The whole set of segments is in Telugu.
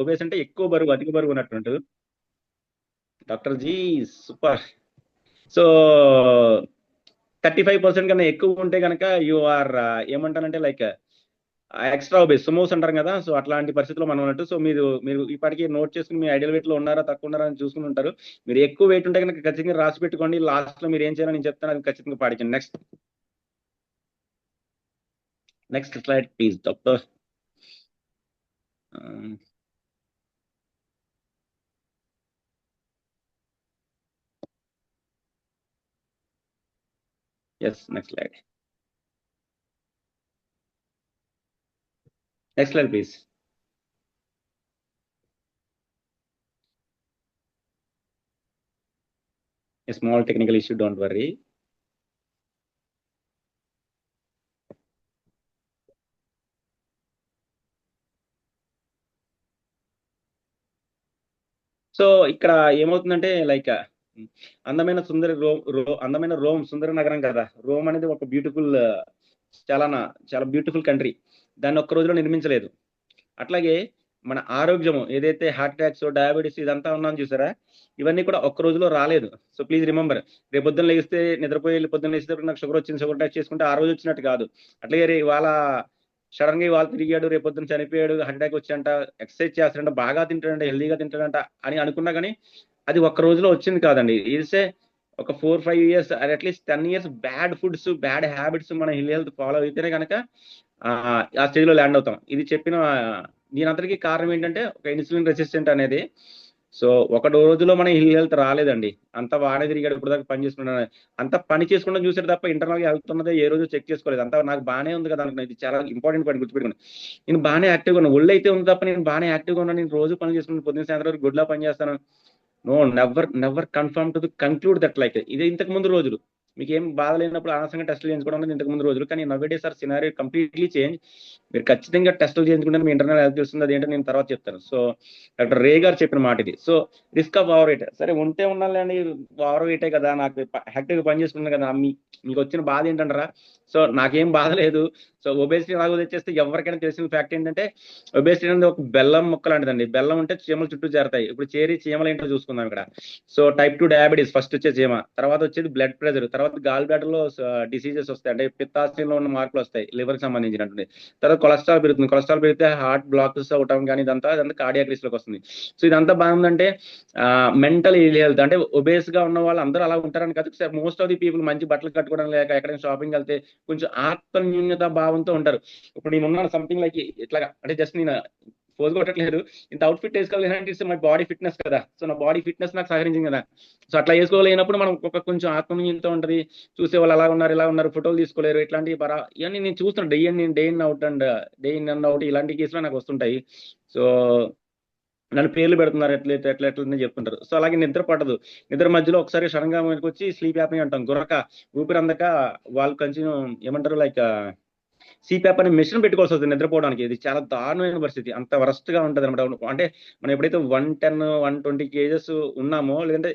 ఒబేస్ అంటే ఎక్కువ బరువు, అధిక బరువు ఉన్నట్టు. Doctor G super. సో 35% కన్నా ఎక్కువ ఉంటే కనుక యు ఆర్ ఏమంటానంటే లైక్ ఎక్స్ట్రా ఒబేస్, సుమోస్ అంటారు కదా. సో అట్లాంటి పరిస్థితిలో మనం ఉన్నట్టు. సో మీరు మీరు ఇప్పటికీ నోట్ చేసుకుని మీ ఐడియల్ వెయిట్ లో ఉన్నారా తక్కువ ఉన్నారా అని చూసుకుని ఉంటారు. మీరు ఎక్కువ వెయిట్ ఉంటే కనుక ఖచ్చితంగా రాసి పెట్టుకోండి. లాస్ట్ లో మీరు ఏం చేయాలని నేను చెప్తాను, అది ఖచ్చితంగా పాటించండి. Next slide please doctor. Yes, next slide. Next slide please. A small technical issue, don't worry. So ఇక్కడ ఏమవుతుందంటే లైక్ అందమైన సుందరి అందమైన రోమ్ సుందర నగరం కదా. రోమ్ అనేది ఒక బ్యూటిఫుల్, చాలా చాలా బ్యూటిఫుల్ కంట్రీ. దాన్ని ఒక్క రోజులో నిర్మించలేదు. అట్లాగే మన ఆరోగ్యము ఏదైతే హార్ట్ అటాక్స్, డయాబెటీస్ ఇదంతా ఉన్నాను చూసారా, ఇవన్నీ కూడా ఒక్క రోజులో రాలేదు. సో ప్లీజ్ రిమెంబర్, రేపు పొద్దున్న లేస్తే నిద్రపోయి పొద్దున్న లేచేటప్పుడు నాకు షుగర్ వచ్చింది, షుగర్ టెస్ట్ చేసుకుంటే ఆ రోజు వచ్చినట్టు కాదు. అట్లాగే ఇవాళ సడన్ గా ఇవాళ తిరిగాడు, రేపు పొద్దున్న చనిపోయాడు, హార్ట్ అటాక్ వచ్చాడంట, ఎక్సర్సైజ్ చేస్తాడంట, బాగా తింటాడంట, హెల్దీగా తింటాడంట అని అనుకున్నా కానీ అది ఒక్క రోజులో వచ్చింది కాదండి. ఇదిసే ఒక 4-5 years, at least 10 years bad foods, bad habits మన హెల్త్ ఫాలో అయితేనే కనుక ఆ స్టేజ్ లో ల్యాండ్ అవుతాం. ఇది చెప్పిన దీని అంతటికీ కారణం ఏంటంటే ఒక ఇన్సులిన్ రెసిస్టెంట్ అనేది. సో ఒక రోజులో మన హెల్త్ రాలేదండి. అంత వాడే తిరిగాడు, ఇప్పుడు దాకా పని చేసుకున్నాడు, అంత పని చేసుకుంటూ చూసాడు తప్ప ఇంటర్నల్ గా హెల్త్ ఉన్నదే ఏ రోజు చెక్ చేసుకోలేదు. అంతా నాకు బాగానే ఉంది కదా అనుకున్నా. ఇది చాలా ఇంపార్టెంట్ పాయింట్ గుర్తుపెట్టుకుని. నేను బాగానే యాక్టివ్గా ఉన్నాను, ఒళ్ళు అయితే ఉంది తప్ప నేను బాగానే యాక్టివ్గా ఉన్నాను, నేను రోజు పని చేసుకుని పొద్దున్న సాయంత్రం వరకు గుడ్లా పని చేస్తాను. No, never confirm to conclude that like. ఇది ఇంతకు ముందు రోజులు మీకు ఏం బాధ లేనప్పుడు అనవసరంగా టెస్టులు చేయించుకోవడం అనేది ఇంతకు ముందు రోజులు. కానీ now days are scenario completely change. మీరు ఖచ్చితంగా టెస్టులు చేయించుకుంటే మీ ఇంటర్నల్ హెల్త్ తెలుస్తుంది. అదేంటో నేను తర్వాత చెప్తాను. సో డాక్టర్ రే గారు చెప్పిన మాట ఇది. So risk of over weight, సరే ఉంటే ఉండాలండి, ఓవర్ వెయిటే కదా, నాకు యాక్టివ్గా పని చేసుకున్నాను కదా, మీకు వచ్చిన బాధ ఏంటంటారా? సో నాకేం బాధ లేదు. సో ఒబేసిటీ నాకు తెచ్చేస్తే ఎవరికైనా తెలిసిన ఫ్యాక్ట్ ఏంటంటే ఒబేసిటీ అనేది ఒక బెల్లం ముక్క లాంటిదండి. బెల్లం ఉంటే చీమలు చుట్టూ చేరతాయి. ఇప్పుడు చేరి చీమలు ఏంటో చూసుకుందాం ఇక్కడ. సో టైప్ 2 డయాబెటీస్ ఫస్ట్ వచ్చే చీమ, తర్వాత వచ్చేది బ్లడ్ ప్రెషర్, తర్వాత గాల్ బ్లాడర్ లో డిసీజెస్ వస్తాయి, అంటే పిత్తాశయంలో ఉన్న మార్పులు వస్తాయి లివర్ కి సంబంధించినటువంటి. తర్వాత కొలెస్ట్రాల్ పెరుగుతుంది, కొలెస్ట్రాల్ పెరిగితే హార్ట్ బ్లాక్స్ అవటం కానీ ఇదంతా కార్డియాక్ రిస్క్ లోకి వస్తుంది. సో ఇదంతా బాగుందంటే మెంటల్ హెల్త్, అంటే ఒబేస్ గా ఉన్న వాళ్ళు అందరూ అలా ఉంటారని కాదు. మోస్ట్ ఆఫ్ ది పీపుల్ మంచి బట్టలు కట్టుకోవడం లేక ఎక్కడైనా షాపింగ్ వెళ్తే కొంచెం ఆత్మన్యూన్యత భావంతో ఉంటారు. ఇప్పుడు నేను ఉన్నాను సంథింగ్ లైక్ ఇట్లాగా, అంటే జస్ట్ నేను పోజ్ కొట్టట్లేదు, ఇంత అవుట్ ఫిట్ వేసుకోవాలంటే ఇట్స్ మై బాడీ ఫిట్నెస్ కదా. సో నా బాడీ ఫిట్నెస్ నాకు సహకరించింది కదా. సో అట్లా వేసుకోలేనప్పుడు మనం ఒక కొంచెం ఆత్మన్యూన్యత ఉంటది. చూసే వాళ్ళు అలా ఉన్నారు ఇలా ఉన్నారు, ఫోటోలు తీసుకోలేరు, ఇట్లాంటి ఇవన్నీ నేను చూస్తున్నాను day in out and day in and out ఇలాంటి కేసులు నాకు వస్తుంటాయి. సో నన్ను పేర్లు పెడుతున్నారు, ఎట్లా ఎట్లా ఎట్లా చెప్తుంటారు. సో అలాగే నిద్ర పడదు, నిద్ర మధ్యలో ఒకసారి సడన్ గా మనకి వచ్చి స్లీప్ యాప్ని అంటాం, గురక ఊపిరి అందక వాళ్ళు కొంచెం ఏమంటారు లైక్ సిప్యాప్ అనే మెషిన్ పెట్టుకోవాల్సి వస్తుంది నిద్రపోవడానికి. ఇది చాలా దారుణమైన పరిస్థితి, అంత వరస్ట్ గా ఉంటది అనమాట. అంటే మనం ఎప్పుడైతే 110-120 kgs ఉన్నామో, లేదంటే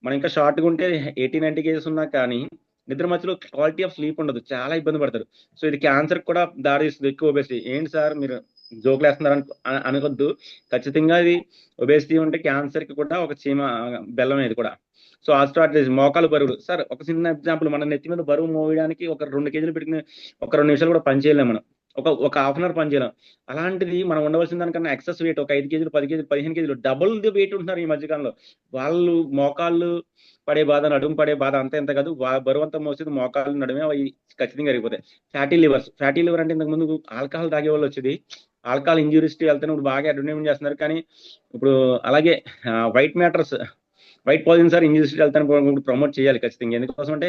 మనం ఇంకా షార్ట్గా ఉంటే 80-90 kgs ఉన్నా కానీ నిద్ర మధ్యలో క్వాలిటీ ఆఫ్ స్లీప్ ఉండదు, చాలా ఇబ్బంది పడతారు. సో ఇది క్యాన్సర్ కూడా దారిస్తుంది, ఎక్కువ ఒబేసిటీ. ఏంటి సార్ మీరు జోకులు వేస్తున్నారు అనుకోద్దు, ఖచ్చితంగా ఇది ఒబేసిటీ ఉంటే క్యాన్సర్ కి కూడా ఒక చీమ బెల్లం ఇది కూడా. సో ఆస్ట్రాటిస్ మోకాలు బరువులు, సార్ ఒక చిన్న ఎగ్జాంపుల్, మన నెత్తి మీద బరువు మోయడానికి ఒక 2 kgs పెట్టుకుని ఒక 2 నిమిషాలు కూడా పని చేయలేము మనం, ఒక హాఫ్ అన్ అవర్ పని చేయలేం. అలాంటిది మనం ఉండవలసిన దానికన్నా ఎక్సెస్ వెయిట్ ఒక 5 kgs 10 kgs 15 kgs double the weight ఉంటున్నారు ఈ మధ్యకాలంలో. వాళ్ళు మోకాళ్ళు పడే బాధ, నడుము పడే బాధ అంతా ఎంత కాదు, బరువు అంతా మోసేది మోకాళ్ళు నడుమే, అవి ఖచ్చితంగా అరిగిపోతాయి. ఫ్యాటీ లివర్ అంటే ఇంతకు ముందు ఆల్కహాల్ తాగే వాళ్ళు వచ్చేది, ఆల్కహాల్ ఇంజూరీస్ వెళ్తాను ఇప్పుడు బాగా అడ్వర్టైజ్మెంట్ చేస్తున్నారు. కానీ ఇప్పుడు అలాగే వైట్ పాయిజన్ సార్ ఇంజూరీస్ వెళ్తాను ప్రమోట్ చేయాలి ఖచ్చితంగా. ఎందుకోసం అంటే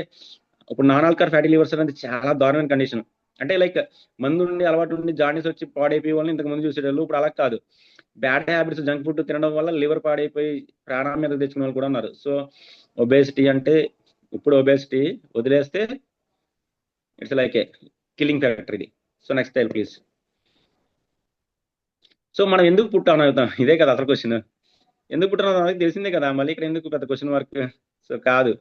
ఇప్పుడు నాన్ ఆల్కహాల్ ఫ్యాటీ లివర్స్ అనేది చాలా దారుణమైన కండిషన్. అంటే లైక్ మందు నుండి అలవాటు ఉండి జాండీస్ వచ్చి పాడైపోయే వాళ్ళని ఇంతకు ముందు చూసేవాళ్ళు, ఇప్పుడు అలా కాదు. బ్యాడ్ హ్యాబిట్స్, జంక్ ఫుడ్ తినడం వల్ల లివర్ పాడైపోయి ప్రాణాల మీద తెచ్చుకునే వాళ్ళు కూడా ఉన్నారు. సో ఒబేసిటీ అంటే ఇప్పుడు ఒబేసిటీ వదిలేస్తే it's like a killing factor ఇది. So next time please. So మనం ఎందుకు పుట్టాను అవుతాం, ఇదే కదా అసలు క్వశ్చన్. ఎందుకు పుట్టాను అనేది తెలిసిందే కదా, మళ్ళీ ఇక్కడ ఎందుకు పెద్ద క్వశ్చన్ వర్క్. సో కాదు,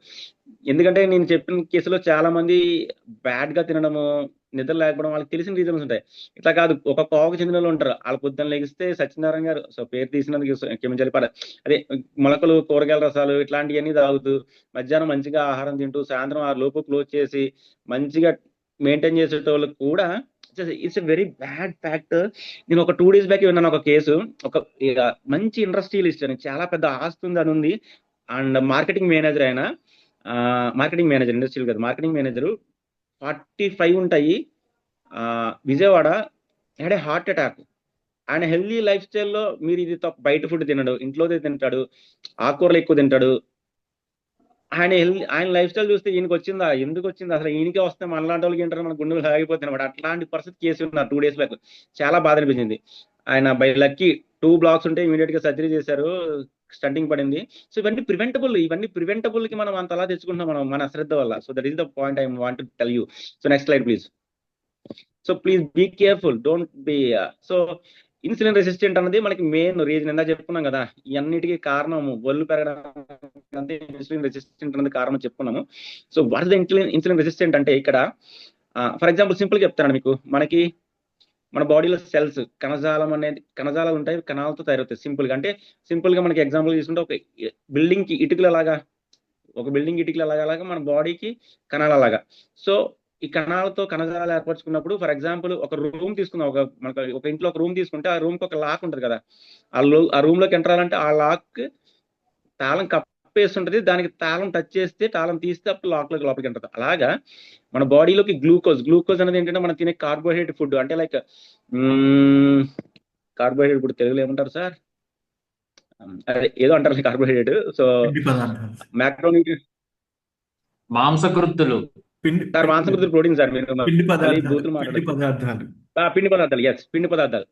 ఎందుకంటే నేను చెప్పిన కేసులో చాలా మంది బ్యాడ్ గా తినడము, నిద్ర లేకపోవడం వాళ్ళకి తెలిసిన రీజన్స్ ఉంటాయి. ఇట్లా కాదు, ఒక కోవకు చెందిన వాళ్ళు ఉంటారు. వాళ్ళు పొద్దున్న లెగిస్తే సత్యనారాయణ గారు, సో పేరు తీసినందుకు క్షమించాలి, అదే మొలకలు, కూరగాయల రసాలు ఇట్లాంటివన్నీ తాగుతూ మధ్యాహ్నం మంచిగా ఆహారం తింటూ సాయంత్రం 6 లోపు క్లోజ్ చేసి మంచిగా మెయింటైన్ చేసేటోళ్ళకి కూడా it's a very bad fact. నేను ఒక 2 days బ్యాక్ విన్నాను ఒక కేసు. ఒక ఇక మంచి ఇండస్ట్రియలిస్ట్ అని, చాలా పెద్ద ఆస్తి ఉంది అని ఉంది, అండ్ మార్కెటింగ్ మేనేజర్ ఆయన. మార్కెటింగ్ మేనేజర్, ఇండస్ట్రియల్ కాదు, మార్కెటింగ్ మేనేజర్. 45 ఉంటాయి. Vijayawada, had a heart attack. ఆయన హెల్దీ లైఫ్ స్టైల్లో మీరు ఇది తప్ప, బయట ఫుడ్ తినడు, ఇంట్లోదే తింటాడు, ఆకుకూరలు ఎక్కువ తింటాడు. ఆయన లైఫ్ స్టైల్ చూస్తే ఈయనకి వచ్చిందా, ఎందుకు వచ్చింది అసలు, ఈయనకే వస్తే మనలాంటి వాళ్ళకి ఏంటారు, మన గుండెలు ఆగిపోతుంది అనమాట. అట్లాంటి పరిస్థితి కేసు ఉన్నారు 2 days బ్యాక్. చాలా బాధ అనిపించింది. ఆయన బై లక్కీ 2 blocks ఉంటే ఇమీడియట్ గా సర్జరీ చేశారు, స్టంటింగ్ పడింది. సో ఇవన్నీ ప్రివెంటబుల్ కి మనం అంత అలా తెచ్చుకుంటున్నాం మనం మన అశ్రద్ధ వల్ల. So that is the point I want to tell you. So next slide please. So please be careful, don't be. So insulin resistant అన్నది మనకి మెయిన్ రీజన్, ఇందా చెప్పుకున్నాం కదా, ఈ అన్నిటికీ కారణము ఒళ్ళు పెరగడానికి ఇన్సులిన్ రెసిస్టెంట్ అనేది కారణం చెప్పుకున్నాము. So what is the insulin resistant అంటే ఇక్కడ ఫర్ ఎగ్జాంపుల్ సింపుల్ చెప్తాను మీకు. మనకి మన బాడీలో సెల్స్, కణజాలాలు ఉంటాయి, కణాలతో తయారవుతాయి. సింపుల్ గా అంటే, సింపుల్ గా మనకి ఎగ్జాంపుల్ తీసుకుంటే ఒక బిల్డింగ్ కి ఇటుకలు అలాగా మన బాడీకి కణాలు అలాగా. సో ఈ కణాలతో కణజాలాలు ఏర్పరచుకున్నప్పుడు, ఫర్ ఎగ్జాంపుల్ ఒక రూమ్ తీసుకుందాం, మనకు ఒక ఇంట్లో ఒక రూమ్ తీసుకుంటే ఆ రూమ్ కి ఒక లాక్ ఉంటుంది కదా, ఆ రూమ్ లోకి ఎంటర్ అవ్వాలంటే ఆ లాక్ తాళం కప్పేస్తుంటది, దానికి తాళం టచ్ చేస్తే, తాళం తీస్తే అప్పుడు లోపలికి ఎంటర్. అలాగా మన బాడీలోకి గ్లూకోజ్ అనేది ఏంటంటే మనం తినే కార్బోహైడ్రేట్ ఫుడ్. అంటే లైక్ కార్బోహైడ్రేట్ ఫుడ్ తెలుగులో ఏమంటారు సార్, అదే ఏదో అంటారు కార్బోహైడ్రేట్. సో మ్యాక్రోన్యూట్రియన్స్, మాంసకృత్తులు, సార్ మాంసకృతులు ప్రోటీన్ సార్, మీరు బూతులు మాట్లాడారు. పిండి పదార్థాలు, ఎస్, పిండి పదార్థాలు.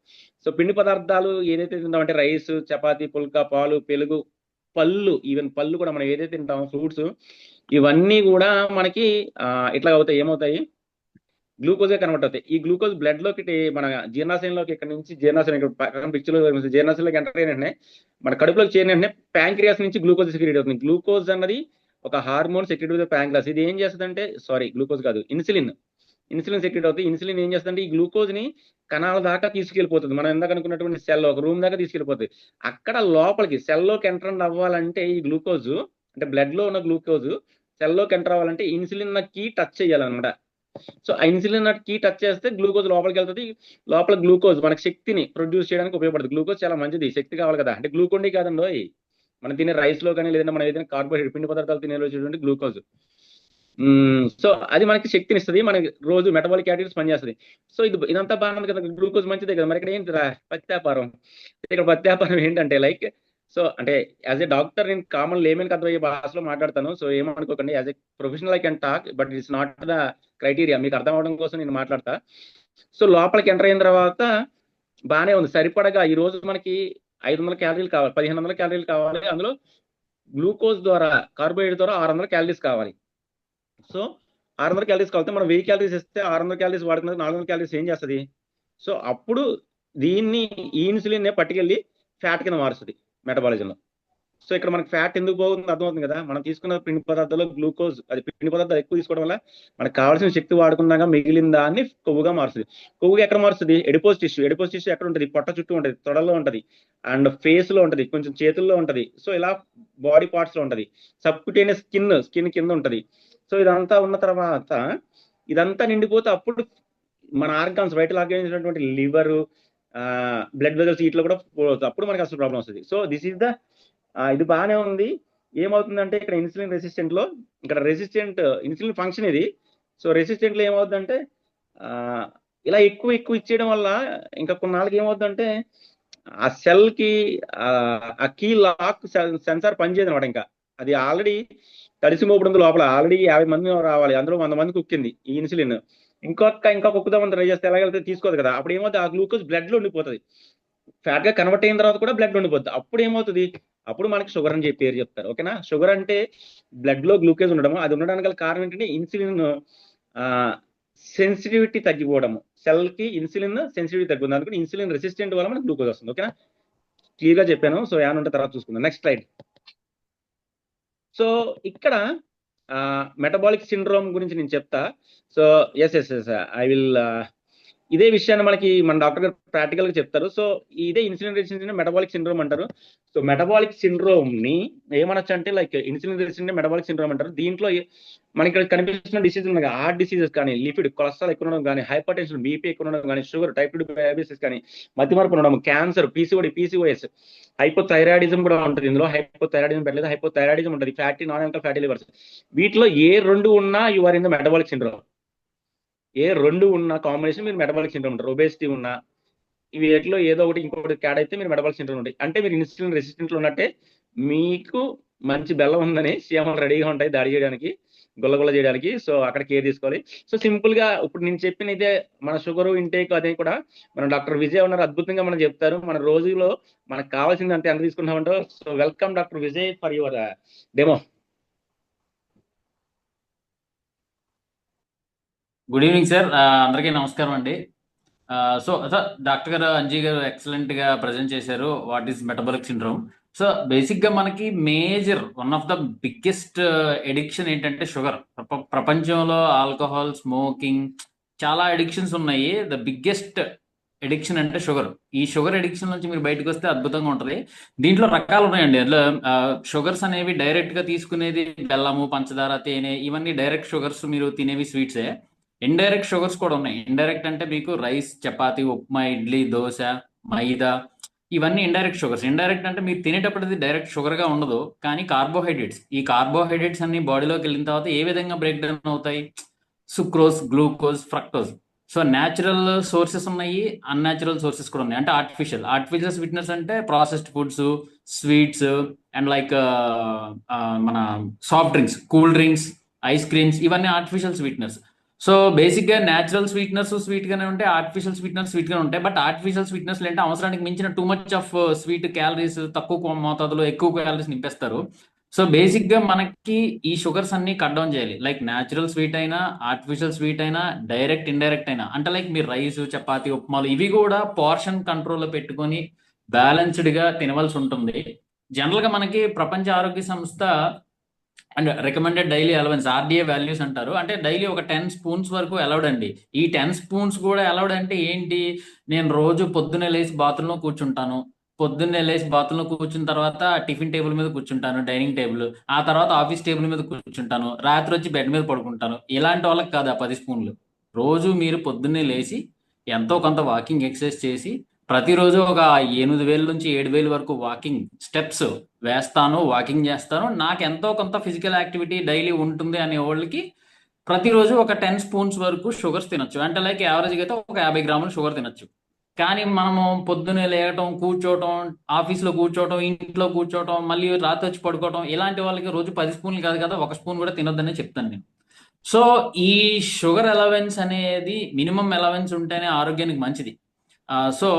సో పిండి పదార్థాలు ఏదైతే తింటామంటే రైస్, చపాతి, పుల్కా, పాలు, పెరుగు, పళ్ళు, ఈవెన్ పళ్ళు కూడా మనం ఏదైతే తింటామో, ఫ్రూట్స్, ఇవన్నీ కూడా మనకి ఇట్లా అవుతాయి, ఏమవుతాయి, గ్లూకోజే కన్వర్ట్ అవుతాయి. ఈ గ్లూకోజ్ బ్లడ్ లోకి మన జీర్ణాశయంలోకి, ఇక్కడ నుంచి జీర్ణాశయం పిక్చర్లో జీర్ణాశయంలోకి ఎంటర్ అయిన వెంటనే, మన కడుపులోకి చేరిన వెంటనే ప్యాంక్రియాస్ నుంచి గ్లూకోజ్ సెక్రెట్ అవుతుంది. గ్లూకోజ్ అన్నది ఒక హార్మోన్ సెక్రెట్ అవుతుంది ప్యాంక్రియాస్. ఇది ఏం చేస్తుందంటే, గ్లూకోజ్ కాదు, ఇన్సులిన్ సెక్రెట్ అవుతుంది. ఇన్సులిన్ ఏం చేస్తుందంటే ఈ గ్లూకోజ్ ని కణాల దాకా తీసుకెళ్లిపోతుంది. మనం ఎందాక అనుకున్నటువంటి సెల్, ఒక రూమ్ దాకా తీసుకెళ్లిపోతుంది. అక్కడ లోపలికి సెల్లోకి ఎంటర్ అవ్వాలంటే ఈ గ్లూకోజ్, అంటే బ్లడ్ లో ఉన్న గ్లూకోజ్ సెల్లోకి ఎంటర్ అవ్వాలంటే ఇన్సులిన్ కీ టచ్ చేయాలన్నమాట. సో ఆ ఇన్సులిన్ కీ టచ్ చేస్తే గ్లూకోజ్ లోపలికి వెళ్తుంది. లోపల గ్లూకోజ్ మనకి శక్తిని ప్రొడ్యూస్ చేయడానికి ఉపయోగపడుతుంది. గ్లూకోజ్ చాలా మంచిది, శక్తి కావాలి కదా. అంటే గ్లూకోండి కాదండి, మనం తినే రైస్ లో కానీ, లేదంటే మనం ఏదైనా కార్బోహైడ్రేట్ పిండి పదార్థాలు తినేటువంటి గ్లూకోజ్. సో అది మనకి శక్తిని ఇస్తుంది, మనకి రోజు మెటబాలిక్ యాక్టివిటీస్ పనిచేస్తుంది. సో ఇదంతా బాగుంది కదా, గ్లూకోజ్ మంచిదే కదా. మరి ఇక్కడ ఏంటి పత్యాపారం. ఇక్కడ పత్యాపారం ఏంటంటే లైక్, సో అంటే యాజ్ ఏ డాక్టర్ నేను కామన్ లేమేన్ అర్థమయ్యే భాషలో మాట్లాడతాను. సో ఏమనుకోకండి, as a professional I can talk, but it's not the criteria. మీకు అర్థం అవడం కోసం నేను మాట్లాడతా. సో లోపలికి ఎంటర్ అయిన తర్వాత బాగానే ఉంది, సరిపడగా. ఈ రోజు మనకి 500 క్యాలరీలు కావాలి, 1500 క్యాలరీలు కావాలి. అందులో గ్లూకోజ్ ద్వారా, కార్బోహైడ్రేట్ ద్వారా 600 క్యాలరీస్ కావాలి. సో 600 క్యాలరీస్ కావాలి, మనం 1000 క్యాలరీస్ ఇస్తే 600 క్యాలరీస్ వాడుకున్నది 400 క్యాలరీస్ ఏం చేస్తుంది? సో అప్పుడు దీన్ని, ఈ ఇన్సులిన్ పట్టుకెళ్ళి ఫ్యాట్ కింద మారుస్తుంది మెటబాలిజంలో. సో ఇక్కడ మనకి ఫ్యాట్ ఎందుకు పోతుంది అర్థమవుతుంది కదా. మనం తీసుకున్న పిండి పదార్థాల్లో గ్లూకోజ్, అది పిండి పదార్థాలు ఎక్కువ తీసుకోవడం వల్ల మనకు కావాల్సిన శక్తి వాడుకున్నాక మిగిలిన దాన్ని కొవ్వుగా మారుస్తుంది. కొవ్వుగా ఎక్కడ మారుస్తుంది? ఎడిపోజ్ టిష్యూ ఎక్కడ ఉంటుంది? పొట్ట చుట్టూ ఉంటుంది, తొడల్లో ఉంటుంది, అండ్ ఫేస్ లో ఉంటుంది, కొంచెం చేతుల్లో ఉంటుంది. సో ఇలా బాడీ పార్ట్స్ లో ఉంటుంది. సబ్క్యూటేనియస్ స్కిన్ కింద ఉంటుంది. సో ఇదంతా ఉన్న తర్వాత ఇదంతా నిండిపోతే అప్పుడు మన ఆర్గాన్స్, వైటల్ ఆర్గాన్స్ అయినటువంటి లివర్, బ్లడ్ వెజల్స్, వీటిలో కూడా అప్పుడు మనకి అసలు ప్రాబ్లం వస్తుంది. సో దిస్ ఈస్ ద, ఇది బాగానే ఉంది. ఏమవుతుందంటే ఇక్కడ ఇన్సులిన్ రెసిస్టెంట్ లో, ఇక్కడ రెసిస్టెంట్ ఇన్సులిన్ ఫంక్షన్ ఇది. సో రెసిస్టెంట్ లో ఏమవుతుందంటే ఇలా ఎక్కువ ఇచ్చేయడం వల్ల ఇంకా కొన్నాళ్ళకి ఏమవుతుందంటే ఆ సెల్ కి ఆ కీ లాక్ సెన్సార్ పనిచేయదు అనమాట. ఇంకా అది ఆల్రెడీ తడిసి మోపడం లోపల ఆల్రెడీ 50 మంది రావాలి, అందులో 100 మంది కుక్కింది ఈ ఇన్సులిన్. ఇంకా కుక్కుదామని ట్రై చేస్తే ఎలాగైతే తీసుకోదు కదా. అప్పుడు ఏమవుతుంది, ఆ గ్లూకోజ్ బ్లడ్ లో ఉండిపోతుంది. ఫ్యాట్ గా కన్వర్ట్ అయిన తర్వాత కూడా బ్లడ్ ఉండిపోద్ది. అప్పుడు ఏమవుతుంది, అప్పుడు మనకి షుగర్ అని చెప్పి పేరు చెప్తారు. ఓకేనా. షుగర్ అంటే బ్లడ్ లో గ్లూకోజ్ ఉండడం. అది ఉండడానికి గల కారణం ఏంటంటే ఇన్సులిన్ సెన్సిటివిటీ తగ్గిపోవడము. సెల్ కి ఇన్సులిన్ సెన్సిటివిటీ తగ్గుతుంది, అందుకని ఇన్సులిన్ రెసిస్టెంట్ వల్ల మనకి గ్లూకోజ్ వస్తుంది. ఓకేనా, క్లియర్ గా చెప్పాను. సో ఏమైనా ఉంటే తర్వాత చూసుకుందాం. Next slide. సో ఇక్కడ మెటబాలిక్ సిండ్రోమ్ గురించి నేను చెప్తా. So yes yes yes I will. ఇదే విషయాన్ని మనకి మన డాక్టర్ గారు ప్రాక్టికల్ గా చెప్తారు. సో ఇదే ఇన్సులిన్ రెసిస్టెంట్ మెటబాలిక్ సిండ్రోమ్ అంటారు. సో మెటబాలిక్ సిండ్రోమ్ ని ఏమనొచ్చు అంటే like insulin resistant metabolic syndrome అంటారు. దీంట్లో మనకి ఇక్కడ కనిపిస్తున్న డిసీజ్ ఉన్నాయి, హార్ట్ డిసీజెస్ కానీ, లిపిడ్ కొలెస్ట్రాల్ ఎక్కువ ఉండడం కానీ, హైపర్ టెన్షన్ బీపీ ఎక్కువ ఉండడం కానీ, షుగర్ టైప్ 2 డయాబెటీస్ కానీ, మతిమరుపు ఉండడం, క్యాన్సర్, పీసీఓఎస్, హైపోథైరాయిడిజం కూడా ఉంటుంది. ఇందులో హైపోథైరాయిడిజం పెట్టలేదు, హైపోథైరాయిడిజం ఉంటుంది, నాన్ అంకల్ ఫ్యాటీ లివర్స్. వీటిలో ఏ 2 ఉన్నా you are in the metabolic syndrome. ఏ 2 ఉన్న కాంబినేషన్ మీరు మెటబాలిక్ సిండ్రోమ్ ఉంటారు. ఒబేసిటీ ఉన్నా ఇవి ఎట్లో ఏదో ఒకటి ఇంకొకటి క్యాడ్ అయితే మీరు మెటబాలిక్ సిండ్రోమ్ ఉంటాయి. అంటే మీరు ఇన్సులిన్ రెసిస్టెంట్ లో ఉన్నట్టే, మీకు మంచి బెల్లం ఉందని సీఎంలు రెడీగా ఉంటాయి దాడి చేయడానికి, గుల్లగుల్ల చేయడానికి. సో అక్కడ కేర్ తీసుకోవాలి. సో సింపుల్ గా ఇప్పుడు నేను చెప్పిన ఇదే మన షుగర్ ఇంటేక్ అదే కూడా మన డాక్టర్ విజయ్ ఉన్నారు, అద్భుతంగా మనం చెప్తారు. మన రోజులో మనకు కావాల్సింది అంతే ఎంత తీసుకుంటామంటో. So welcome doctor Vijay for your demo. Good evening sir, అందరికీ నమస్కారం అండి. సో సార్, డాక్టర్ గారు అంజీ గారు ఎక్సలెంట్ గా ప్రజెంట్ చేశారు what is metabolic syndrome. So basic గా మనకి major one of the biggest addiction ఏంటంటే షుగర్. ప్రపంచంలో ఆల్కహాల్, స్మోకింగ్, చాలా ఎడిక్షన్స్ ఉన్నాయి. ద బిగ్గెస్ట్ ఎడిక్షన్ అంటే షుగర్. ఈ షుగర్ ఎడిక్షన్ నుంచి మీరు బయటకు వస్తే అద్భుతంగా ఉంటుంది. దీంట్లో రకాలు ఉన్నాయండి. అందులో షుగర్స్ అనేవి డైరెక్ట్ గా తీసుకునేది బెల్లము, పంచదార, తేనె, ఇవన్నీ డైరెక్ట్ షుగర్స్, మీరు తినేవి స్వీట్సే. ఇండైరెక్ట్ షుగర్స్ కూడా ఉన్నాయి. ఇండైరెక్ట్ అంటే మీకు రైస్, చపాతి, ఉప్మా, ఇడ్లీ, దోశ, మైదా, ఇవన్నీ ఇండైరెక్ట్ షుగర్స్. ఇండైరెక్ట్ అంటే మీరు తినేటప్పుడు ఇది డైరెక్ట్ షుగర్ గా ఉండదు, కానీ కార్బోహైడ్రేట్స్. ఈ కార్బోహైడ్రేట్స్ అన్ని బాడీలోకి వెళ్ళిన తర్వాత ఏ విధంగా బ్రేక్ డౌన్ అవుతాయి? Sucrose, glucose, fructose. So natural sources ఉన్నాయి, అన్యాచురల్ సోర్సెస్ కూడా ఉన్నాయి. అంటే ఆర్టిఫిషియల్ స్వీట్నెస్ అంటే processed foods, sweets, and like మన soft drinks, cool drinks, ice creams, ఇవన్నీ ఆర్టిఫిషియల్ స్వీట్నెస్. సో బేసిక్ గా న్యాచురల్ స్వీట్నెస్ స్వీట్ గానే ఉంటాయి, ఆర్టిఫిషియల్ స్వీట్నెస్ స్వీట్ గానే ఉంటాయి. బట్ ఆర్టిఫిషియల్ స్వీట్నెస్ అంటే అవసరానికి మించిన too much of sweet calories, తక్కువ మోతాదులో ఎక్కువ క్యాలరీస్ నింపేస్తారు. సో బేసిక్ గా మనకి ఈ షుగర్స్ అన్ని కట్ డౌన్ చేయాలి. లైక్ న్యాచురల్ స్వీట్ అయినా, ఆర్టిఫిషియల్ స్వీట్ అయినా, డైరెక్ట్ ఇండైరెక్ట్ అయినా. అంటే లైక్ మీరు రైస్, చపాతి, ఉప్మాలు, ఇవి కూడా పోర్షన్ కంట్రోల్లో పెట్టుకొని బ్యాలెన్స్డ్ గా తినవలసి ఉంటుంది. జనరల్ గా మనకి ప్రపంచ ఆరోగ్య సంస్థ and recommended daily allowance, RDA values అంటారు. అంటే డైలీ ఒక 10 స్పూన్స్ వరకు అలౌడ్ అండి. ఈ 10 స్పూన్స్ కూడా అలౌడ్ అంటే ఏంటి? నేను రోజు పొద్దున్నే లేచి బాత్రూంలో కూర్చుంటాను. పొద్దున్నే లేచి బాత్రూంలో కూర్చున్న తర్వాత టిఫిన్ టేబుల్ మీద కూర్చుంటాను, డైనింగ్ టేబుల్. ఆ తర్వాత ఆఫీస్ టేబుల్ మీద కూర్చుంటాను. రాత్రి వచ్చి బెడ్ మీద పడుకుంటాను. ఇలాంటి వాళ్ళకి కాదు ఆ 10 స్పూన్లు. రోజు మీరు పొద్దున్నే లేచి ఎంతో కొంత వాకింగ్ ఎక్సర్సైజ్ చేసి, ప్రతిరోజు ఒక 8,000 నుంచి 7,000 వరకు వాకింగ్ స్టెప్స్ వేస్తాను, వాకింగ్ చేస్తాను, నాకు ఎంతో కొంత ఫిజికల్ యాక్టివిటీ డైలీ ఉంటుంది అనే వాళ్ళకి ప్రతిరోజు ఒక 10 స్పూన్స్ వరకు షుగర్స్ తినొచ్చు. అంటే లైక్ యావరేజ్గా అయితే ఒక 50 గ్రాములు షుగర్ తినొచ్చు. కానీ మనము పొద్దున్నే లేయటం, కూర్చోవటం, ఆఫీస్లో కూర్చోవటం, ఇంట్లో కూర్చోవటం, మళ్ళీ రాత్రి వచ్చి పడుకోవటం, ఇలాంటి వాళ్ళకి రోజు 10 స్పూన్లు కాదు కదా, 1 స్పూన్ కూడా తినొద్దనే చెప్తాను నేను. సో ఈ షుగర్ అలవెన్స్ అనేది మినిమం అలవెన్స్ ఉంటేనే ఆరోగ్యానికి మంచిది. సో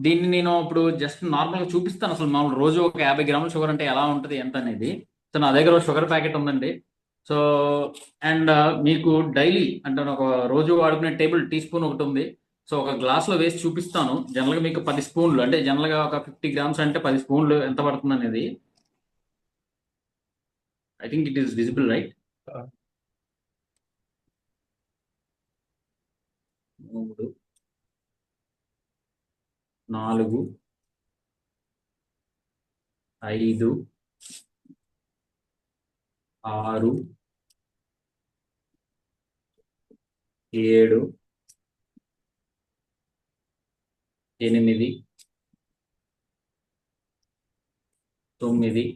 దీన్ని నేను ఇప్పుడు జస్ట్ నార్మల్గా చూపిస్తాను. అసలు మామూలు రోజు ఒక 50 గ్రాముల షుగర్ అంటే ఎలా ఉంటుంది, ఎంత అనేది. సో నా దగ్గర షుగర్ ప్యాకెట్ ఉందండి. సో అండ్ మీకు డైలీ అంటే ఒక రోజు వాడుకునే టీ స్పూన్ ఒకటి ఉంది. సో ఒక గ్లాస్లో వేసి చూపిస్తాను. జనరల్గా మీకు 10 స్పూన్లు అంటే జనరల్గా ఒక 50 గ్రామ్స్ అంటే 10 స్పూన్లు ఎంత పడుతుంది అనేది. I think it is visible, right? 3, 4, 5, 6, 7, 8, 9,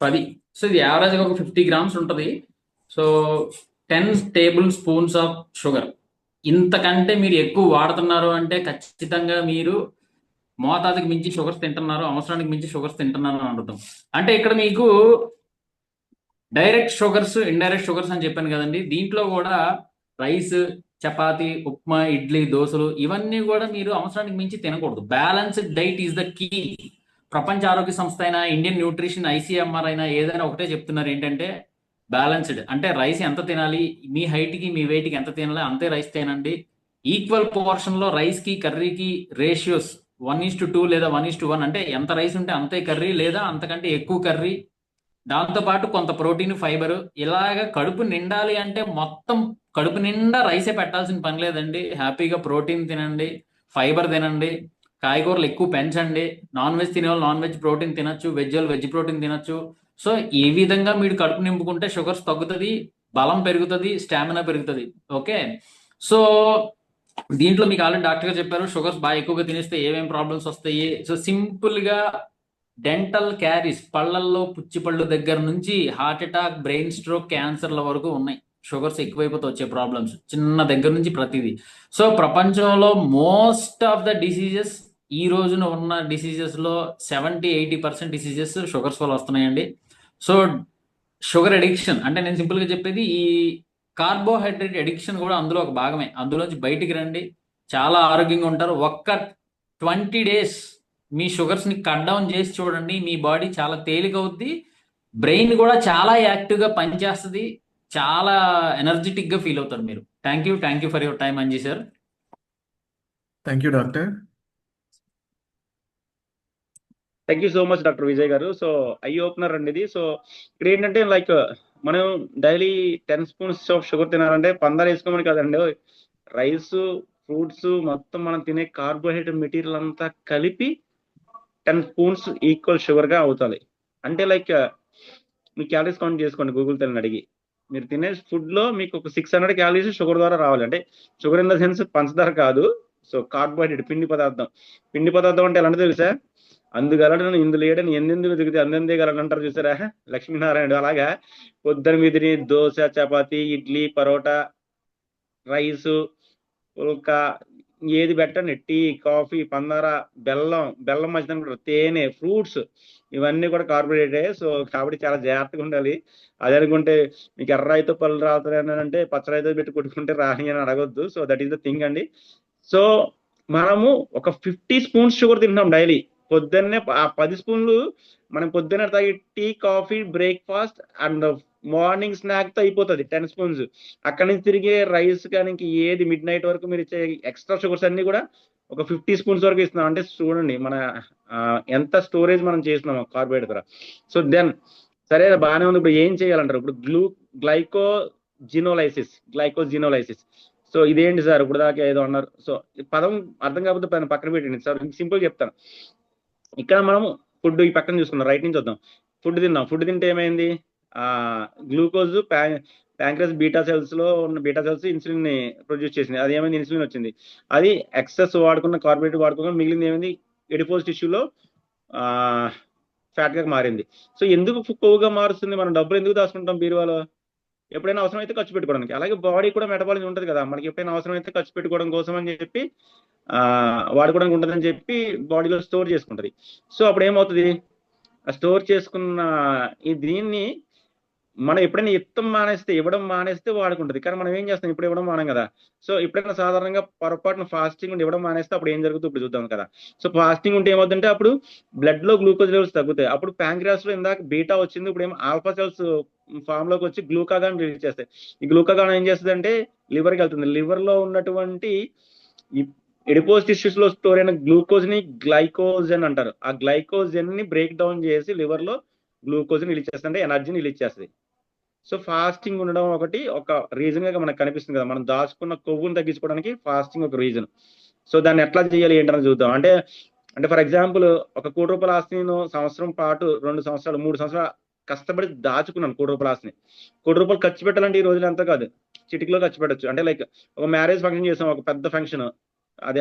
10. So ఇది యావరేజ్గా ఒక 50 గ్రామ్స్ ఉంటుంది. So 10 table spoons of sugar. ఇంతకంటే మీరు ఎక్కువ వాడుతున్నారు అంటే ఖచ్చితంగా మీరు మోతాదుకి మించి షుగర్స్ తింటున్నారు, అవసరానికి మించి షుగర్స్ తింటున్నారు అని అర్థం. అంటే ఇక్కడ మీకు డైరెక్ట్ షుగర్స్, ఇండైరెక్ట్ షుగర్స్ అని చెప్పాను కదండి. దీంట్లో కూడా రైస్, చపాతి, ఉప్మా, ఇడ్లీ, దోశలు, ఇవన్నీ కూడా మీరు అవసరానికి మించి తినకూడదు. Balanced diet is the key. ప్రపంచ ఆరోగ్య సంస్థ అయినా, ఇండియన్ న్యూట్రిషన్, ఐసీఎంఆర్ అయినా ఏదైనా ఒకటే చెప్తున్నారు, ఏంటంటే బ్యాలెన్స్డ్. అంటే రైస్ ఎంత తినాలి, మీ హైట్కి మీ వెయిట్కి ఎంత తినాలి అంతే రైస్ తినండి. ఈక్వల్ పోర్షన్లో రైస్కి కర్రీకి రేషియోస్ 1:2 లేదా 1:1. అంటే ఎంత రైస్ ఉంటే అంతే కర్రీ, లేదా అంతకంటే ఎక్కువ కర్రీ దాంతోపాటు కొంత ప్రోటీన్, ఫైబర్, ఇలాగ కడుపు నిండాలి అంటే మొత్తం కడుపు నిండా రైసే పెట్టాల్సిన పని లేదండి. హ్యాపీగా ప్రోటీన్ తినండి, ఫైబర్ తినండి, కాయగూరలు ఎక్కువ పెంచండి. నాన్ వెజ్ తినే వాళ్ళు నాన్ వెజ్ ప్రోటీన్ తినొచ్చు, వెజ్ వాళ్ళు వెజ్ ప్రోటీన్ తినొచ్చు. సో ఈ విధంగా మీరు కడుపు నింపుకుంటే షుగర్స్ తగ్గుతుంది, బలం పెరుగుతుంది, స్టామినా పెరుగుతుంది. ఓకే. సో దీంట్లో మీకు ఆల్రెడీ డాక్టర్ గారు చెప్పారు షుగర్స్ బాగా ఎక్కువగా తినేస్తే ఏమేం ప్రాబ్లమ్స్ వస్తాయి. సో సింపుల్ గా డెంటల్ క్యారీస్, పళ్ళల్లో పుచ్చిపళ్ళు దగ్గర నుంచి హార్ట్ అటాక్, బ్రెయిన్ స్ట్రోక్, క్యాన్సర్ల వరకు ఉన్నాయి. షుగర్స్ ఎక్కువైపోతే వచ్చే ప్రాబ్లమ్స్ చిన్న దగ్గర నుంచి ప్రతిదీ. సో ప్రపంచంలో మోస్ట్ ఆఫ్ ద డిసీజెస్, ఈ రోజున ఉన్న డిసీజెస్ లో 70-80% డిసీజెస్ షుగర్స్ వల్ల వస్తున్నాయండి. సో షుగర్ అడిక్షన్ అంటే నేను సింపుల్ గా చెప్పేది ఈ కార్బోహైడ్రేట్ అడిక్షన్ కూడా అందులో ఒక భాగమే. అందులోంచి బయటికి రండి, చాలా ఆరోగ్యంగా ఉంటారు. ఒక్క 20 days మీ షుగర్స్ ని కట్ డౌన్ చేసి చూడండి, మీ బాడీ చాలా తేలిక అవుద్ది, బ్రెయిన్ కూడా చాలా యాక్టివ్ గా పనిచేస్తుంది, చాలా ఎనర్జెటిక్ గా ఫీల్ అవుతారు మీరు. Thank you for your time Anji sir. Thank you doctor. Thank you so much doctor Vijay garu. So eye opener అండి ఇది. సో ఇక్కడ ఏంటంటే లైక్ మనం డైలీ 10 స్పూన్స్ ఆఫ్ షుగర్ తినాలంటే 15 వేసుకోమని కాదండి. రైస్, ఫ్రూట్స్, మొత్తం మనం తినే కార్బోహైడ్రేట్ మెటీరియల్ అంతా కలిపి 10 స్పూన్స్ ఈక్వల్ షుగర్ గా అవుతుంది. అంటే లైక్ మీ క్యాలరీస్ కౌంట్ చేసుకోండి గూగుల్ తల్లిని అడిగి. మీరు తినే ఫుడ్ లో మీకు ఒక 600 క్యాలరీస్ షుగర్ ద్వారా రావాలి. అంటే షుగర్ ఇన్ ద సెన్స్ పంచదార కాదు. సో కార్బోహైడ్రేట్, పిండి పదార్థం. పిండి పదార్థం అంటే ఎలాంటి తెలుసా? అందుగలడను ఇందు లేడని ఎందెందుకు దిగితే అందందే గలడు అంటారు చూసారా లక్ష్మీనారాయణుడు. అలాగా పొద్దున మీదిని దోశ, చపాతి, ఇడ్లీ, పరోటా, రైస్, పుల్కా, ఏది పెట్టండి, టీ, కాఫీ, పందార, బెల్లం మంచిదని కూడా, తేనె, ఫ్రూట్స్, ఇవన్నీ కూడా కార్బోహైడ్రేట్. సో కాబట్టి చాలా జాగ్రత్తగా ఉండాలి. అదే అనుకుంటే మీకు ఎర్రాయితో పళ్ళు రావుతాయనంటే పచ్చరాయితో పెట్టి కొట్టుకుంటే రాని అని అడగొద్దు. So that is the thing అండి. సో మనము ఒక 50 స్పూన్స్ షుగర్ తింటాం డైలీ. పొద్దున్నే ఆ 10 స్పూన్లు మనం పొద్దున్న తాగి tea, coffee, breakfast and morning snack తో అయిపోతుంది 10 స్పూన్స్. అక్కడి నుంచి తిరిగే రైస్ కానీ ఇంక ఏది మిడ్ నైట్ వరకు మీరు ఇచ్చే ఎక్స్ట్రా షుగర్స్ అన్ని కూడా ఒక 50 స్పూన్స్ వరకు ఇస్తున్నాం. అంటే చూడండి మన ఎంత స్టోరేజ్ మనం చేస్తున్నాం కార్బోహైడ్రేట్ ద్వారా. సో దెన్ సరే బాగానే ఉంది. ఇప్పుడు ఏం చేయాలంటారు? ఇప్పుడు గ్లైకోజినోలైసిస్. సో ఇదేంటి సార్ ఇప్పుడు దాకా ఏదో అన్నారు. సో పదం అర్థం కాకపోతే పక్కన పెట్టండి సార్, సింపుల్ చెప్తాను. ఇక్కడ మనం ఫుడ్ ఈ పక్కన చూసుకున్నాం, రైట్ నుంచి వద్దాం. ఫుడ్ తిన్నాం. ఫుడ్ తింటే ఏమైంది? Glucose pancreas beta cells insulin ని ప్రొడ్యూస్ చేసింది. అది ఏమైంది? ఇన్సులిన్ వచ్చింది. అది ఎక్సెస్ వాడుకున్న కార్బోహైడ్రేట్ వాడుకున్న మిగిలింది ఏమైంది? ఎడిపోజ్ టిష్యూలో ఫ్యాట్ గా మారింది. సో ఎందుకు కొవ్వుగా మారుస్తుంది? మనం డబ్బులు ఎందుకు దాచుకుంటాం బీరువాలో? ఎప్పుడైనా అవసరం అయితే ఖర్చు పెట్టుకోవడానికి. అలాగే బాడీ కూడా మెటబాలిజం ఉంటుంది కదా, మనకి ఎప్పుడైనా అవసరం అయితే ఖర్చు పెట్టుకోవడం కోసం అని చెప్పి వాడుకోవడానికి ఉంటుందని చెప్పి బాడీలో స్టోర్ చేసుకుంటది. సో అప్పుడు ఏమవుతుంది? ఆ స్టోర్ చేసుకున్న దీన్ని మనం ఎప్పుడైనా ఇవ్వడం మానేస్తే వాడుకుంటది. కానీ మనం ఏం చేస్తాం? ఇప్పుడు ఇవ్వడం మానం కదా. సో ఎప్పుడైనా సాధారణంగా పొరపాటున ఫాస్టింగ్ ఉండి ఇవ్వడం మానేస్తే అప్పుడు ఏం జరుగుతుందో ఇప్పుడు చూద్దాం కదా. సో ఫాస్టింగ్ ఉంటే ఏమవుతుందంటే అప్పుడు బ్లడ్ లో గ్లూకోజ్ లెవెల్స్ తగ్గుతాయి. అప్పుడు ప్యాంక్రియాస్ లో ఇందాక బీటా వచ్చింది, ఇప్పుడు ఏమో ఆల్ఫా సెల్స్ ఫామ్ లోకి వచ్చి గ్లూకాగాన్ రిలీజ్ చేస్తాయి. ఈ గ్లూకాగాన్ ఏం చేస్తుంది అంటే లివర్కి వెళ్తుంది. లివర్ లో ఉన్నటువంటి ఈ ఎడిపోజ్ టిష్యూస్ లో స్టోర్ అయిన గ్లూకోజ్ ని గ్లైకోజన్ అంటారు. ఆ గ్లైకోజన్ ని బ్రేక్ డౌన్ చేసి లివర్ లో గ్లూకోజ్ ని రిలీజ్ చేస్తుంది, అంటే ఎనర్జీని రిలీజ్ చేస్తుంది. సో ఫాస్టింగ్ ఉండడం ఒక రీజన్ గా మనకు కనిపిస్తుంది కదా. మనం దాచుకున్న కొవ్వును తగ్గించుకోవడానికి ఫాస్టింగ్ ఒక రీజన్. సో దాన్ని ఎట్లా చేయాలి ఏంటని చూద్దాం. అంటే ఫర్ ఎగ్జాంపుల్ ఒక ₹1,00,00,000 ఆస్తిని సంవత్సరం పాటు 2 సంవత్సరాలు 3 సంవత్సరాలు కష్టపడి దాచుకున్నాను ₹1,00,00,000 ఆస్తిని. ₹1,00,00,000 ఖర్చు పెట్టాలంటే ఈ రోజులు ఎంత కాదు, చిటికలో ఖర్చు పెట్టచ్చు. అంటే లైక్ ఒక మ్యారేజ్ ఫంక్షన్ చేసాం, ఒక పెద్ద ఫంక్షన్, అదే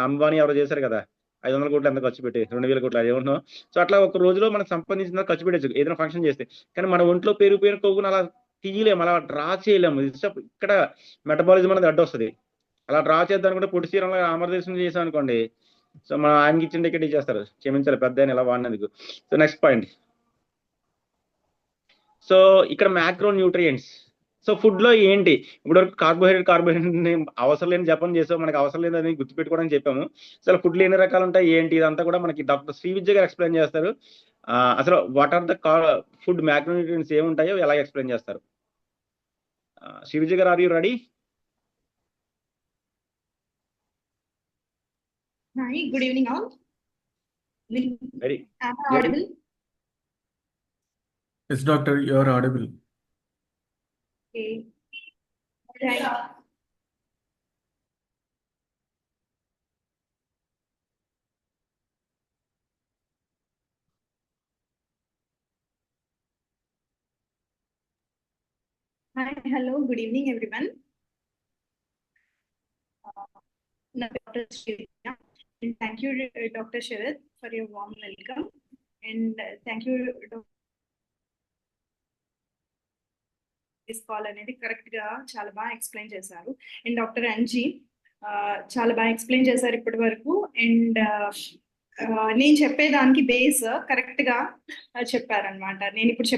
అంబానీ ఎవరో చేశారు కదా, 500 కోట్లు ఎంత ఖర్చు పెట్టి, 2,000 కోట్లు, అది ఏమన్నా. సో అట్లా ఒక రోజులో మనకు సంపాదించిన ఖర్చు పెట్టచ్చు ఏదైనా ఫంక్షన్ చేస్తే. కానీ మన ఒంట్లో పెరిగిపోయిన కొవ్వును అలా తీయలేము, అలా డ్రా చేయలేము. ఇక్కడ మెటబాలిజం అనేది అడ్డొస్తుంది. అలా డ్రా చేద్దాం అనుకుంటే పొట్టి చీరంలో ఆమరదేశం చేసాం అనుకోండి, సో మనం ఆయనకి ఇచ్చిన టికెట్ ఇచ్చేస్తారు, క్షమించాలి పెద్ద ఆయన ఇలా వాడినందుకు. So next point. సో ఇక్కడ మ్యాక్రో న్యూట్రియంట్స్. సో ఫుడ్ లో ఏంటి? ఇప్పటివరకు కార్బోహైడ్రేట్ అవసరం లేని జపం చేసాం, మనకి అవసరం లేదని గుర్తుపెట్టుకోవడానికి చెప్పాము. అసలు ఫుడ్ లో ఎన్ని రకాలు ఉంటాయి ఏంటి, ఇదంతా కూడా మనకి డాక్టర్ శ్రీ విద్య గారు ఎక్స్ప్లెయిన్ చేస్తారు. అసలు what are the food macro nutrients ఏముంటాయో ఎలా ఎక్స్ప్లెయిన్ చేస్తారు. Shri Vidya garu, are you ready? Hi, good evening all. Ready. Am I audible? Yes, doctor, you are audible. Okay. Thank Hi, hello, good evening, everyone. Dr. Shrivya, and thank you, Dr. Sharad, for your warm welcome. And thank you, Dr. This call అనేది కరెక్ట్ గా చాలా బాగా ఎక్స్ప్లెయిన్ చేశారు. అండ్ డాక్టర్ అంజీ చాలా బాగా ఎక్స్ప్లెయిన్ చేశారు ఇప్పటి వరకు. అండ్ నేను చెప్పేదానికి బేస్ కరెక్ట్ గా చెప్పారనమాట. నేను ఇప్పుడు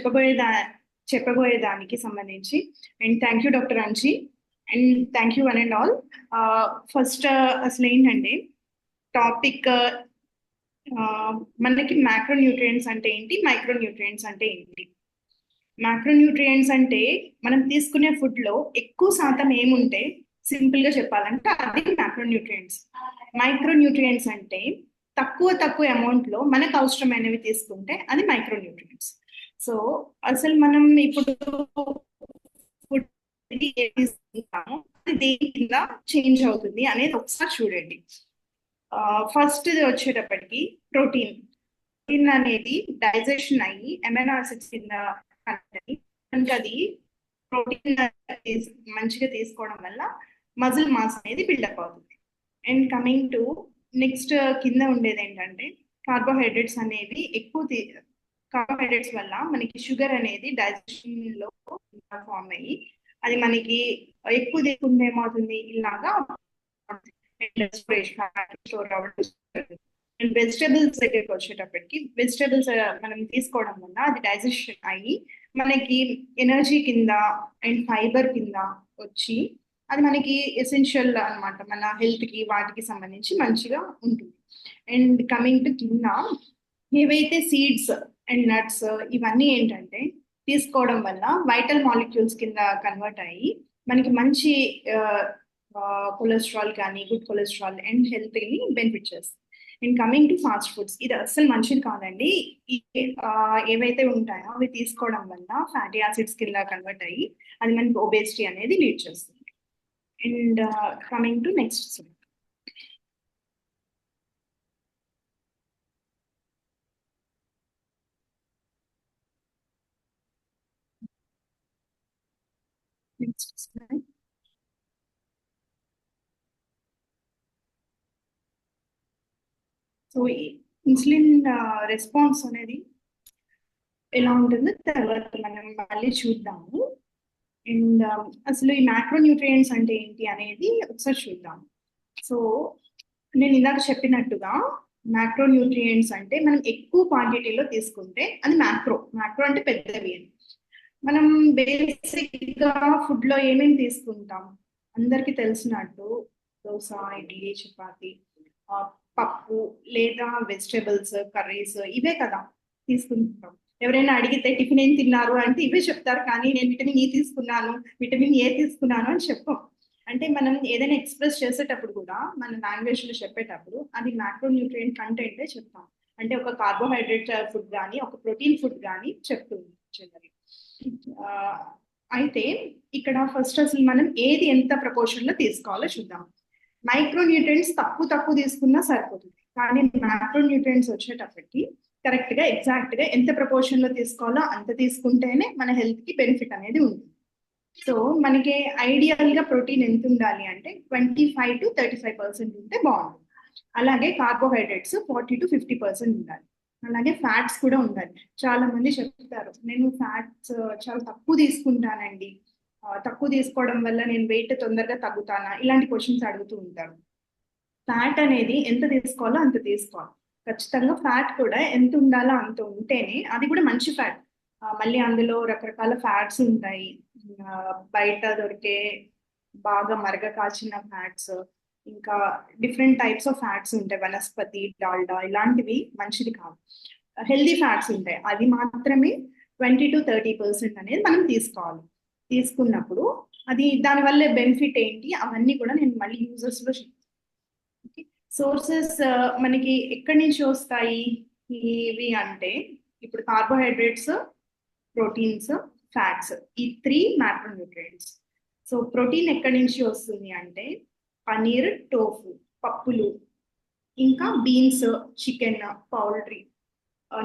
చెప్పబోయేదానికి సంబంధించి. And thank you doctor Anji, and thank you one and all. First అసలు ఏంటంటే టాపిక్ మనకి మ్యాక్రో న్యూట్రియంట్స్ అంటే ఏంటి, మైక్రో న్యూట్రియంట్స్ అంటే ఏంటి. మ్యాక్రో న్యూట్రియంట్స్ అంటే మనం తీసుకునే ఫుడ్ లో ఎక్కువ శాతం ఏముంటే సింపుల్ గా చెప్పాలంటే అది మ్యాక్రో న్యూట్రియంట్స్. మైక్రో న్యూట్రియంట్స్ అంటే తక్కువ అమౌంట్ లో మనకు అవసరమైనవి తీసుకుంటే అది మైక్రో న్యూట్రియంట్స్. సో అసలు మనం ఇప్పుడు ఫుడ్ తీసుకుంటాము, అది దేని కింద చేంజ్ అవుతుంది అనేది ఒకసారి చూడండి. ఫస్ట్ వచ్చేటప్పటికి ప్రోటీన్ అనేది డైజెషన్ అయ్యి అమైనో యాసిడ్స్ కింద మనకి అది ప్రోటీన్ మంచిగా తీసుకోవడం వల్ల మజిల్ మాస్ అనేది బిల్డప్ అవుతుంది. అండ్ కమింగ్ టు నెక్స్ట్ కింద ఉండేది ఏంటంటే కార్బోహైడ్రేట్స్ అనేవి కార్బోహైడ్రేట్స్ వల్ల మనకి షుగర్ అనేది డైజెషన్ లో ఫామ్ అయ్యి అది మనకి ఎక్కువ తీసుకుంటే ఏమవుతుంది ఇలాగా స్టోర్ అవ్వడం. అండ్ వెజిటబుల్స్ దగ్గరికి వచ్చేటప్పటికి వెజిటబుల్స్ మనం తీసుకోవడం వల్ల అది డైజెషన్ అయ్యి మనకి ఎనర్జీ కింద అండ్ ఫైబర్ కింద వచ్చి అది మనకి ఎసెన్షియల్ అనమాట, మన హెల్త్ కి వాటికి సంబంధించి మంచిగా ఉంటుంది. అండ్ కమింగ్ టు కింద ఏవైతే సీడ్స్ అండ్ నట్స్ ఇవన్నీ ఏంటంటే తీసుకోవడం వల్ల వైటల్ మాలిక్యూల్స్ కింద కన్వర్ట్ అయ్యి మనకి మంచి కొలెస్ట్రాల్ కానీ గుడ్ కొలెస్ట్రాల్ అండ్ హెల్త్ ని బెనిఫిట్ చేస్తుంది. And coming to fast foods, ఇది అస్సలు మంచిది కాదండి. ఏవైతే ఉంటాయో అవి తీసుకోవడం వల్ల ఫ్యాటీ యాసిడ్స్ కింద కన్వర్ట్ అయ్యి అది మనకి ఒబేసిటీ అనేది లీడ్ చేస్తుంది. And coming to next slide. Next slide. So insulin response అనేది ఎలా ఉంటుందో తర్వాత మనం మళ్ళీ చూద్దాము. అండ్ అసలు ఈ మ్యాక్రో న్యూట్రియంట్స్ అంటే ఏంటి అనేది ఒకసారి చూద్దాం. సో నేను ఇందాక చెప్పినట్టుగా మ్యాక్రో న్యూట్రియంట్స్ అంటే మనం ఎక్కువ క్వాంటిటీలో తీసుకుంటే అది మ్యాక్రో అంటే పెద్దవి అని. మనం బేసిక్ గా ఫుడ్ లో ఏమేమి తీసుకుంటాం అందరికి తెలిసినట్టు దోశ, ఇడ్లీ, చపాతి, పప్పు లేదా వెజిటబుల్స్, కర్రీస్ ఇవే కదా తీసుకుంటాం. ఎవరైనా అడిగితే టిఫిన్ ఏం తిన్నారు అంటే ఇవే చెప్తారు, కానీ నేను విటమిన్ E తీసుకున్నాను, విటమిన్ A తీసుకున్నాను అని చెప్పాం. అంటే మనం ఏదైనా ఎక్స్ప్రెస్ చేసేటప్పుడు కూడా మన లాంగ్వేజ్ లో చెప్పేటప్పుడు అది మ్యాక్రో న్యూట్రియంట్ కంటెంటే చెప్తాం. అంటే ఒక కార్బోహైడ్రేట్ ఫుడ్ కానీ ఒక ప్రోటీన్ ఫుడ్ కానీ చెప్తుంది. అయితే ఇక్కడ ఫస్ట్ అసలు మనం ఏది ఎంత ప్రపోర్షన్ లో తీసుకోవాలో చూద్దాం. మైక్రో న్యూట్రియంట్స్ తక్కువ తీసుకున్నా సరిపోతుంది, కానీ మ్యాక్రో న్యూట్రియంట్స్ వచ్చేటప్పటికి కరెక్ట్ గా ఎగ్జాక్ట్ గా ఎంత ప్రపోర్షన్ లో తీసుకోవాలో అంత తీసుకుంటేనే మన హెల్త్ కి బెనిఫిట్ అనేది ఉంటుంది. సో మనకి ఐడియల్ గా ప్రోటీన్ ఎంత ఉండాలి అంటే 25 to 35% ఉంటే బాగుంటుంది. అలాగే కార్బోహైడ్రేట్స్ 40 to 50% ఉండాలి. అలాగే ఫ్యాట్స్ కూడా ఉండాలి. చాలా మంది చెప్తారు నేను ఫ్యాట్స్ చాలా తక్కువ తీసుకుంటానండి, తక్కువ తీసుకోవడం వల్ల నేను వెయిట్ తొందరగా తగ్గుతానా, ఇలాంటి క్వశ్చన్స్ అడుగుతూ ఉంటారు. ఫ్యాట్ అనేది ఎంత తీసుకోవాలో అంత తీసుకోవాలి. ఖచ్చితంగా ఫ్యాట్ కూడా ఎంత ఉండాలో అంత ఉంటేనే అది కూడా మంచి ఫ్యాట్. మళ్ళీ అందులో రకరకాల ఫ్యాట్స్ ఉంటాయి, బయట దొరికే బాగా మరగ కాచిన ఫ్యాట్స్, ఇంకా డిఫరెంట్ టైప్స్ ఆఫ్ ఫ్యాట్స్ ఉంటాయి, వనస్పతి, డాల్డా, ఇలాంటివి మంచిది కాదు. హెల్దీ ఫ్యాట్స్ ఉంటాయి, అది మాత్రమే 20 to 30% అనేది మనం తీసుకోవాలి. తీసుకున్నప్పుడు అది దానివల్ల బెనిఫిట్ ఏంటి అవన్నీ కూడా నేను మళ్ళీ యూజర్స్ లో చెప్తాను. సోర్సెస్ మనకి ఎక్కడి నుంచి వస్తాయి ఇవి అంటే ఇప్పుడు కార్బోహైడ్రేట్స్ ప్రోటీన్స్, ఫ్యాట్స్, ఈ 3 మ్యాక్రోన్యూట్రియంట్స్. సో ప్రోటీన్ ఎక్కడి నుంచి వస్తుంది అంటే పనీర్, టోఫు, పప్పులు, ఇంకా beans, chicken, poultry,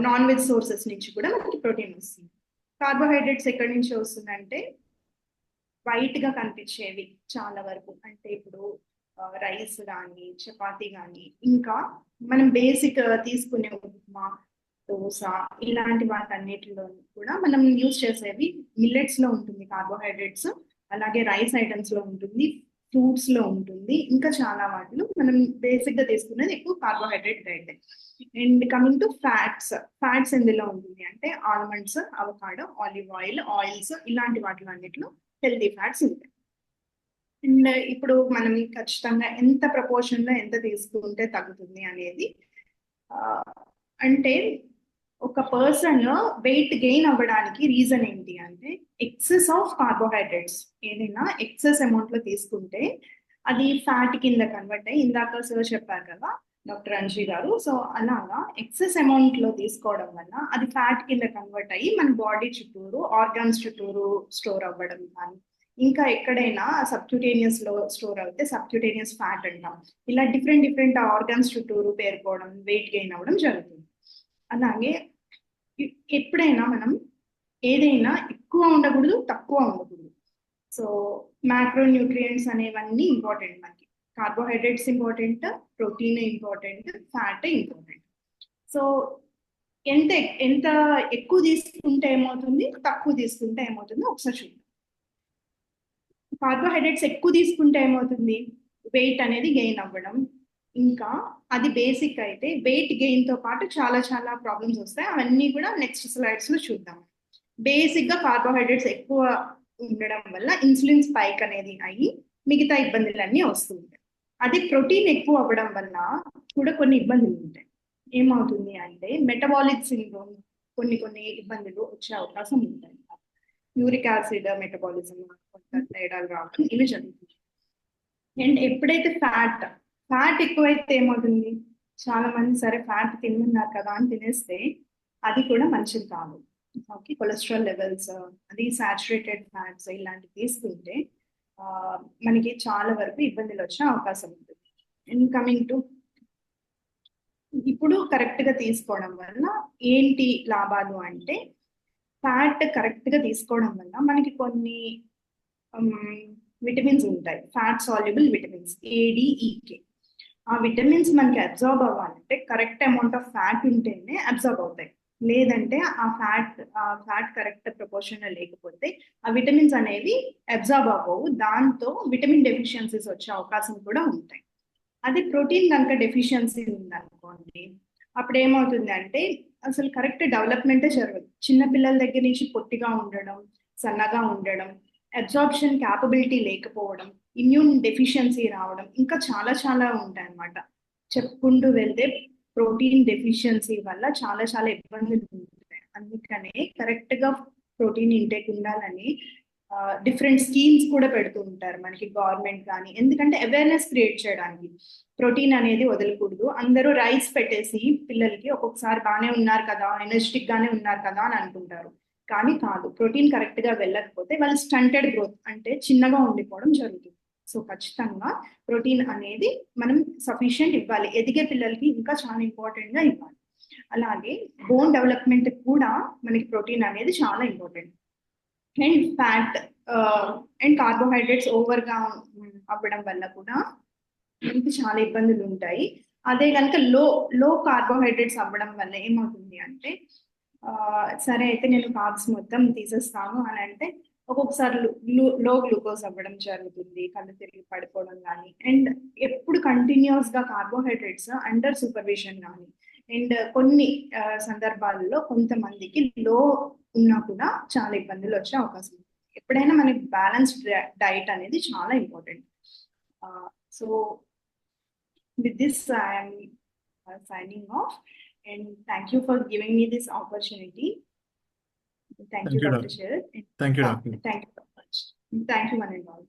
non veg sources నుంచి కూడా మనకి ప్రోటీన్ వస్తుంది. కార్బోహైడ్రేట్స్ ఎక్కడి నుంచి వస్తుందంటే వైట్ గా కనిపించేవి చాలా వరకు, అంటే ఇప్పుడు రైస్ కానీ, చపాతీ కానీ, ఇంకా మనం బేసిక్ తీసుకునే ఉప్మా, దోశ, ఇలాంటి వాటన్నిటిలో కూడా మనం యూజ్ చేసేవి మిల్లెట్స్ లో ఉంటుంది కార్బోహైడ్రేట్స్. అలాగే రైస్ ఐటమ్స్ లో ఉంటుంది, ఫ్రూట్స్ లో ఉంటుంది, ఇంకా చాలా వాటిలో మనం బేసిక్ గా తీసుకునేది ఎక్కువ carbohydrate diet. And coming to fats, fats ఎందులో ఉంటుంది అంటే almonds, avocado, olive oil, oils, ఇలాంటి వాటిలో అన్నిటిలో హెల్తీ ఫ్యాట్స్ ఉంటాయి. అండ్ ఇప్పుడు మనం ఖచ్చితంగా ఎంత ప్రపోర్షన్ లో ఎంత తీసుకుంటే తగ్గుతుంది అనేది అంటే ఒక పర్సన్ వెయిట్ గెయిన్ అవ్వడానికి రీజన్ ఏంటి అంటే ఎక్సెస్ ఆఫ్ కార్బోహైడ్రేట్స్. ఏదైనా ఎక్సెస్ అమౌంట్ లో తీసుకుంటే అది ఫ్యాట్ కింద కన్వర్ట్ అయ్యి, ఇందాక సార్ చెప్పారు కదా డాక్టర్ అంజీ గారు, సో అలాగా ఎక్సెస్ అమౌంట్ లో తీసుకోవడం వల్ల అది ఫ్యాట్ కింద కన్వర్ట్ అయ్యి మన బాడీ చుట్టూరు, ఆర్గాన్స్ చుట్టూరు స్టోర్ అవ్వడం కానీ, ఇంకా ఎక్కడైనా సబ్క్యూటేనియస్ లో స్టోర్ అవుతే సబ్క్యూటేనియస్ ఫ్యాట్ అంటాం. ఇలా డిఫరెంట్ ఆర్గాన్స్ చుట్టూరు పేరుకోవడం, వెయిట్ గెయిన్ అవ్వడం జరుగుతుంది. అలాగే ఎప్పుడైనా మనం ఏదైనా ఎక్కువ ఉండకూడదు, తక్కువ ఉండకూడదు. సో మ్యాక్రోన్యూట్రియంట్స్ అనేవన్నీ ఇంపార్టెంట్ మనకి. Carbohydrates important, protein important, fat important. So ఎంత ఎంత ఎక్కువ తీసుకుంటే ఏమవుతుంది, తక్కువ తీసుకుంటే ఏమవుతుంది ఒకసారి చూద్దాం. కార్బోహైడ్రేట్స్ ఎక్కువ తీసుకుంటే ఏమవుతుంది, వెయిట్ అనేది గెయిన్ అవ్వడం. ఇంకా అది బేసిక్ అయితే వెయిట్ గెయిన్ తో పాటు చాలా ప్రాబ్లమ్స్ వస్తాయి. అవన్నీ కూడా నెక్స్ట్ స్లైడ్స్ లో చూద్దాం. బేసిక్ గా కార్బోహైడ్రేట్స్ ఎక్కువ ఉండడం వల్ల ఇన్సులిన్ స్పైక్ అనేది అయ్యి మిగతా ఇబ్బందులన్నీ వస్తుంటాయి. అది ప్రోటీన్ ఎక్కువ అవ్వడం వల్ల కూడా కొన్ని ఇబ్బందులు ఉంటాయి. ఏమవుతుంది అంటే మెటబాలిక్ సిండ్రోమ్, కొన్ని ఇబ్బందులు వచ్చే అవకాశం ఉంటాయి. యూరిక్ యాసిడ్ మెటబాలిజం కొంత తేడాలు రావడం ఇవి జరుగుతుంది. అండ్ ఎప్పుడైతే ఫ్యాట్ ఎక్కువైతే ఏమవుతుంది, చాలా మంది సరే ఫ్యాట్ తిన్నారు కదా అని తినేస్తే అది కూడా మంచిది కాదు. ఓకే, కొలెస్ట్రాల్ లెవెల్స్, అది సాచురేటెడ్ ఫ్యాట్స్ ఇలాంటివి తీసుకుంటే మనకి చాలా వరకు ఇబ్బందులు వచ్చే అవకాశం ఉంటుంది. అండ్ కమింగ్ టు ఇప్పుడు కరెక్ట్ గా తీసుకోవడం వల్ల ఏంటి లాభాలు అంటే ఫ్యాట్ కరెక్ట్ గా తీసుకోవడం వల్ల మనకి కొన్ని విటమిన్స్ ఉంటాయి, ఫ్యాట్ సాల్యుబుల్ విటమిన్స్ ADEK. ఆ విటమిన్స్ మనకి అబ్జార్బ్ అవ్వాలంటే కరెక్ట్ అమౌంట్ ఆఫ్ ఫ్యాట్ ఉంటేనే అబ్జార్బ్ అవుతాయి. లేదంటే ఆ ఫ్యాట్ కరెక్ట్ ప్రపోర్షన్ లో లేకపోతే ఆ విటమిన్స్ అనేవి అబ్జార్బ్ అవ్వవు. దాంతో విటమిన్ డెఫిషియన్సీస్ వచ్చే అవకాశం కూడా ఉంటాయి. అదే ప్రోటీన్ కనుక డెఫిషియన్సీ ఉందనుకోండి, అప్పుడు ఏమవుతుంది అంటే అసలు కరెక్ట్ డెవలప్మెంటే జరగదు. చిన్న పిల్లల దగ్గర నుంచి పొట్టిగా ఉండడం, సన్నగా ఉండడం, అబ్జార్ప్షన్ క్యాపబిలిటీ లేకపోవడం, ఇమ్యూన్ డెఫిషియన్సీ రావడం, ఇంకా చాలా ఉంటాయి అన్నమాట. చెప్పుకుంటూ వెళ్తే ప్రోటీన్ డెఫిషియన్సీ వల్ల చాలా ఇబ్బందులు ఉంటాయి. అందుకనే కరెక్ట్ గా ప్రోటీన్ ఇంటేక్ ఉండాలని డిఫరెంట్ స్కీమ్స్ కూడా పెడుతూ ఉంటారు మనకి గవర్నమెంట్ కానీ. ఎందుకంటే అవేర్నెస్ క్రియేట్ చేయడానికి ప్రోటీన్ అనేది వదలకూడదు. అందరూ రైస్ పెట్టేసి పిల్లలకి ఒక్కొక్కసారి బాగానే ఉన్నారు కదా, ఎనర్జెటిక్ గానే ఉన్నారు కదా అని అనుకుంటారు. కానీ కాదు, ప్రోటీన్ కరెక్ట్ గా వెళ్ళకపోతే వాళ్ళు స్టంటెడ్ గ్రోత్ అంటే చిన్నగా ఉండిపోవడం జరుగుతుంది. సో ఖచ్చితంగా ప్రోటీన్ అనేది మనం సఫిషియంట్ ఇవ్వాలి. ఎదిగే పిల్లలకి ఇంకా చాలా ఇంపార్టెంట్ గా ఇవ్వాలి. అలాగే బోన్ డెవలప్మెంట్ కూడా మనకి ప్రోటీన్ అనేది చాలా important. And fat and carbohydrates over గా అవ్వడం వల్ల కూడా మనకి చాలా ఇబ్బందులు ఉంటాయి. అదే కనుక లో కార్బోహైడ్రేట్స్ అవ్వడం వల్ల ఏమవుతుంది అంటే సరే అయితే నేను కార్బ్స్ మొత్తం తీసేస్తాను అని అంటే ఒక్కొక్కసారి లో గ్లూకోజ్ అవ్వడం జరుగుతుంది, కళ్ళు తిరిగి పడిపోవడం కానీ. అండ్ ఎప్పుడు కంటిన్యూస్ గా కార్బోహైడ్రేట్స్ అండర్ సూపర్విజన్ కానీ, అండ్ కొన్ని సందర్భాల్లో కొంతమందికి లో ఉన్నా కూడా చాలా ఇబ్బందులు వచ్చే అవకాశం ఉంది. ఎప్పుడైనా మనకి బ్యాలెన్స్డ్ డైట్ అనేది చాలా important. So with this I'm signing off, and thank you for giving me this opportunity. Thank you, Dr. Sharad. Thank you, Doctor. Thank you so much. Thank you, one and all.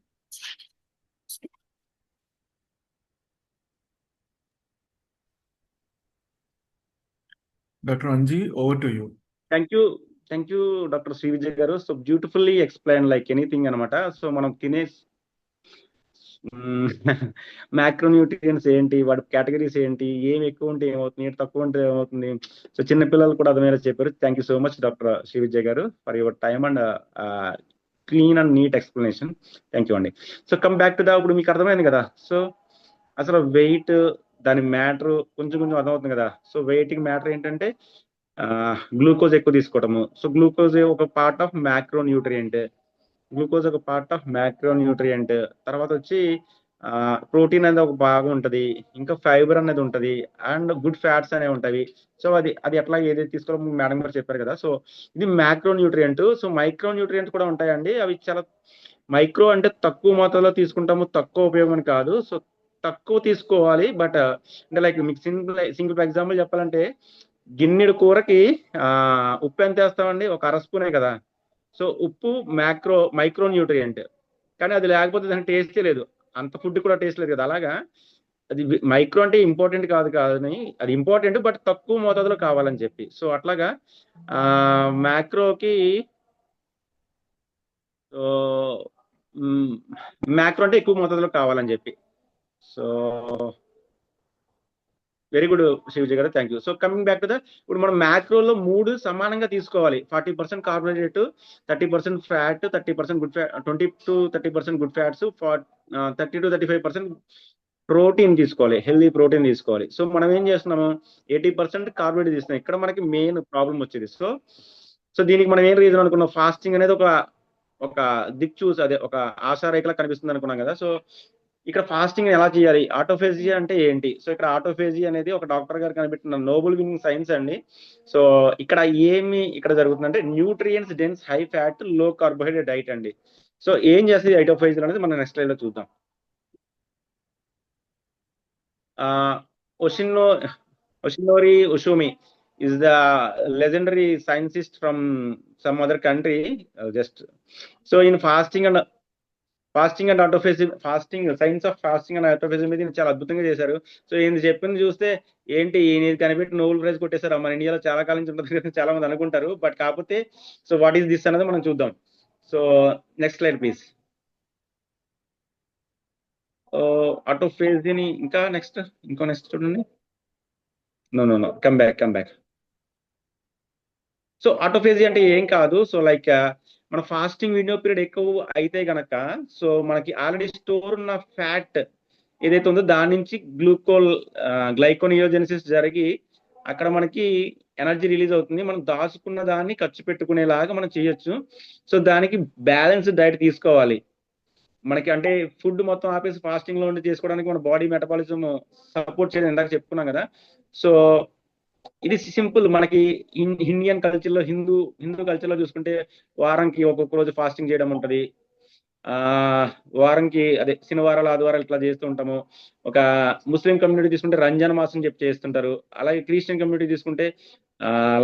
Dr. Anji, over to you. Thank you thank you doctor Shri Vijay garu. So beautifully explain like anything అనమాట. సో మనం తినే మ్యాక్రోన్యూట్రియన్స్ ఏంటి, వాటి కేటగిరీస్ ఏంటి, ఏమి ఎక్కువ ఉంటే ఏమవుతుంది, ఏంటి తక్కువ ఉంటే ఏమవుతుంది, సో చిన్న పిల్లలు కూడా అర్థమయ్యేలా చెప్పారు. Thank you so much doctor Shri Vijay garu for your time and clean and neat explanation. Thank you అండి. So come back to the, ఇప్పుడు మీకు అర్థమైంది కదా. సో అసలు వెయిట్ దాని మ్యాటర్ కొంచెం కొంచెం అర్థమవుతుంది కదా. సో వెయిట్కి మ్యాటర్ ఏంటంటే గ్లూకోజ్ ఎక్కువ తీసుకోవటము. సో గ్లూకోజ్ ఒక పార్ట్ ఆఫ్ మ్యాక్రోన్యూట్రియంట్, గ్లూకోజ్ ఒక పార్ట్ ఆఫ్ మ్యాక్రోన్యూట్రియంట్. తర్వాత వచ్చి ప్రోటీన్ అనేది ఒక భాగం ఉంటుంది, ఇంకా ఫైబర్ అనేది ఉంటుంది, అండ్ గుడ్ ఫ్యాట్స్ అనేవి ఉంటాయి. సో అది ఎట్లా ఏదైతే తీసుకోవాలో మేడం గారు చెప్పారు కదా. సో ఇది మ్యాక్రోన్యూట్రియంట్. సో మైక్రోన్యూట్రియంట్ కూడా ఉంటాయండి. అవి చాలా మైక్రో అంటే తక్కువ మోతాదులో తీసుకుంటాము, తక్కువ ఉపయోగం అని కాదు. సో తక్కువ తీసుకోవాలి, బట్ అంటే లైక్ మీకు సింగిల్ ఎగ్జాంపుల్ చెప్పాలంటే గిన్నెడు కూరకి ఉప్పు ఎంత వేస్తామండి, ఒక అర స్పూనే కదా. సో ఉప్పు మైక్రోన్యూట్రియంట్, కానీ అది లేకపోతే దానికి టేస్టే లేదు, అంత ఫుడ్ కూడా టేస్ట్ లేదు కదా. అలాగా అది మైక్రో అంటే ఇంపార్టెంట్ కాదని, అది ఇంపార్టెంట్ బట్ తక్కువ మోతాదులో కావాలని చెప్పి. సో అట్లాగా మ్యాక్రోకి మ్యాక్రో అంటే ఎక్కువ మోతాదులో కావాలని చెప్పి. సో వెరీ గుడ్ శివజీ గారు, thank you. So coming back to the, ఇప్పుడు మనం మ్యాక్రోలో 3 సమానంగా తీసుకోవాలి. 40% carbohydrate, 30% fat, 30% good fat, 20 to 30% good fats, 30 to 35% protein తీసుకోవాలి, హెల్దీ ప్రోటీన్ తీసుకోవాలి. సో మనం ఏం చేస్తున్నాము, 80% కార్బోహైడ్రేట్ తీస్తున్నాం. ఇక్కడ మనకి మెయిన్ ప్రాబ్లం వచ్చేది. సో దీనికి మనం ఏం రీజన్ అనుకున్నాం, ఫాస్టింగ్ అనేది ఒక దిక్చూస్, అదే ఒక ఆశారేఖలా కనిపిస్తుంది అనుకున్నాం కదా. సో ఇక్కడ ఫాస్టింగ్ ఎలా చేయాలి, ఆటోఫేజీ అంటే ఏంటి. సో ఇక్కడ ఆటోఫేజీ అనేది ఒక డాక్టర్ గారు కనిపెట్టిన నోబెల్ విన్నింగ్ సైన్స్ అండి. సో ఇక్కడ జరుగుతుందంటే న్యూట్రియంట్స్ డెన్స్ హై ఫ్యాట్ లో కార్బోహైడ్రేట్ డైట్ అండి. సో ఏం చేస్తుంది ఆటోఫేజీ అనేది మనం నెక్స్ట్ స్లైడ్ లో చూద్దాం. Oshinori Ushumi is the legendary scientist from some other country. So in fasting and autophagy, science of fasting and autophagy మీద చాలా అద్భుతంగా చేశారు. సో ఈయన చెప్పింది చూస్తే ఏంటి, ఈయన కనిపెట్టి నోబెల్ ప్రైజ్ కొట్టేశారు. మన ఇండియాలో చాలా కాలం నుంచి ఉంటుంది చాలా మంది అనుకుంటారు, బట్ కాకపోతే సో వాట్ ఈస్ దిస్ అనేది మనం చూద్దాం. So next slide please. ఆటోఫేజీని నెక్స్ట్ చూడండి. No come back. So autophagy అంటే ఏం కాదు. సో లైక్ మన ఫాస్టింగ్ విండో పీరియడ్ ఎక్కువ అయితే గనక, సో మనకి ఆల్రెడీ స్టోర్ ఉన్న ఫ్యాట్ ఏదైతే ఉందో దాని నుంచి గ్లైకోనియోజెనిసిస్ జరిగి అక్కడ మనకి ఎనర్జీ రిలీజ్ అవుతుంది. మనం దాచుకున్న దాన్ని ఖర్చు పెట్టుకునేలాగా మనం చేయొచ్చు. సో దానికి బ్యాలెన్స్ డైట్ తీసుకోవాలి. మనకి అంటే ఫుడ్ మొత్తం ఆపేసి ఫాస్టింగ్ లో ఉండి చేసుకోవడానికి మన బాడీ మెటబాలిజం సపోర్ట్ చేయడం ఇందాక చెప్పుకున్నాం కదా. సో ఇది సింపుల్. మనకి ఇండియన్ కల్చర్ లో, హిందూ కల్చర్ లో చూసుకుంటే వారానికి ఒక్కొక్క రోజు ఫాస్టింగ్ చేయడం ఉంటది. వారంకి అదే శనివారాలు ఆదివారాలు ఇట్లా చేస్తూ ఉంటాము. ఒక ముస్లిం కమ్యూనిటీ తీసుకుంటే రంజాన్ మాసం చెప్పి చేస్తుంటారు. అలాగే క్రిస్టియన్ కమ్యూనిటీ తీసుకుంటే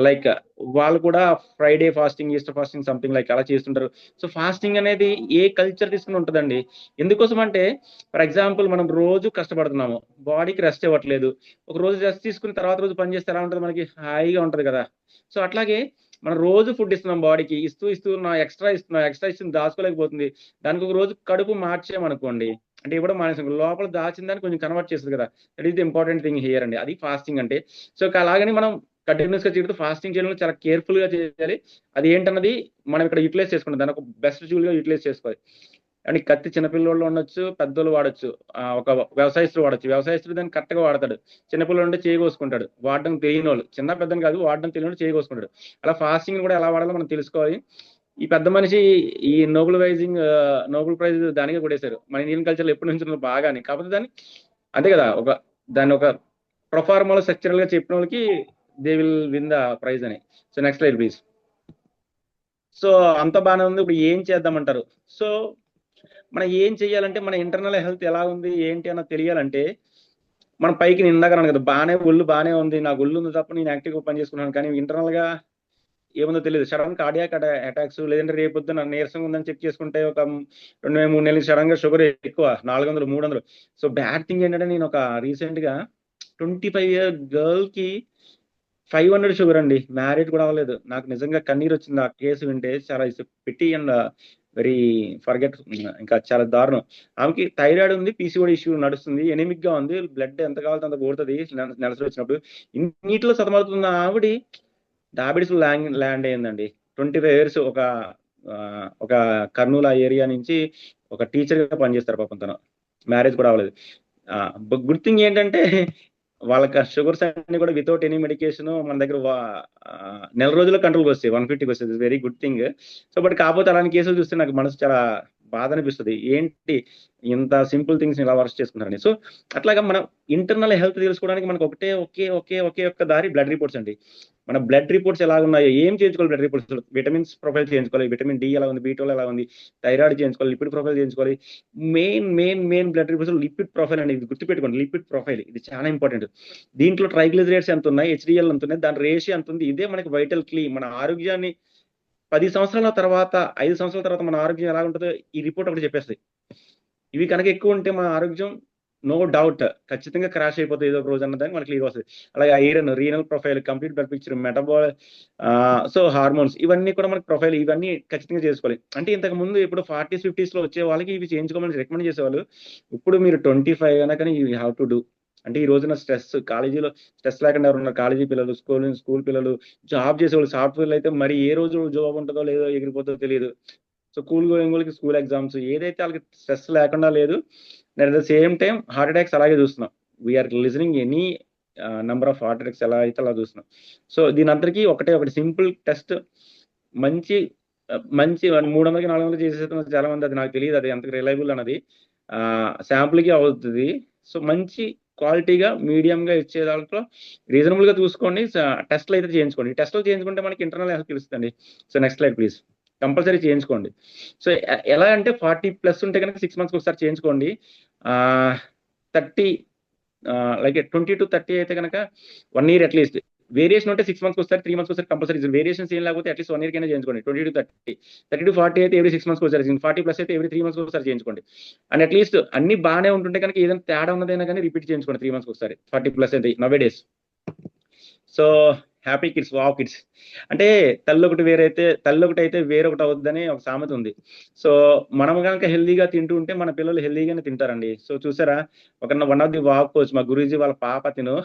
లైక్ వాళ్ళు కూడా Friday fasting, Easter fasting something like అలా చేస్తుంటారు. సో ఫాస్టింగ్ అనేది ఏ కల్చర్ తీసుకుని ఉంటుందండి. ఎందుకోసం అంటే ఫర్ ఎగ్జాంపుల్ మనం రోజు కష్టపడుతున్నాము, బాడీకి రెస్ట్ ఇవ్వట్లేదు. ఒక రోజు రెస్ట్ తీసుకుని తర్వాత రోజు పని చేస్తే ఎలా ఉంటుంది, మనకి హాయిగా ఉంటది కదా. సో అట్లాగే మనం రోజు ఫుడ్ ఇస్తున్నాం బాడీకి, ఇస్తూ ఎక్స్ట్రా ఇస్తుంది, దాచుకోలేకపోతుంది. దానికి ఒక రోజు కడుపు మార్చేయమనుకోండి, అంటే ఇవ్వడం మానేసాం, లోపల దాచిన దాన్ని కొంచెం కన్వర్ట్ చేస్తుంది కదా. That is the important thing here అండి. అది ఫాస్టింగ్ అంటే. సో అలాగని మనం కంటిన్యూస్ గా చేయడం, ఫాస్టింగ్ చేయడంలో చాలా కేర్ఫుల్ గా చేయాలి. అది ఏంటన్నది మనం ఇక్కడ యూటిలైజ్ చేసుకుంటాం, దాన్ని ఒక బెస్ట్ టూల్ గా యూటిలైజ్ చేసుకోవాలి. అండ్ కత్తి చిన్నపిల్లలు ఉండొచ్చు, పెద్దోళ్ళు వాడచ్చు, ఒక వ్యవసాయస్తుడు వాడచ్చు. వ్యవసాయస్తుడు దాన్ని కరెక్ట్ గా వాడతాడు. చిన్నపిల్లలు ఉంటే చేయకోసుకుంటాడు, వాడడం తెలియని వాళ్ళు, చిన్న పెద్దని కాదు, వాడడం తెలియని చేయకోసుకుంటాడు. అలా ఫాస్టింగ్ కూడా ఎలా వాడాలో మనం తెలుసుకోవాలి. ఈ పెద్ద మనిషి ఈ నోబెల్ ప్రైజ్ దానికే కొట్టేశారు. మన ఇండియన్ కల్చర్ ఎప్పటి నుంచి బాగానే, కాకపోతే అంతే కదా, దాన్ని ఒక ప్రొఫార్మాలో స్ట్రక్చరల్ గా చెప్పిన వాళ్ళకి they will win the prize అని. So next slide please. So అంత బాగానే ఉంది. ఇప్పుడు ఏం చేద్దామంటారు. సో మనం ఏం చెయ్యాలంటే, మన ఇంటర్నల్ హెల్త్ ఎలా ఉంది ఏంటి అన్న తెలియాలంటే, మనం పైకి నిందాగా కదా ఒళ్ళు బాగానే ఉంది, నాకు ఒళ్ళు ఉంది తప్ప నేను యాక్టివ్గా పని చేసుకున్నాను, కానీ ఇంటర్నల్ గా ఏముందో తెలియదు. సడన్ కార్డియాక్ అటాక్స్, లేదంటే రేపొద్దు నాకు నీరసంగా ఉందని చెక్ చేసుకుంటే ఒక 2-3 నెలలు సడన్ గా షుగర్ ఎక్కువ 400, 300. సో బ్యాడ్ థింగ్ ఏంటంటే, నేను ఒక రీసెంట్ గా 25 year గర్ల్ కి 500 షుగర్ అండి, మ్యారేజ్ కూడా అవ్వలేదు. నాకు నిజంగా కన్నీరు వచ్చింది ఆ కేసు వింటే. చాలా పిట్టి అండ్ వెరీ ఫర్గెట్, ఇంకా చాలా దారుణం. ఆమెకి థైరాయిడ్ ఉంది, పీసీఓడి ఇష్యూ నడుస్తుంది, ఎనిమిక్ గా ఉంది, బ్లడ్ ఎంత కావాలంటే అంత పోతుంది నెలసరి వచ్చినప్పుడు. ఇన్నిట్లో సతమవుతున్న ఆవిడ డయాబెటీస్ ల్యాండ్ అయ్యిందండి. 25 years ఒక కర్నూలు ఆ ఏరియా నుంచి ఒక టీచర్ గా పనిచేస్తారు పాపం తను. మ్యారేజ్ కూడా అవ్వలేదు. గుడ్ థింగ్ ఏంటంటే వాళ్ళకి షుగర్స్ అన్ని కూడా వితౌట్ ఎనీ మెడికేషన్ మన దగ్గర నెల రోజుల్లో కంట్రోల్కి వస్తాయి, 150కి వస్తుంది. Very good thing. So but కాకపోతే అలాంటి కేసులు చూస్తే నాకు మనసు చాలా బాధ అనిపిస్తుంది. ఏంటి ఇంత సింపుల్ థింగ్స్ ఇలా వర్క్ చేసుకుంటారని. సో అట్లాగా మనం ఇంటర్నల్ హెల్త్ తెలుసుకోవడానికి మనకు ఒకే ఒక్క దారి బ్లడ్ రిపోర్ట్స్ అండి. మన బ్లడ్ రిపోర్ట్స్ ఎలా ఉన్నాయో, ఏం చేయించుకోవాలి బ్లడ్ రిపోర్ట్స్, విటమిన్స్ ప్రొఫైల్ చేయించుకోవాలి, విటమిన్ డి ఎలా ఉంది, B12 ఎలా ఉంది, థైరాయిడ్ చేయించుకోవాలి, లిపిడ్ ప్రొఫైల్ చేయించుకోవాలి. Main blood reports lipid profile అండి. ఇది గుర్తుపెట్టుకోండి, లిపిడ్ ప్రొఫైల్ ఇది చాలా ఇంపార్టెంట్. దీంట్లో ట్రైగ్లిజరైడ్స్ ఎంత ఉన్నాయి, HDL ఎంత ఉన్నాయి, దాని రేషియో ఎంత ఉంది, ఇదే మనకి వైటల్ క్లీ. మన ఆరోగ్యాన్ని 10 సంవత్సరాల తర్వాత 5 సంవత్సరాల తర్వాత మన ఆరోగ్యం ఎలా ఉంటుందో ఈ రిపోర్ట్ ఒకటి చెప్పేస్తుంది. ఇవి కనుక ఎక్కువ ఉంటే మన ఆరోగ్యం నో డౌట్ ఖచ్చితంగా క్రాష్ అయిపోతుంది ఏదో ఒక రోజు అన్నదాన్ని మనకి క్లియర్ వస్తుంది. అలాగే iron, renal profile, complete blood picture, మెటబాల్, సో హార్మోన్స్, ఇవన్నీ కూడా మనకి ప్రొఫైల్, ఇవన్నీ ఖచ్చితంగా చేసుకోవాలి. అంటే ఇంతకు ముందు ఇప్పుడు 40s 50s లో వచ్చే వాళ్ళకి ఇవి చేయించుకోమని రికమెండ్ చేసేవాళ్ళు. ఇప్పుడు మీరు 25 అయినా కానీ యూ హ్యావ్ టు డూ. అంటే ఈ రోజున కాలేజీలో స్ట్రెస్ లేకుండా ఎవరున్నారు, కాలేజీ పిల్లలు, స్కూల్ పిల్లలు, జాబ్ చేసేవాళ్ళు, సాఫ్ట్వేర్లు అయితే మరి ఏ రోజు జాబ్ ఉంటుందో లేదో ఎగిరిపోతుందో తెలియదు. సో స్కూల్ గోయింగ్ వాళ్ళకి స్కూల్ ఎగ్జామ్స్, ఏదైతే వాళ్ళకి స్ట్రెస్ లేకుండా లేదు. At the same time heart attacks అలాగే చూస్తున్నాం. We're listening any number of heart attacks ఎలా అయితే అలా చూస్తున్నాం. సో దీని అందరికీ ఒకటి సింపుల్ టెస్ట్, మంచి 300కి 400 చేసేస్తున్నారు చాలా మంది. అది నాకు తెలియదు అది ఎంత రిలయబుల్ అన్నది. శాంపుల్కి అవుతుంది. సో మంచి క్వాలిటీగా మీడియంగా ఇచ్చే దాంట్లో రీజనబుల్ గా చూసుకోండి. టెస్ట్లు అయితే చేయించుకోండి. టెస్ట్లు చేయించుకుంటే మనకి ఇంటర్నల్ హెల్త్ తెలుస్తుంది. So next slide please. Compulsory చేయించుకోండి. సో ఎలా అంటే 40+ ఉంటే కనుక 6 months ఒకసారి చేయించుకోండి. 30 లైక్ 20 to 30 అయితే కనుక 1 year అట్లీస్ట్. వేరియేషన్ ఉంటే 6 months ఒకసారి, 3 months ఒకసారి కంపల్సరీ. వేరియేషన్స్ ఏం లేకపోతే అట్లీస్ట్ 1 year కైనా చేయించుకోండి. 20 to 30, 30 to 40 అయితే ఎవ్రీ 6 months ఒకసారి, 40+ అయితే ఎవ్రీ 3 months ఒకసారి చేయించుకోండి. అండ్ అట్లీస్ట్ అన్ని బాగానే ఉంటుంటే కనుక ఏదైనా తేడా ఉన్నదైనా కానీ రిపీట్ చేయించుకోండి 3 months ఒకసారి. 40+ అయితే నవే days. So happy kids, wow kids. అంటే తల్లి ఒకటి అయితే వేరొకటి అవుతుందని ఒక సామెత ఉంది. సో మనం కనుక హెల్దీగా తింటూ ఉంటే మన పిల్లలు హెల్దీగానే తింటారండి. సో చూసారా, one of the wow coach, మా గురూజీ వాళ్ళ పాప తిను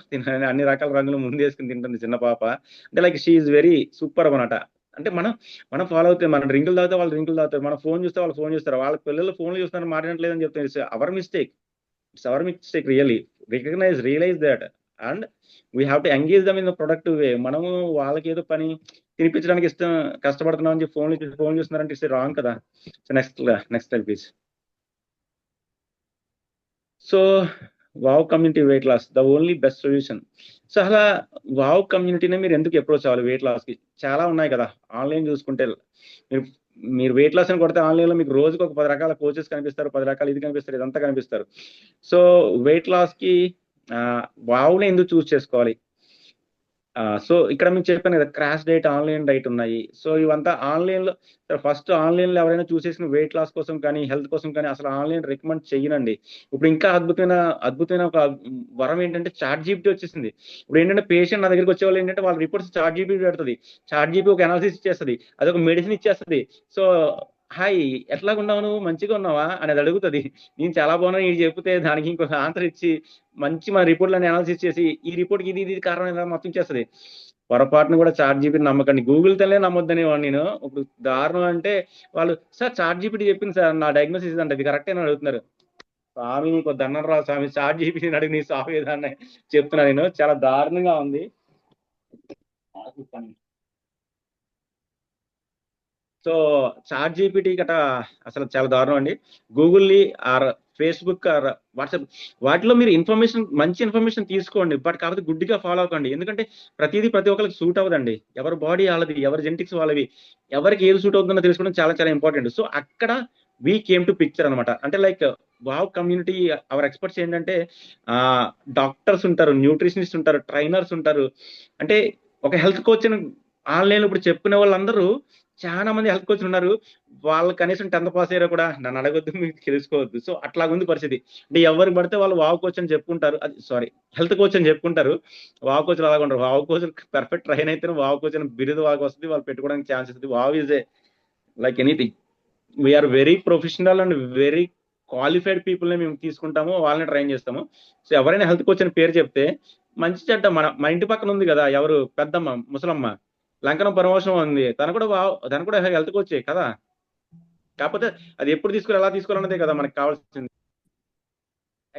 అన్ని రకాల రంగులు ముందు వేసుకుని తింటుంది చిన్న పాప. అంటే like she is very super అనమాట. అంటే మనం ఫాలో అవుతాం. మనం డ్రింకులు తాగితే వాళ్ళు డ్రింకులు తాగుతారు, మనం ఫోన్ చూస్తే వాళ్ళు ఫోన్ చూస్తారు, వాళ్ళ పిల్లలు ఫోన్లు చూస్తున్నారు మాట్లాడలేదని చెప్తారు. It's our mistake really. Realize that and we have to engage them in the productive way. మనము వాళ్ళకి ఏదో పని తినిపించడానికి కష్టపడుతున్నాం అని చెప్పి ఫోన్ చూస్తున్నారంటే ఇట్స్ రాంగ్ కదా. So next please. So wow community weight loss the only best solution. So అలా వావ్ కమ్యూనిటీనే మీరు ఎందుకు అప్రోచ్ అవ్వాలి వెయిట్ లాస్ కి? చాలా ఉన్నాయి కదా. ఆన్లైన్ చూసుకుంటే మీరు వెయిట్ లాస్ అని కొడితే ఆన్లైన్ లో మీకు రోజుకి ఒక 10 రకాల కోచెస్ కనిపిస్తారు, 10 రకాలు ఇది కనిపిస్తారు, ఇదంతా కనిపిస్తారు. సో వెయిట్ లాస్ కి వావ్నే ఎందుకు చూస్ చేసుకోవాలి? సో ఇక్కడ మీకు చెప్పాను కదా, క్రాష్ డైట్, ఆన్లైన్ డైట్ ఉన్నాయి. సో ఇవంతా ఆన్లైన్ లో. ఫస్ట్ ఆన్లైన్ లో ఎవరైనా చూసేసిన వెయిట్ లాస్ కోసం కానీ హెల్త్ కోసం కానీ అసలు ఆన్లైన్ రికమెండ్ చేయనండి. ఇప్పుడు ఇంకా అద్భుతమైన ఒక వరం ఏంటంటే చాట్ జీపీటీ వచ్చేసింది. ఇప్పుడు ఏంటంటే పేషెంట్ నా దగ్గరికి వచ్చే వాళ్ళు ఏంటంటే వాళ్ళ రిపోర్ట్స్ చాట్ జీపీటీ పెడుతుంది. చాట్ జీపీ ఒక అనాలిసిస్ ఇచ్చేస్తుంది, అది ఒక మెడిసిన్ ఇచ్చేస్తుంది. సో హాయ్ ఎట్లాగా ఉన్నావు, నువ్వు మంచిగా ఉన్నావా అనేది అడుగుతుంది. నేను చాలా బాగున్నాను ఇది చెప్తే దానికి ఇంకొక ఆన్సర్ ఇచ్చి మంచి మన రిపోర్ట్లని అనాలిసిస్ చేసి ఈ రిపోర్ట్కి ఇది కారణం ఇలా మొత్తం చేస్తుంది. పొరపాటును కూడా చాట్ జీపీటీ నమ్మకండి. గూగుల్ తల్లే నమ్మొద్దని నేను. ఇప్పుడు దారుణం అంటే వాళ్ళు సార్ చాట్ జీపీటీ చెప్పింది సార్ నా డయాగ్నోసిస్ అంటే ఇది కరెక్టే అని అడుగుతున్నారు. స్వామి నీకు దండం రా స్వామి, చాట్ జీపీటీని అడిగి నీ సాగు ఏదాన్ని చెప్తున్నా నేను. చాలా దారుణంగా ఉంది. సో చాట్ జీపీటీ గట అసలు చాలా దారుణం అండి. గూగుల్ని ఆర్ ఫేస్బుక్ ఆర్ వాట్సాప్ వాటిలో మీరు మంచి ఇన్ఫర్మేషన్ తీసుకోండి. బట్ కాకపోతే గుడ్డిగా ఫాలో అవ్వకండి. ఎందుకంటే ప్రతి ఒక్కరికి సూట్ అవ్వదండి. ఎవరి బాడీ వాళ్ళది, ఎవరి జెనెటిక్స్ వాళ్ళవి, ఎవరికి ఏది సూట్ అవుతుందో తెలుసుకోవడం చాలా చాలా ఇంపార్టెంట్. సో అక్కడ వీ కేమ్ టు పిక్చర్ అనమాట. అంటే like wow community our experts ఏంటంటే డాక్టర్స్ ఉంటారు, న్యూట్రిషనిస్ట్ ఉంటారు, ట్రైనర్స్ ఉంటారు. అంటే ఒక హెల్త్ కోచ్ ఆన్లైన్ ఇప్పుడు చెప్పుకునే వాళ్ళందరూ చాలా మంది హెల్త్ కోచ్లు ఉన్నారు. వాళ్ళు కనీసం 10th పాస్ అయ్యారో కూడా నన్ను అడగొద్దు, మీకు తెలుసుకోవద్దు. సో అట్లాగుంది పరిస్థితి. అంటే ఎవరికి పడితే వాళ్ళు వావ్ కోచ్ అని చెప్పుకుంటారు. అది సారీ, హెల్త్ కోచ్ అని చెప్పుకుంటారు. వావ్ కోచ్లు అలాగ ఉండరు. వావ్ కోచ్ పర్ఫెక్ట్ ట్రైన్ అయితేనే వావ్ కోచ్ అని బిరుదు వాళ్ళకి వస్తుంది, వాళ్ళు పెట్టుకోవడానికి ఛాన్స్ ఇస్తుంది. Wow is a like anything. We are very professional and very qualified పీపుల్ని మేము తీసుకుంటాము, వాళ్ళని ట్రైన్ చేస్తాము. సో ఎవరైనా హెల్త్ కోచ్ అని పేరు చెప్తే మంచి చెడ్డ మన ఇంటి పక్కన ఉంది కదా, ఎవరు పెద్దమ్మ ముసలమ్మ లంకనం ప్రమోషన్ ఉంది, తను కూడా హెల్త్ కోచే కదా. కాకపోతే అది ఎప్పుడు తీసుకోవాలి, ఎలా తీసుకోవాలన్నదే కదా మనకు కావాల్సింది.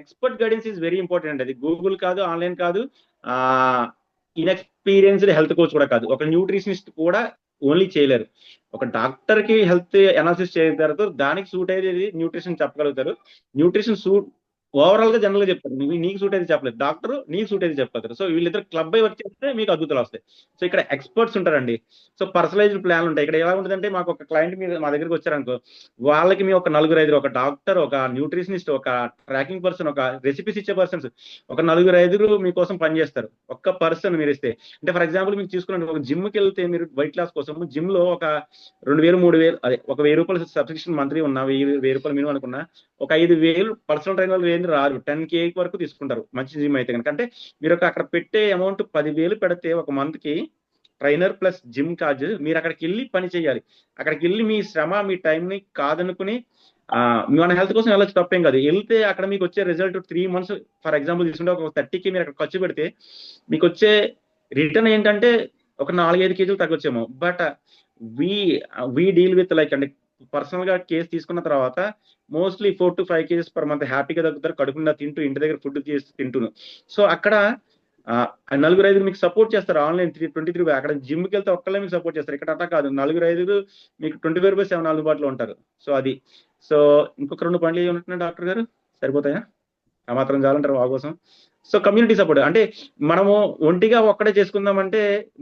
Expert guidance is very important. అది గూగుల్ కాదు, ఆన్లైన్ కాదు, ఆ ఇన్ఎక్స్పీరియన్స్డ్ హెల్త్ కోచ్ కూడా కాదు, ఒక న్యూట్రిషనిస్ట్ కూడా ఓన్లీ చేయలేరు. ఒక డాక్టర్ కి హెల్త్ అనాలిసిస్ చేయగలుగుతారు, దానికి సూట్ అయ్యేది న్యూట్రిషన్ చెప్పగలుగుతారు. న్యూట్రిషన్ సూట్ ఓవరాల్ గా జనరల్ గా చెప్తారు, నీకు సూట్ అయితే చెప్పలేదు, డాక్టర్ నీకు సూట్ అయితే చెప్తారు. సో వీళ్ళిద్దరు క్లబ్ అయి వర్క్ చేస్తే మీకు అద్భుతాలు వస్తాయి. సో ఇక్కడ ఎక్స్పర్ట్స్ ఉంటారండి. సో పర్సనలైజ్డ్ ప్లాన్ ఉంటాయి. ఇక్కడ ఎలా ఉంటుందంటే, మాకు ఒక క్లయింట్ మీద మా దగ్గరికి వచ్చారనుకో, వాళ్ళకి మేము ఒక 4-5, ఒక డాక్టర్, ఒక న్యూట్రిషనిస్ట్, ఒక ట్రాకింగ్ పర్సన్, ఒక రెసిపీస్ ఇచ్చే పర్సన్స్, ఒక 4-5 మీకోసం పనిచేస్తారు. ఒక్క పర్సన్ మీరు ఇస్తే. అంటే ఫర్ ఎగ్జాంపుల్ మీకు చూసుకున్నాను, ఒక జిమ్కి వెళ్తే మీరు వెయిట్ లాస్ కోసం జిమ్ లో ఒక 2,000-3,000, అదే ఒక 1,000 రూపాయలు సబ్స్క్రిప్షన్ మంత్లీ ఉన్నా, 1,000 రూపాయలు మినిమం అనుకున్నా, ఒక 5,000 పర్సనల్ ట్రైనర్ ఏంది రాదు, 10K వరకు తీసుకుంటారు మంచి జిమ్ అయితే కనుక. అంటే మీరు అక్కడ పెట్టే అమౌంట్ 10,000 పెడితే ఒక మంత్ కి ట్రైనర్ ప్లస్ జిమ్ ఛార్జ్, మీరు అక్కడికి వెళ్ళి పని చేయాలి. అక్కడికి వెళ్ళి మీ శ్రమ మీ టైం ని కాదనుకుని మన హెల్త్ కోసం వెళ్ళొచ్చు, తప్పేం కాదు. వెళ్తే అక్కడ మీకు వచ్చే రిజల్ట్ 3 months ఫర్ ఎగ్జాంపుల్ తీసుకుంటే ఒక 30K మీరు అక్కడ ఖర్చు పెడితే మీకు వచ్చే రిటర్న్ ఏంటంటే ఒక 4-5 కేజీలు తగ్గొచ్చేమో. But we deal with like, అంటే పర్సనల్ గా కేసు తీసుకున్న తర్వాత మోస్ట్లీ 4-5 కేజీస్ పర్ మంత్ హ్యాపీగా తగ్గుతారు, కడుపుండా తింటూ, ఇంటి దగ్గర ఫుడ్ చేసి తింటూను. సో అక్కడ 4-5 మీకు సపోర్ట్ చేస్తారు. ఆన్లైన్ 23, అక్కడ జిమ్కి వెళ్తే ఒక్కళ్ళే మీకు సపోర్ట్ చేస్తారు. ఇక్కడ అట్లా కాదు, 4-5 మీకు 24/7 అందుబాటులో ఉంటారు. సో అది. సో ఇంకొక 2 పనులు ఏమంటున్నారు డాక్టర్ గారు, సరిపోతాయా? ఆ మాత్రం చాలంటారు వావ్ కోసం. సో కమ్యూనిటీ సపోర్ట్ అంటే మనము ఒంటిగా ఒక్కడే చేసుకుందామంటే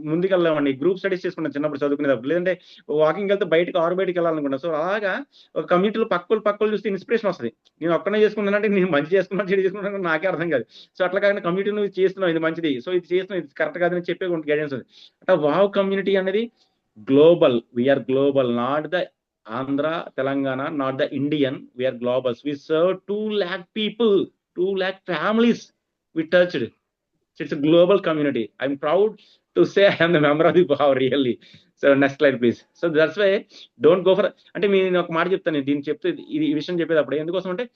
ముందుకెళ్దామండి. గ్రూప్ స్టడీస్ చేసుకుంటాం చిన్నప్పుడు చదువుకునేటప్పుడు, లేదంటే వాకింగ్ వెళ్తే బయటకు వెళ్ళాలనుకుంటాం. సో అలాగా ఒక కమ్యూనిటీలో పక్కలు చూస్తే ఇన్స్పిరేషన్ వస్తుంది. నేను ఒక్కనే చేసుకున్నానంటే నేను మంచి చేసుకున్నాను, చెడు చేసుకున్నాను నాకే అర్థం కాదు. సో అట్లా కాకుండా కమ్యూనిటీ నువ్వు చేస్తున్నావు, ఇది మంచిది, సో ఇది చేస్తున్నావు, ఇది కరెక్ట్ కాదని చెప్పే గైడెన్స్ ఉంది. అంటే వావ్ కమ్యూనిటీ అనేది global. We're global, not the Andhra Telangana, not the Indian. We're globals. We serve 2 lakh people, 2 lakh families we touched. It's a global community. I'm proud to say I am the member of the WOW, really. So next slide please. So that's why don't go for, అంటే నేను ఒక మాట చెప్తాను, దీన్ని చెప్తే ఈ విషయం చెప్పేటప్పుడు ఎందుకోసం అంటే,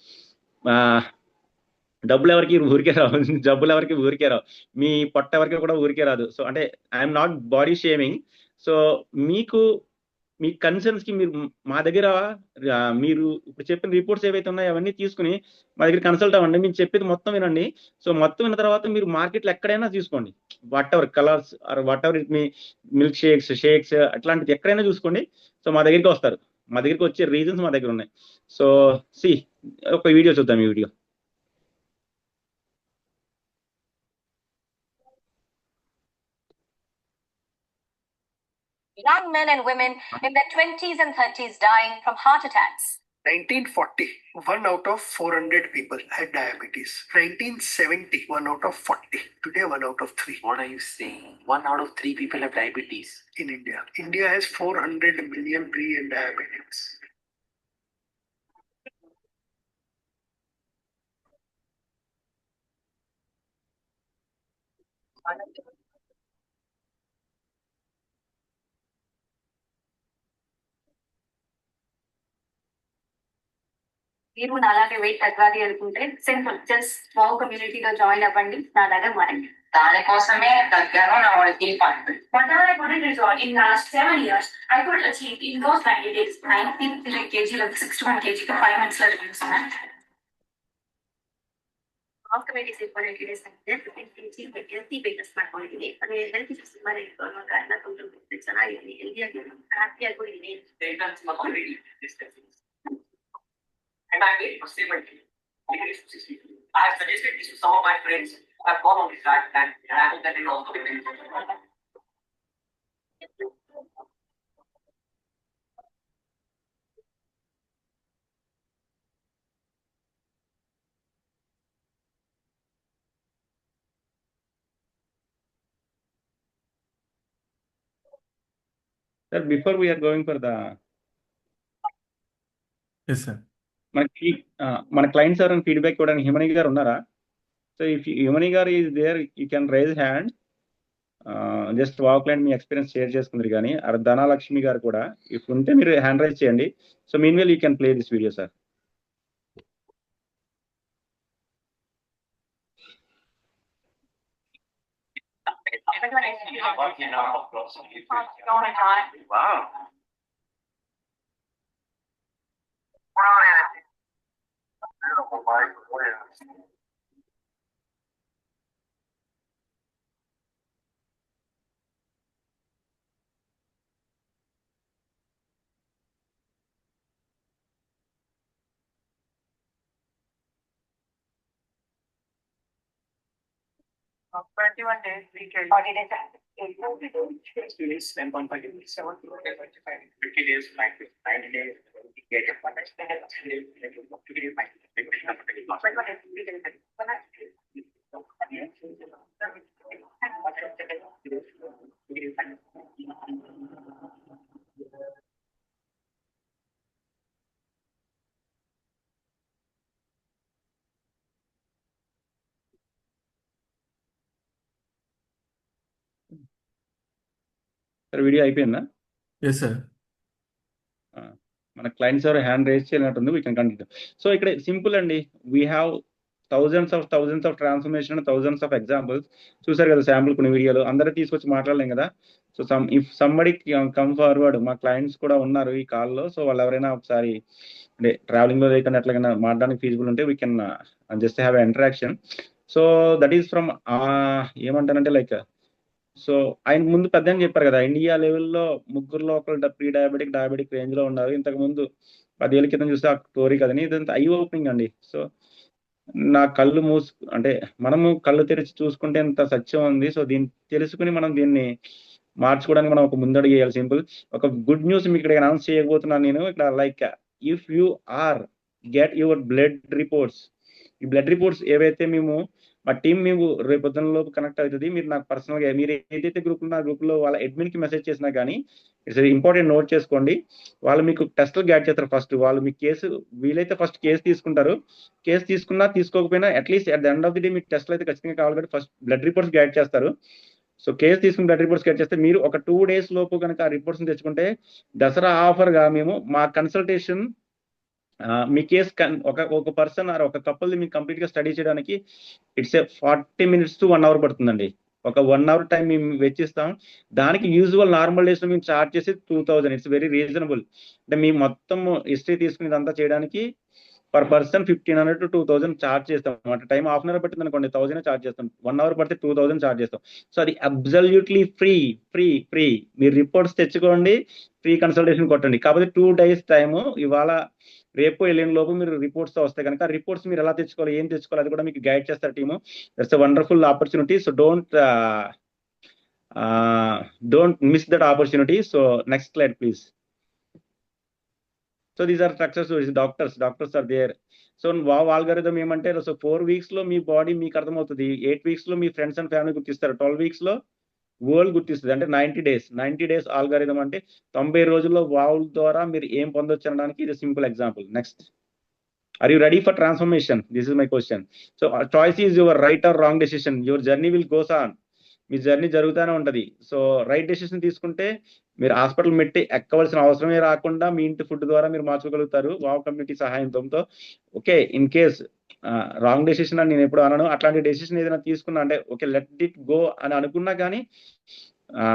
డబ్బులు ఎవరికి ఊరికే రావు, జబ్బులు ఎవరికి ఊరికే రావు, మీ పొట్ట ఎవరికి కూడా ఊరికే రాదు. సో అంటే I'm not body shaming. So మీకు మీ కన్సర్న్స్ కి మీరు మా దగ్గర మీరు ఇప్పుడు చెప్పిన రిపోర్ట్స్ ఏవైతే ఉన్నాయో అవన్నీ తీసుకుని మా దగ్గర కన్సల్ట్ అవ్వండి. మీరు చెప్పేది మొత్తం వినండి. సో మొత్తం విన్న తర్వాత మీరు మార్కెట్లో ఎక్కడైనా తీసుకోండి, whatever colours are whatever it మీ, మిల్క్ షేక్స్ అట్లాంటిది ఎక్కడైనా చూసుకోండి. సో మా దగ్గరికి వస్తారు. మా దగ్గరికి వచ్చే రీజన్స్ మా దగ్గర ఉన్నాయి. సో ఒక వీడియో చూద్దాం. ఈ video young men and women in their 20s and 30s dying from heart attacks. 1940, 1 out of 400 people had diabetes. 1970, 1 out of 40. Today, 1 out of 3. What are you saying? 1 out of 3 people have diabetes. In India. India has 400 million pre-diabetics. మీరు అలాగే వెయిట్ తగ్గాలి అనుకుంటే సింపుల్, జస్ట్ వావ్ కమ్యూనిటీలో జాయిన్ అవ్వండి, నా దగ్గర మరండి. దానికోసమే తగ్గాను నా వాడికి పండు. Whatever I couldn't resolve in last 7 years, I could achieve in those 90 days 19 kg, like 61 kg, 5 months లో reduce అయ్యాను. వావ్ కమ్యూనిటీ సేపు 90 days అంటే 15 kg healthy weight ಮಾಡ್ಕೊಂಡಿದ್ದೀನಿ. ಅದೇ ಹೆಲ್ತಿ ಫುಡ್ ಮಾಡಿ ಎಲ್ಲ ತುಂಬ ಚೆನ್ನಾಗಿದೆ, ಹೆಲ್ದಿ ಆಗಿ ಹ್ಯಾಪಿ ಆಗಿ ಇದೆ. And I'm very frustrated. I have suggested this to some of my friends who have gone on this diet plan, and I hope that they will also be benefited. Sir before we are going for the yes sir. మన క్లయింట్స్ ఎవరైనా ఫీడ్బ్యాక్ ఇవ్వడానికి హిమని గారు ఉన్నారా? So if Himani garu is there you can raise hand. Just walk line మీ ఎక్స్పీరియన్స్ షేర్ చేసుకుందరు కానీ ధనలక్ష్మి గారు కూడా ఇఫ్ ఉంటే మీరు హ్యాండ్ రైజ్ చేయండి. So mean well you can play this video sir. Wow. Of 21 days, we can. 40 days. 2 days, 10.5 days, 7 to 50 days, 90 days. Sir video అయిపోయిందా? Yes sir. మన క్లయింట్స్ ఎవరు హ్యాండ్ రేజ్ చేయనట్టుంది. We can continue. సో ఇక్కడ సింపుల్ అండి. We have thousands of transformation, thousands of examples. చూసారు కదా శాంపుల్ కొన్ని వీడియోలు, అందరూ తీసుకొచ్చి మాట్లాడలేం కదా. So if somebody come forward, మా క్లయింట్స్ కూడా ఉన్నారు ఈ కాల్లో. సో వాళ్ళు ఎవరైనా ఒకసారి అంటే ట్రావెలింగ్ లో లేకుండా ఎట్లాగైనా మాట్లాడడానికి ఫీజిబుల్ ఉంటే we can just have interaction. So that is from ఏమంటారంటే లైక్, సో ఆయన ముందు పెద్ద అని చెప్పారు కదా, ఇండియా లెవెల్లో ముగ్గురులో ఒకరు ప్రీ డయాబెటిక్ రేంజ్ లో ఉన్నారు. ఇంతకు ముందు 10 ఏళ్ళ క్రితం చూస్తే ఆ స్టోరీ కదని, ఇదంతా ఐ ఓపెనింగ్ అండి. సో నా కళ్ళు అంటే మనము కళ్ళు తెరిచి చూసుకుంటే ఎంత సత్యం ఉంది. సో దీన్ని తెలుసుకుని మనం దీన్ని మార్చుకోవడానికి మనం ఒక ముందడుగు వేయాలి. సింపుల్ ఒక గుడ్ న్యూస్ మీకు ఇక్కడ అనౌన్స్ చేయబోతున్నాను నేను. ఇక్కడ like if you are get your blood reports, ఈ బ్లడ్ రిపోర్ట్స్ ఏవైతే మేము మా టీం మేము రేపు పొద్దునలోపు కనెక్ట్ అవుతుంది. మీరు నాకు పర్సనల్గా మీరు ఏదైతే గ్రూప్ ఉన్న గ్రూప్లో వాళ్ళ అడ్మిన్కి మెసేజ్ చేసినా కానీ ఇట్స్ ఇంపార్టెంట్ నోట్ చేసుకోండి. వాళ్ళు మీకు టెస్టులు గ్యాడ్ చేస్తారు. ఫస్ట్ వాళ్ళు మీ కేసు వీలైతే ఫస్ట్ కేసు తీసుకుంటారు. కేసు తీసుకున్నా తీసుకోకపోయినా at least at the end of the day మీకు టెస్ట్లు అయితే ఖచ్చితంగా కావాలి కాబట్టి ఫస్ట్ బ్లడ్ రిపోర్ట్స్ గ్యాడ్ చేస్తారు. సో కేసు తీసుకుని బ్లడ్ రిపోర్ట్స్ గ్యాడ్ చేస్తే మీరు ఒక 2 days లోపు కనుక ఆ రిపోర్ట్స్ని తెచ్చుకుంటే దసరా ఆఫర్గా మేము మా కన్సల్టేషన్ మీ కేసు ఒక పర్సన్ ఆర్ ఒక కపుల్ మీకు కంప్లీట్ గా స్టడీ చేయడానికి ఇట్స్ 40 minutes to 1 hour పడుతుందండి. ఒక 1 hour టైం మేము వెచ్చిస్తాం. దానికి యూజువల్ నార్మల్ డేస్ లో మేము చార్జ్ చేసి 2000. It's very reasonable. అంటే మేము మొత్తం హిస్టరీ తీసుకుని ఇదంతా చేయడానికి పర్ పర్సన్ 1500 to 2000 చార్జ్ చేస్తాం అనమాట. టైం హాఫ్ అన్ అవర్ పట్టింది అనుకోండి 1000 చార్జ్ చేస్తాం. 1 hour పడితే 2000 చార్జ్ చేస్తాం. సో అది అబ్సల్యూట్లీ ఫ్రీ. మీరు రిపోర్ట్స్ తెచ్చుకోండి, ఫ్రీ కన్సల్టేషన్ కొట్టండి. కాకపోతే 2 days టైము, ఇవాళ రేపు వెళ్ళిన లోపు మీరు రిపోర్ట్స్ తో వస్తే కనుక రిపోర్ట్స్ మీరు ఎలా తెచ్చుకోవాలి, ఏం తెచ్చుకోవాలి అది కూడా మీకు గైడ్ చేస్తారు team. That's a wonderful opportunity. So don't miss that opportunity. So next slide please. So these are success doctors are there. So wow algorithm ఏమంటే, సో 4 weeks లో మీ బాడీ మీకు అర్థమవుతుంది, 8 weeks లో మీ ఫ్రెండ్స్ అండ్ ఫ్యామిలీ గుర్తిస్తారు, 12 weeks లో వరల్డ్ గుర్తిస్తుంది. అంటే 90 days ఆల్గారిథం అంటే 90 రోజుల్లో వావ్ ద్వారా మీరు ఏం పొందొచ్చు అనడానికి ఇది simple example. Next, are you ready for transformation? This is my question. So choice is your right or wrong decision. Your journey will goes on. మీ జర్నీ జరుగుతూనే ఉంటది. సో రైట్ డెసిషన్ తీసుకుంటే మీరు హాస్పిటల్ మెట్టి ఎక్కవలసిన అవసరమే రాకుండా మీ ఇంటి ఫుడ్ ద్వారా మీరు మార్చుకోగలుగుతారు వావ్ కమ్యూనిటీ సహాయంతో. Okay, in case wrong decision అని నేను ఎప్పుడు అనను. అట్లాంటి డెసిషన్ ఏదైనా తీసుకున్నా అంటే ఓకే లెట్ ఇట్ గో అని అనుకున్నా కానీ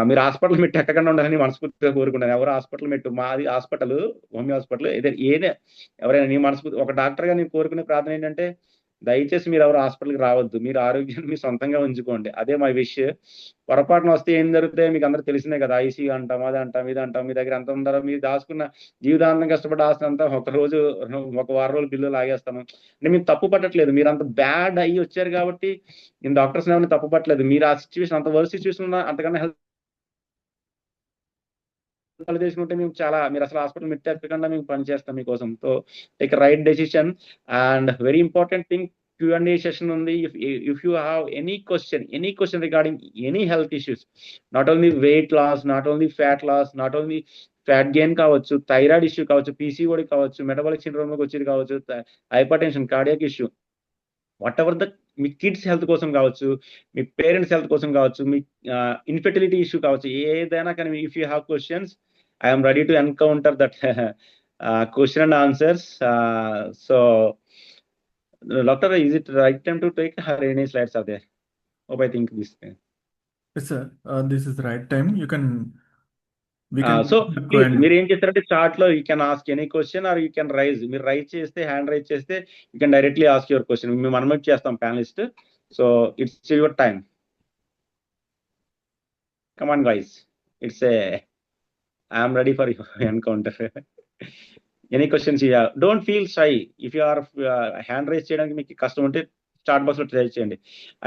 మీరు హాస్పిటల్ మెట్టి ఎక్కకుండా ఉండాలని మనస్ఫూర్తిగా కోరుకుంటాను. ఎవరు హాస్పిటల్ మెట్టు, మాది హాస్పిటల్, హోమియో హాస్పిటల్, ఏదే ఎవరైనా నీ మనస్ఫూర్తి ఒక డాక్టర్గా నేను కోరుకునే ప్రార్థన ఏంటంటే దయచేసి మీరు ఎవరు హాస్పిటల్కి రావద్దు. మీరు ఆరోగ్యాన్ని మీ సొంతంగా ఉంచుకోండి. అదే మా విష్. పొరపాటున వస్తే ఏం జరుగుతాయో మీకు అందరూ తెలిసిందే కదా. ఐసీయూ అంటాం, అది అంటాం, ఇది అంటాం. మీ దగ్గర ఎంత ఉండాలో మీరు దాచుకున్న జీవితాంతం కష్టపడి ఆస్తంతా ఒక రోజు ఒక వారం రోజులు బిల్లు లాగేస్తాము. అంటే మీరు తప్పు పట్టట్లేదు, మీరు అంత బ్యాడ్ అయ్యి వచ్చారు కాబట్టి నేను డాక్టర్స్ ఏమైనా తప్పు పట్టలేదు. మీరు ఆ సిచ్యువేషన్ అంత వర్స్ట్ సిచ్యువేషన్ ఉన్నా అంతకన్నా హెల్త్ చేసుకుంటే మేము మీరు అసలు హాస్పిటల్ మెట్టి ఎక్కకుండా మేము పనిచేస్తాం మీకోసం. So take right decision. And very important thing, Q&A session ఉంది. If you have any question regarding any health issues, not only weight loss, not only fat loss, not only fat gain కావచ్చు, థైరాయిడ్ ఇష్యూ కావచ్చు, పీసీఓడి కావచ్చు, మెటబాలిక్ సిండ్రోమ్ వచ్చేది కావచ్చు, hyper tension, cardiac issue, what ever the me kids health కోసం కావచ్చు, మీ పేరెంట్స్ హెల్త్ కోసం కావచ్చు, మీ ఇన్ఫెర్టిలిటీ ఇష్యూ కావచ్చు, ఏదైనా కానీ if you have questions, I'm ready to encounter that question and answers. So doctor, is it right time to take or any slides are there? Hope I think this. Yes, sir. This is the right time. We So can మీరు ఏం చేస్తారంటే చార్ట్ లో you can ask any question or you can raise. మీరు రైజ్ చేస్తే, హ్యాండ్ రైజ్ చేస్తే you can directly ask your question. మేము అన్మ్యూట్ చేస్తాం panelist. So it's your time. Come on guys, it's I'm ready for encounter. Any questions you have, don't feel shy. If you are hand raise చేయడానికి మీకు కష్టం ఉంటే చాట్ బాక్స్ లో ట్రై చేయండి.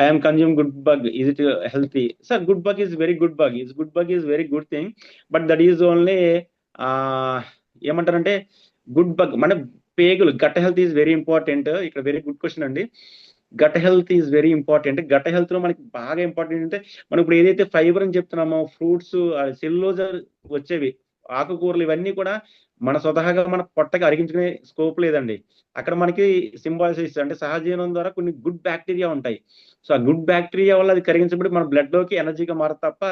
I'm consume good bug, is it healthy? Sir, good bug is very good bug. Good bug is very good thing, but that is only ఏమంటారంటే గుడ్ బగ్ మన పేగులు. Gut health is very important. ఇక్కడ వెరీ గుడ్ క్వశ్చన్ అండి. Gut health is very important. Gut health లో మనకి బాగా ఇంపార్టెంట్ అంటే మనం ఇప్పుడు ఏదైతే ఫైబర్ అని చెప్తున్నామో, ఫ్రూట్స్, సెల్యులోజ్ వచ్చేవి, ఆకుకూరలు, ఇవన్నీ కూడా మన స్వతహాగా మన పొట్టకి అరిగించుకునే స్కోప్ లేదండి. అక్కడ మనకి సింబాలిసిస్ అంటే సహజీవనం ద్వారా కొన్ని గుడ్ బ్యాక్టీరియా ఉంటాయి. సో ఆ గుడ్ బ్యాక్టీరియా వల్ల అది కరిగించబడి మన బ్లడ్ లోకి ఎనర్జీగా మారదు తప్ప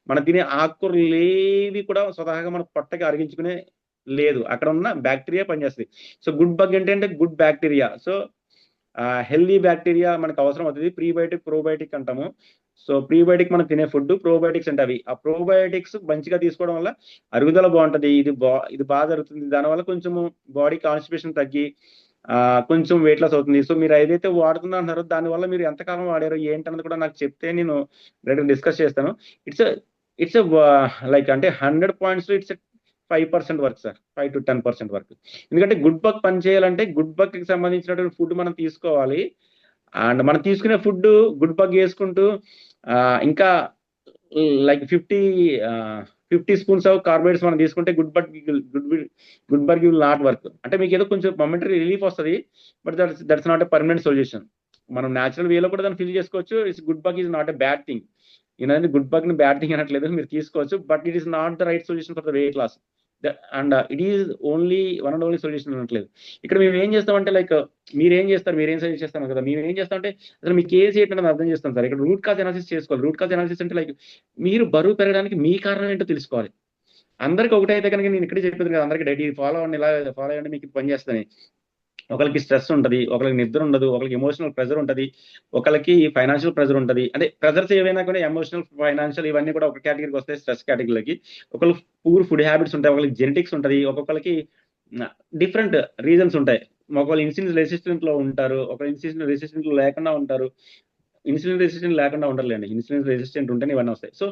మన తినే ఆకుకూరలు ఏవి కూడా స్వతహాగా మన పొట్టకి అరిగించుకునే లేదు. అక్కడ ఉన్న బ్యాక్టీరియా పనిచేస్తుంది. సో గుడ్ బగ్ ఏంటంటే good bacteria. So healthy bacteria మనకు అవసరం అవుతుంది. ప్రీబయోటిక్, ప్రోబయోటిక్ అంటాము. సో ప్రీబయోటిక్ మనం తినే ఫుడ్, ప్రోబయోటిక్స్ అంటే అవి. ఆ ప్రోబయోటిక్స్ మంచిగా తీసుకోవడం వల్ల అరుగుదల బాగుంటది. ఇది బాగా జరుగుతుంది. దానివల్ల కొంచెము బాడీ కాన్స్టిపేషన్ తగ్గి కొంచెం వెయిట్ లాస్ అవుతుంది. సో మీరు ఏదైతే వాడుతున్నారో దానివల్ల మీరు ఎంతకాలం వాడారో ఏంటన్నది కూడా నాకు చెప్తే నేను రేపు డిస్కస్ చేస్తాను. ఇట్స్ లైక్ అంటే 100 points it's 5% work sir, 5 to 10% work. ఎందుకంటే గుడ్ బగ్ పని చేయాలంటే గుడ్ బగ్ కి సంబంధించినటువంటి ఫుడ్ మనం తీసుకోవాలి. అండ్ మనం తీసుకునే ఫుడ్ గుడ్ బగ్ వేసుకుంటూ ఇంకా లైక్ 50 స్పూన్స్ ఆఫ్ కార్బోహైడ్రేట్స్ మనం తీసుకుంటే good bug will not work. అంటే మీకు ఏదో కొంచెం మొమెంటరీ రిలీఫ్ వస్తుంది, but that's not a permanent solution. మనం న్యాచురల్ వేలో కూడా దాన్ని ఫిల్ చేసుకోవచ్చు. It's good bug is not a bad thing. ఈయన గుడ్ బగ్ ని బ్యాడ్ థింగ్ అనట్లేదు, మీరు తీసుకోవచ్చు, but it is not the right solution for the weight loss. And it is only one and only solution అనట్లేదు. ఇక్కడ మేము ఏం చేస్తామంటే లైక్ మీరేం చేస్తారు, మీరేం సజెస్ట్ చేస్తాను కదా, మేము ఏం చేస్తామంటే అసలు మీకు ఏం చేయటం అర్థం చేస్తాం సార్. ఇక్కడ రూట్ కాజ్ అనాలిసిస్ చేసుకోవాలి. రూట్ కాజ్ అనాలిసిస్ అంటే లైక్ మీరు బరువు పెరగడానికి మీ కారణం ఏంటో తెలుసుకోవాలి. అందరికి ఒకటైతే కనుక నేను ఇక్కడే చెప్పేది కదా, అందరికి డైట్ ఫాలో అవ్వండి, ఇలా ఫాలో అవ్వండి, మీకు పని చేస్తాను. ఒకరికి స్ట్రెస్ ఉంటుంది, ఒకరికి నిద్ర ఉండదు, ఒకరికి ఎమోషనల్ ప్రెజర్ ఉంటుంది, ఒకరికి ఫైనాన్షియల్ ప్రెజర్ ఉంటుంది. అంటే ప్రెజర్స్ ఏవైనా కూడా ఎమోషనల్, ఫైనాన్షియల్ ఇవన్నీ కూడా ఒక కేటగిరీకి వస్తాయి, స్ట్రెస్ కేటగిరీలకి. ఒకరికి పూర్ ఫుడ్ హ్యాబిట్స్ ఉంటాయి, ఒకరికి జెనెటిక్స్ ఉంటుంది, ఒక్కొక్కరికి డిఫరెంట్ రీజన్స్ ఉంటాయి. ఒకళ్ళు ఇన్సులిన్ రెసిస్టెంట్ లో ఉంటారు, ఒకరు ఇన్సులిన్ రెసిస్టెంట్ లేకుండా ఉంటారు. ఇన్సులిన్ రెసిస్టెంట్ లేకుండా ఉండర్లేండి, ఇన్సులిన్ రెసిస్టెంట్ ఉంటేనే ఇవన్నీ వస్తాయి. సో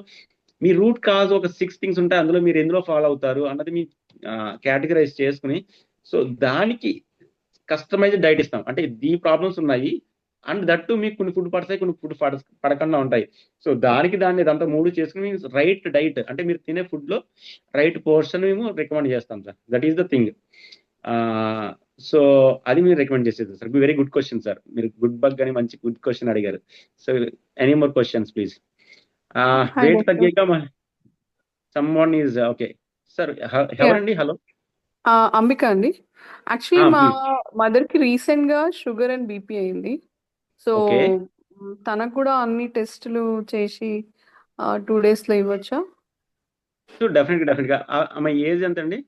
మీ రూట్ కాజ్ ఒక 6 things ఉంటాయి, అందులో మీరు ఎందులో ఫాలో అవుతారు అన్నది మీ కేటగిరైజ్ చేసుకుని, సో దానికి కస్టమైజ్డ్ డైట్ ఇస్తాం. అంటే ఈ ప్రాబ్లమ్స్ ఉన్నాయి అండ్ దట్టు మీకు కొన్ని ఫుడ్ పడతాయి, కొన్ని ఫుడ్ పడకుండా ఉంటాయి. సో దాన్ని ఇదంతా 3 చేసుకుని రైట్ డైట్ అంటే మీరు తినే ఫుడ్ లో రైట్ పోర్షన్ మేము రికమెండ్ చేస్తాం sir. That is the thing. So అది మీరు రికమెండ్ చేసేది sir. Very good question sir. మీరు గుడ్ బగ్ అని మంచి గుడ్ క్వశ్చన్ అడిగారు. So any more questions please. Weight తగ్గాక సమ్వన్ ఈజ్ ఓకే సార్. ఎవరండి? హలో, అంబిక అండి. యాక్చువల్లీ మా మదర్ కి రీసెంట్ గా షుగర్ అండ్ బీపీ అయింది. సో తనకు కూడా అన్ని టెస్టులు చేసి 2 days లో ఇవ్వచ్చా? డెఫినెట్ గా. ఆమె ఏజ్ ఎంత అండి?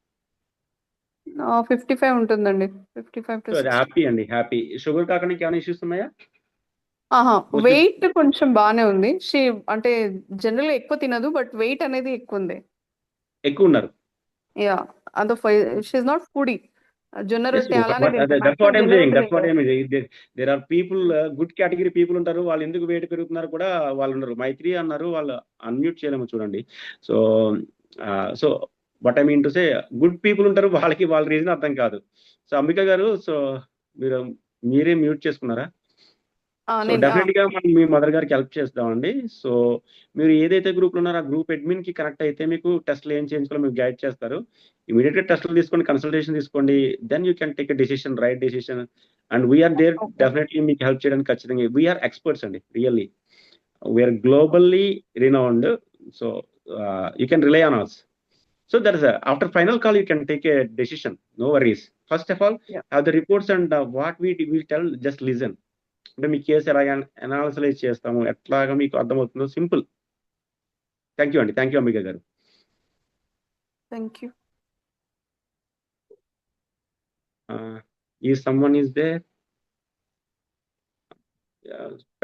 55 ఉంటుందండి. 55 to 60. హ్యాపీ అండి, హ్యాపీ. షుగర్ కాకుండా ఏమైనా ఇష్యూస్ ఉన్నాయా? వెయిట్ కొంచెం బాగానే ఉంది. అంటే జనరల్ గా ఎక్కువ తినదు, బట్ వెయిట్ అనేది ఎక్కువ ఉంది. ఎక్కువ ఉన్నారు. యా, అదో షీఈ్ నాట్ ఫుడీ. జొన్న రొట్టె అలానే That's what I'm saying. There are people, good category people ఉంటారు, వాళ్ళు ఎందుకు వెయిట్ పెరుగుతున్నారు కూడా వాళ్ళు ఉన్నారు. మైత్రి అన్నారు, వాళ్ళు అన్మ్యూట్ చేయలేము చూడండి. So what I mean to say, good people ఉంటారు, వాళ్ళకి వాళ్ళ రీజన్ అర్థం కాదు. సో అంబిక గారు, సో మీరే మ్యూట్ చేసుకున్నారా? సో నేను డెఫినెట్ గా మనం మీ మదర్ గారికి హెల్ప్ చేస్తామండి. సో మీరు ఏదైతే గ్రూప్ లో ఉన్నారో ఆ గ్రూప్ అడ్మిన్ కి కనెక్ట్ అయితే మీకు టెస్ట్లు ఏం చేయించుకోవాలో మీకు గైడ్ చేస్తారు. ఇమీడియట్ గా టెస్ట్లు తీసుకోండి, కన్సల్టేషన్ తీసుకోండి, then you can take a decision, right decision. And we're there okay definitely మీకు హెల్ప్ చేయడానికి ఖచ్చితంగా. వీఆర్ ఎక్స్పర్ట్స్ అండి, really we're globally renowned. So you can rely on us. So that is after final call you can take a decision. No worries. First of all, Yeah. have the reports and what we will tell, just listen. అంటే మీ కేసు ఎలా అనాలిసిస్ చేస్తాము, ఎట్లాగా మీకు అర్థమవుతుందో సింపుల్. థ్యాంక్ యూ అండి. థ్యాంక్ యూ అంబిక గారు. Thank you. If someone is there,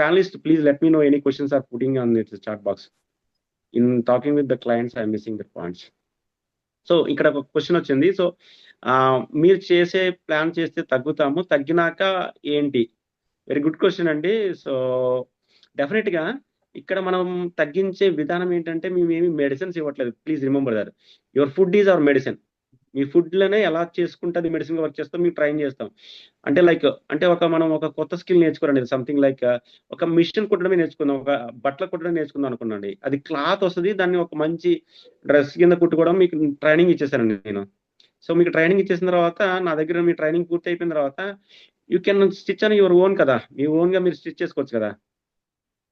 panelists, please let me know any questions are putting on the chat box. In talking with the clients, I am missing the points. So ఇక్కడ ఒక క్వశ్చన్ వచ్చింది. సో మీరు చేసే ప్లాన్ చేస్తే తగ్గుతాము, తగ్గినాక ఏంటి? వెరీ గుడ్ క్వశ్చన్ అండి. సో డెఫినెట్ గా ఇక్కడ మనం తగ్గించే విధానం ఏంటంటే మేమేమి మెడిసిన్స్ ఇవ్వట్లేదు. Please remember that your food is our medicine. Me food లోనే ఎలా చేసుకుంటే మెడిసిన్ గా వర్క్ చేస్తాం మేము ట్రైన్ చేస్తాం. అంటే మనం ఒక కొత్త స్కిల్ నేర్చుకోరండి. సంథింగ్ లైక్ ఒక మిషన్ కుట్టడమే నేర్చుకుందాం, ఒక బట్టలు కుట్టడం నేర్చుకుందాం అనుకున్నాండి. అది క్లాత్ వస్తుంది, దాన్ని ఒక మంచి డ్రెస్ కింద కుట్టుకోవడం మీకు ట్రైనింగ్ ఇచ్చేసానండి నేను. సో మీకు ట్రైనింగ్ ఇచ్చేసిన తర్వాత నా దగ్గర మీ ట్రైనింగ్ పూర్తి అయిపోయిన తర్వాత యూ కెన్ స్టిచ్ అని యువర్ ఓన్ కదా, మీ ఓన్ గా మీరు స్టిచ్ చేసుకోవచ్చు కదా.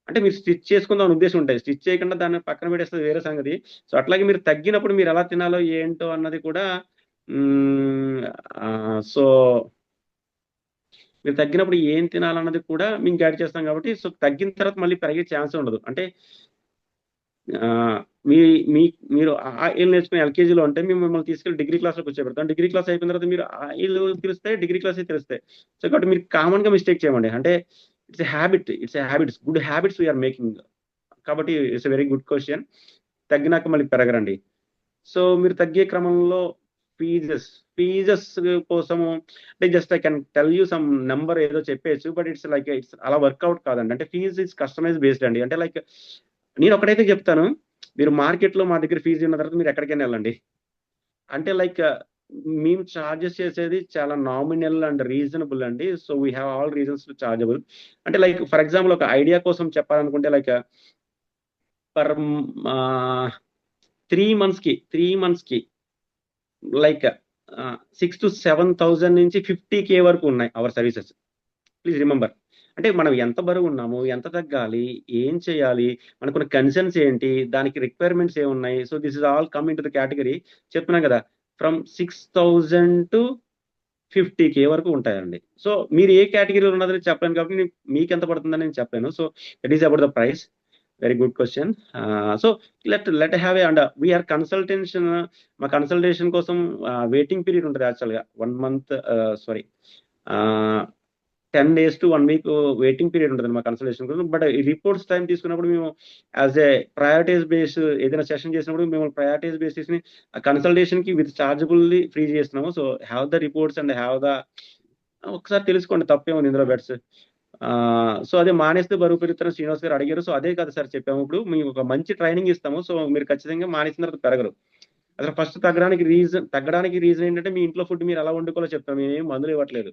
అంటే మీరు స్టిచ్ చేసుకుందాం ఉద్దేశం ఉంటాయి, స్టిచ్ చేయకుండా దాన్ని పక్కన పెట్టేస్తుంది వేరే సంగతి. సో అట్లాగే మీరు తగ్గినప్పుడు మీరు ఎలా తినాలో ఏంటో అన్నది కూడా సో మీరు తగ్గినప్పుడు ఏం తినాలన్నది కూడా మేము గైడ్ చేస్తాం కాబట్టి సో తగ్గిన తర్వాత మళ్ళీ పెరిగే ఛాన్స్ ఉండదు. అంటే మీరు ఆయిల్ నేర్చుకునే ఎల్కేజీలో అంటే మేము మిమ్మల్ని తీసుకెళ్ళి డిగ్రీ క్లాస్లో కూర్చోబెడతాం. డిగ్రీ క్లాస్ అయిపోయిన తర్వాత మీరు ఆయిల్ తెలుస్తాయి, డిగ్రీ క్లాస్ తెలుస్తాయి. సో కాబట్టి మీరు కామన్ గా మిస్టేక్ చేయమండి. అంటే it's a habits, good habits we are making. కాబట్టి it's a very good question. తగ్గినాక మళ్ళీ పెరగరండి. సో మీరు తగ్గే క్రమంలో ఫీజెస్ కోసము అంటే just I can tell you some number ఏదో చెప్పేచ్చు, బట్ ఇట్స్ అలా వర్కౌట్ కాదండి. అంటే ఫీజ్ ఇస్ కస్టమైజ్ బేస్డ్ అండి. అంటే నేను ఒకటైతే చెప్తాను, మీరు మార్కెట్లో మా దగ్గర ఫీజు ఉన్న తర్వాత మీరు ఎక్కడికైనా వెళ్ళండి. అంటే మేము చార్జెస్ చేసేది చాలా నామినల్ అండ్ రీజనబుల్ అండి. So we have all reasons to chargeable. అంటే ఫర్ ఎగ్జాంపుల్ ఒక ఐడియా కోసం చెప్పాలనుకుంటే పర్ 3 months కి 6,000 to 7,000 నుంచి 50K వరకు ఉన్నాయి అవర్ సర్వీసెస్. Please remember. అంటే మనం ఎంత బరువు ఉన్నాము, ఎంత తగ్గాలి, ఏం చేయాలి, మనకున్న కన్సర్న్స్ ఏంటి, దానికి రిక్వైర్మెంట్స్ ఏమున్నాయి. So this is all come in to the category. చెప్తున్నాం కదా, ఫ్రమ్ 6,000 to 50K వరకు ఉంటాయండి. సో మీరు ఏ కేటగిరీలో ఉన్నదని చెప్పాను కాబట్టి మీకు ఎంత పడుతుందని నేను చెప్పాను. So that is about the price. Very good question. So let have a and we're consultation. మా కన్సల్టేషన్ కోసం వెయిటింగ్ పీరియడ్ ఉంటుంది యాక్చువల్గా 1 month, 10 days to 1 week waiting period ఉంటుంది మా కన్సల్టేషన్ కోసం. బట్ రిపోర్ట్స్ టైం తీసుకున్నప్పుడు మేము యాజ్ ఏ ప్రయారిటైజ్ బేస్ ఏదైనా సెషన్ చేసినప్పుడు మేము ప్రయారిటైజ్ బేసిస్ ని కన్సల్టేషన్ కి విత్ చార్జబుల్లీ ఫ్రీ చేస్తున్నాము. So have the reports and have the ఒకసారి తెలుసుకోండి, తప్పేముంది ఇందులో బెట్స్. సో అదే మానేస్తే బరువు పెరుగుతారని శ్రీనివాస్ గారు అడిగారు. సో అదే కదా సార్ చెప్పాము. ఇప్పుడు మేము ఒక మంచి ట్రైనింగ్ ఇస్తాము. సో మీరు ఖచ్చితంగా మానేసిన తర్వాత పెరగరు. అసలు ఫస్ట్ తగ్గడానికి రీజన్ ఏంటంటే మీ ఇంట్లో ఫుడ్ మీరు ఎలా వండుకోవాలో చెప్తాం. మేమేం మందులు ఇవ్వట్లేదు.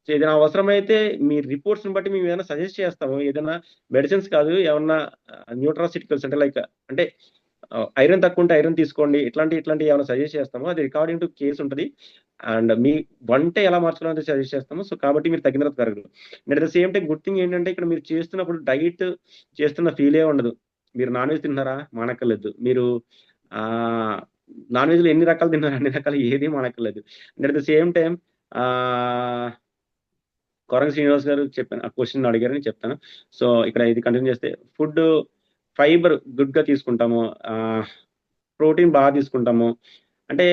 సో ఏదైనా అవసరమైతే మీ రిపోర్ట్స్ ని బట్టి మేము ఏదైనా సజెస్ట్ చేస్తాము. ఏదైనా మెడిసిన్స్ కాదు, ఏమన్నా న్యూట్రాసిటికల్స్ అంటే ఐరన్ తక్కువ ఉంటే ఐరన్ తీసుకోండి, ఇట్లాంటి ఏమైనా సజెస్ట్ చేస్తాము. అది అకార్డింగ్ టు కేసు ఉంటుంది. అండ్ మీ వంట ఎలా మార్చుకోవాలంటే సజెస్ట్ చేస్తాము. సో కాబట్టి మీరు తగిన తర్వాత పెరగదు. At the same time good thing ఏంటంటే ఇక్కడ మీరు చేస్తున్నప్పుడు డైట్ చేస్తున్న ఫీలే ఉండదు. మీరు నాన్ వెజ్ తింటున్నారా, మానక్కర్లేదు. మీరు నాన్ వెజ్ లో ఎన్ని రకాలు తిన్నారా, అన్ని రకాలు ఏది మానక్కర్లేదు. At the same time Koranga Srinivas garu చెప్పాను, ఆ క్వశ్చన్ అడిగారని చెప్తాను. సో ఇక్కడ ఇది కంటిన్యూ చేస్తే ఫుడ్ ఫైబర్ గుడ్ గా తీసుకుంటాము, ప్రోటీన్ బాగా తీసుకుంటాము. అంటే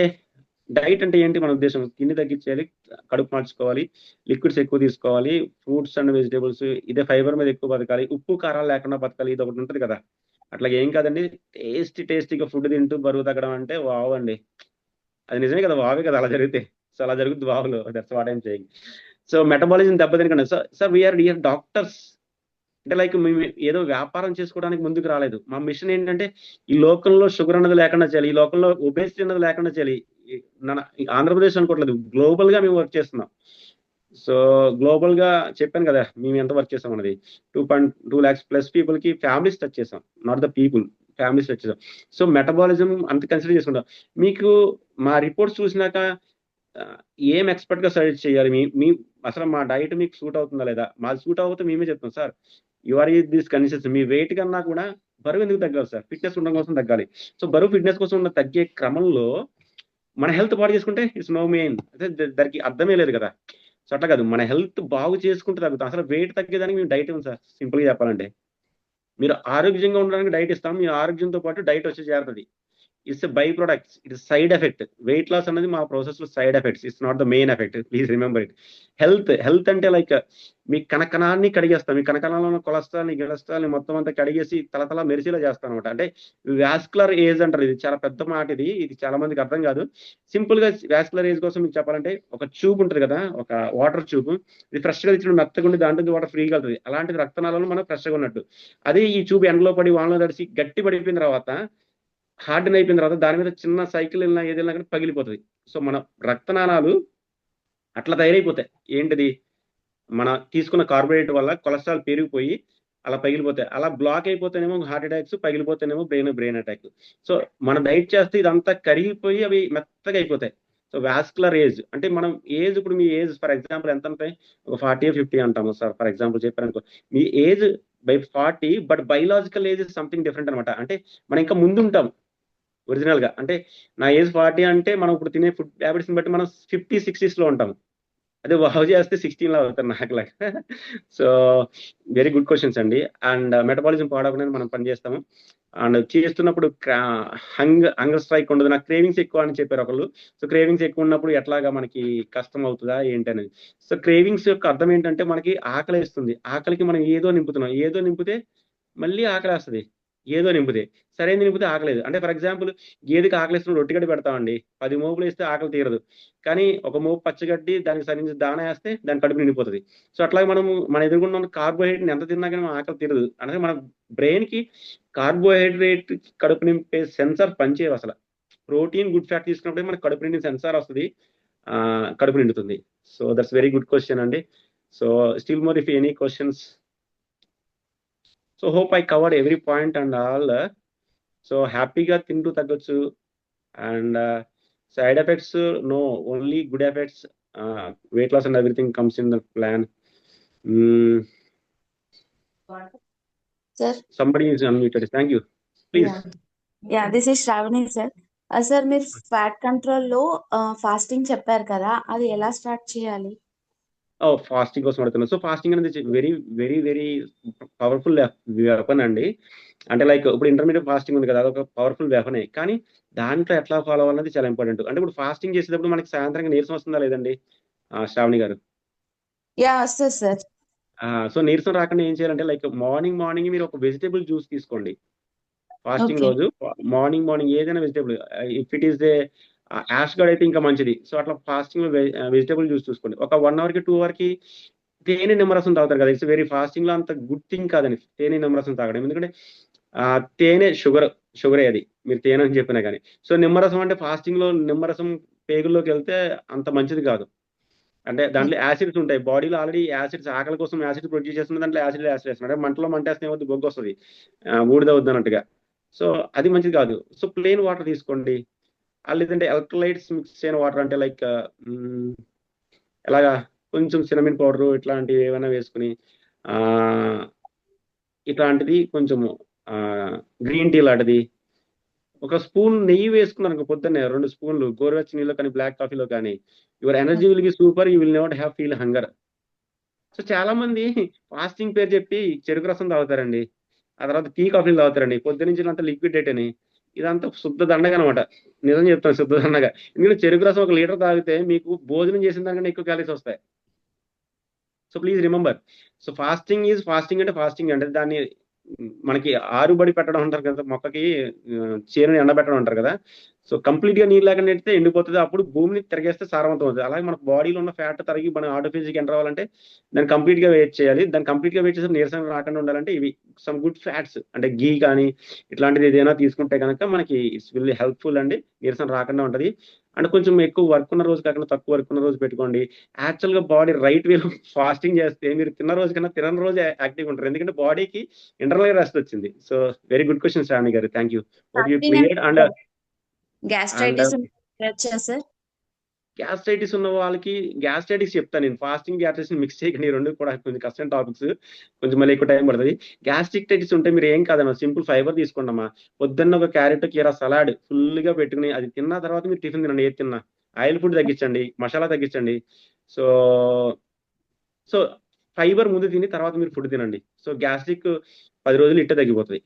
డైట్ అంటే ఏంటి మన ఉద్దేశం? తిండి తగ్గించేయాలి, కడుపు మార్చుకోవాలి, లిక్విడ్స్ ఎక్కువ తీసుకోవాలి, ఫ్రూట్స్ అండ్ వెజిటేబుల్స్, ఇదే ఫైబర్ మీద ఎక్కువ బతకాలి, ఉప్పు కారాలు లేకుండా బతకాలి. ఇది ఒకటి ఉంటుంది కదా. అట్లాగే ఏం కాదండి, టేస్టీగా ఫుడ్ తింటూ బరువు తగ్గడం అంటే వావ్ అండి. అది నిజమే కదా, వావే కదా అలా జరిగితే. సో అలా జరుగుతుంది వావులో. That's what I'm saying. So metabolism దెబ్బతినకండి. Sir we are dear doctors. అంటే మేము ఏదో వ్యాపారం చేసుకోవడానికి ముందుకు రాలేదు. మా మిషన్ ఏంటంటే ఈ లోకంలో షుగర్ అన్నది లేకుండా చేయాలి, ఈ లోకంలో ఒబేసిటీ అన్నది లేకుండా చేయాలి. ఆంధ్రప్రదేశ్ అనుకోవట్లేదు, గ్లోబల్ గా మేము వర్క్ చేస్తున్నాం. సో గ్లోబల్ గా చెప్పాను కదా మేము ఎంత వర్క్ చేసాం అన్నది 2.2 lakhs ప్లస్ పీపుల్ కి ఫ్యామిలీస్ టచ్ చేసాం, not the people, families touch చేసాం. సో మెటబాలిజం అంత కన్సిడర్ చేసుకుంటాం. మీకు మా రిపోర్ట్స్ చూసినాక ఏం ఎక్స్పర్ట్ గా సజెస్ట్ చేయాలి, మీ అసలు మా డైట్ మీకు సూట్ అవుతుందా లేదా? మాది సూట్ అవుతే మేమే చెప్తాం sir you are this conditions. మీ వెయిట్ కన్నా కూడా బరువు ఎందుకు తగ్గాలి సార్? ఫిట్నెస్ ఉండడం కోసం తగ్గాలి. సో బరువు ఫిట్నెస్ కోసం ఉన్న తగ్గే క్రమంలో మన హెల్త్ బాగా చేసుకుంటే ఇట్స్ నో మెయిన్, అంటే దానికి అర్థమే లేదు కదా. సో అట్లా కాదు, మన హెల్త్ బాగు చేసుకుంటే తగ్గుతాం. అసలు వెయిట్ తగ్గేదానికి మేము డైట్ ఉంది సార్. సింపుల్ గా చెప్పాలంటే మీరు ఆరోగ్యంగా ఉండడానికి డైట్ ఇస్తాం, మీ ఆరోగ్యంతో పాటు డైట్ వచ్చి చేరుతుంది. It's by products, it is side effect. Weight loss అనేది మా ప్రాసెస్ లో side effects, it's not the main effect. Please remember it. Health అంటే లైక్ మీ కణకణాన్ని కడిగేస్తాం, మీ కణకణాల్లో ఉన్న కొలెస్ట్రాల్ మొత్తం అంతా కడిగేసి తలతల మెరిసేలా చేస్తాం అనమాట. అంటే వాస్కులర్ ఏజ్ అంటారు, ఇది చాలా పెద్ద మాట, ఇది చాలా మందికి అర్థం కాదు. సింపుల్ గా వాస్కులర్ ఏజ్ కోసం మీకు చెప్పాలంటే ఒక ట్యూబ్ ఉంటుంది కదా, ఒక వాటర్ ట్యూబ్, ఇది ఫ్రెష్ గా ఇచ్చిన మెత్తగా ఉండి దాంట్లో వాటర్ ఫ్రీగా వెళ్తుంది. అలాంటిది రక్తనాళాలు మనం ఫ్రెష్ గా ఉన్నట్టు. అదే ఈ ట్యూబ్ ఎండలో పడి వానలో తడిసి గట్టి పడిపోయిన తర్వాత, హార్డెన్ అయిపోయిన తర్వాత దాని మీద చిన్న సైకిల్ వెళ్ళినా ఏది వెళ్ళినా కానీ పగిలిపోతుంది. సో మన రక్తనాళాలు అట్లా తయారైపోతాయి. ఏంటిది? మన తీసుకున్న కార్బోహైడ్రేట్ వల్ల కొలెస్ట్రాల్ పెరిగిపోయి అలా పగిలిపోతాయి. అలా బ్లాక్ అయిపోతేనేమో హార్ట్ అటాక్స్, పగిలిపోతేనేమో బ్రెయిన్ అటాక్. సో మనం డైట్ చేస్తే ఇదంతా కరిగిపోయి అవి మెత్తగా అయిపోతాయి. సో వాస్కులర్ ఏజ్ అంటే మనం ఏజ్, ఇప్పుడు మీ ఏజ్ ఫర్ ఎగ్జాంపుల్ ఎంత ఉంటాయి? ఒక 40-50 అంటాము సార్ ఫర్ ఎగ్జాంపుల్ చెప్పారనుకో. మీ age by 40, but biological age something different అనమాట. అంటే మనం ఇంకా ముందు ఉంటాం ఒరిజినల్ గా. అంటే నా ఏజ్ 40 అంటే మనం ఇప్పుడు తినే ఫుడ్ హ్యాబిట్స్ బట్టి మనం 50-60s లో ఉంటాం. అదే వావ్ చేస్తే 16 లో అవుతారు నాకులాగా. సో వెరీ గుడ్ క్వశ్చన్స్ అండి. అండ్ మెటబాలిజం పాడవకుండా మనం పని చేస్తాము. అండ్ చేస్తున్నప్పుడు హంగర్ స్ట్రైక్ ఉండదు, నాకు క్రేవింగ్స్ ఎక్కువ అని చెప్పారు ఒకళ్ళు. సో క్రేవింగ్స్ ఎక్కువ ఉన్నప్పుడు ఎట్లాగా మనకి కష్టం అవుతుందా ఏంటి అనేది. సో క్రేవింగ్స్ యొక్క అర్థం ఏంటంటే మనకి ఆకలి వేస్తుంది, ఆకలికి మనం ఏదో నింపుతున్నాం, ఏదో నింపితే మళ్ళీ ఆకలి వేస్తుంది, ఏదో నింపితే సరైనది నింపితే ఆకలేదు. అంటే ఫర్ ఎగ్జాంపుల్ గేదెకి ఆకలిస్తున్న రొట్టిగడ్డి పెడతామండి, 10 మోపులు వేస్తే ఆకలి తీరదు. కానీ ఒక మోపు పచ్చగడ్డి దానికి సరైన దాన వేస్తే దాని కడుపు నిండిపోతుంది. సో అట్లాగే మన ఎదుర్కొన్న కార్బోహైడ్రేట్ ఎంత తిన్నా కానీ ఆకలి తీరదు. అంటే మన బ్రెయిన్ కి కార్బోహైడ్రేట్ కడుపు నింపే సెన్సార్ పనిచేయవు అసలు. ప్రోటీన్, గుడ్ ఫ్యాట్ తీసుకున్నప్పుడే మనకు కడుపు నిండిన సెన్సార్ వస్తుంది, కడుపు నిండుతుంది. So that's very good question అండి. So still more if any questions. So hope I covered every point and all. So హ్యాపీగా తింటూ తగ్గొచ్చు. And side effects no, only good effects. Weight loss and everything comes in the plan. Sir, Somebody is unmuted. Thank you. Please. yeah, this is Shravani, sir. Sir మీరు ఫ్యాట్ కంట్రోల్లో ఫాస్టింగ్ చెప్పారు కదా, అది ఎలా స్టార్ట్ చేయాలి? ఫాస్టింగ్ కోసం అడుగుతున్నా. సో ఫాస్టింగ్ అనేది very very very powerful weapon అండి. అంటే లైక్ ఇప్పుడు ఇంటర్మీడియట్ ఫాస్టింగ్ ఉంది కదా, అదొక పవర్ఫుల్ వెపనే. కానీ దాంట్లో ఎట్లా ఫాలో అవ్వాలన్నది చాలా ఇంపార్టెంట్. అంటే ఇప్పుడు ఫాస్టింగ్ చేసేటప్పుడు మనకి సాయంత్రం నీరసం వస్తుందా లేదండి శ్రావణి గారు? యా వస్తుంది సార్. సో నీరసం రాకుండా ఏం చేయాలంటే లైక్ మార్నింగ్ మీరు ఒక వెజిటేబుల్ జ్యూస్ తీసుకోండి. Fasting Okay. రోజు మార్నింగ్ ఏదైనా vegetable, if it is a ash gourd అయితే ఇంకా మంచిది. సో అట్లా ఫాస్టింగ్ వెజిటేబుల్ జ్యూస్ చూసుకోండి. ఒక 1 hour కి 2 hour కి తేనె నిమ్మరసం తాగుతారు కదా, ఇట్స్ వెరీ ఫాస్టింగ్ లో అంత గుడ్ థింగ్ కాదని తేనె నిమ్మరసం తాగడం. ఎందుకంటే తేనె షుగరే, అది మీరు తేనె అని చెప్పినా కానీ. సో నిమ్మరసం అంటే ఫాస్టింగ్ లో నిమ్మరసం పేగుల్లోకి వెళ్తే అంత మంచిది కాదు. అంటే దాంట్లో యాసిడ్స్ ఉంటాయి, బాడీలో ఆల్రెడీ యాసిడ్స్, ఆకలి కోసం యాసిడ్ ప్రొడ్యూస్ చేస్తున్న దాంట్లో యాసిడ్ వేస్తున్నారు. అంటే మంటలో మంటేస్తే ఏమవుతుంది, బొగ్గు వస్తుంది, బూడిద అన్నట్టుగా. సో అది మంచిది కాదు. సో ప్లెయిన్ వాటర్ తీసుకోండి. లేదంటే ఎలక్ట్రోలైట్స్ మిక్స్ అయిన వాటర్, అంటే లైక్ ఎలాగా కొంచెం సినమిన్ పౌడర్ ఇట్లాంటివి ఏమైనా వేసుకుని ఇట్లాంటిది కొంచెము గ్రీన్ టీ లాంటిది, ఒక స్పూన్ నెయ్యి వేసుకున్నాను పొద్దున్నే, 2 స్పూన్లు గోరువెచ్చని నీళ్ళు కానీ బ్లాక్ కాఫీలో కానీ, your energy will be super, you will not have feel hunger. So చాలా మంది ఫాస్టింగ్ పేరు చెప్పి చెరుకు రసం తాగుతారండి, ఆ తర్వాత టీ కాఫీలు తాగుతారండి, పొద్దునుంచి అంతా లిక్విడ్ డేట్ అని. ఇదంతా శుద్ధ దండగా అనమాట, నిజం చెప్తాను, శుద్ధ దండగా. ఎందుకంటే చెరుకు రసం 1 లీటర్ తాగితే మీకు భోజనం చేసిన దానికన్నా ఎక్కువ క్యాలరీస్ వస్తాయి. So please remember. So fasting is fasting అంటే ఫాస్టింగ్ అంటే దాన్ని మనకి ఆరుబడి పెట్టడం అంటారు కదా, మొక్కకి చేనుని ఎండబెట్టడం అంటారు కదా. సో కంప్లీట్ గా నీళ్ళు లేకుండా అయితే ఎండిపోతుంది, అప్పుడు భూమిని తిరిగేస్తే సారవంతం అవుతుంది. అలాగే మన బాడీలో ఉన్న ఫ్యాట్ తరిగి మన ఆటోఫేజిక్ ఎంటర్ అవ్వాలంటే దాన్ని కంప్లీట్ గా వెయిట్ చేయాలి. దాన్ని కంప్లీట్ గా వెయిట్ చేసి నీరసం రాకుండా ఉండాలంటే ఇవి సమ్ గుడ్ ఫ్యాట్స్ అంటే గీ కానీ ఇట్లాంటిది ఏదైనా తీసుకుంటే కనుక మనకి ఇట్స్ విల్ హెల్ప్ఫుల్ అండి, నీరసం రాకుండా ఉంటది. అండ్ కొంచెం ఎక్కువ వర్క్ ఉన్న రోజు కాకుండా తక్కువ వర్క్ ఉన్న రోజు పెట్టుకోండి. యాక్చువల్ గా బాడీ రైట్ వేలో ఫాస్టింగ్ చేస్తే మీరు తిన్న రోజు కన్నా తినని రోజు యాక్టివ్ ఉంటారు, ఎందుకంటే బాడీకి ఇంటర్నల్ రెస్ట్ వచ్చింది. So very good question Shravani గారు, thank you. Hope you clear. And gastritis వచ్చా సార్? గ్యాస్ట్రైటిస్ ఉన్న వాళ్ళకి గ్యాస్ట్రైటిస్ చెప్తాను నేను, ఫాస్టింగ్ గ్యాస్ట్రైటిస్ మిక్స్ చేయకండి, ఈ రెండు కూడా కొంచెం కష్టం టాపిక్స్, కొంచెం మళ్ళీ ఎక్కువ టైం పడుతుంది. గ్యాస్ట్రైటిస్ ఉంటే మీరు ఏం కాదమ్మా, సింపుల్ ఫైబర్ తీసుకోండమ్మా. పొద్దున్న ఒక క్యారెట్ కీరా సలాడ్ ఫుల్ గా పెట్టుకుని అది తిన్న తర్వాత మీరు టిఫిన్ తినండి, ఏది తిన్నా. ఆయిల్ ఫుడ్ తగ్గించండి, మసాలా తగ్గించండి. సో సో ఫైబర్ ముందు తిని తర్వాత మీరు ఫుడ్ తినండి. సో గ్యాస్ట్రిక్ 10 రోజులు ఇట్టే తగ్గిపోతుంది.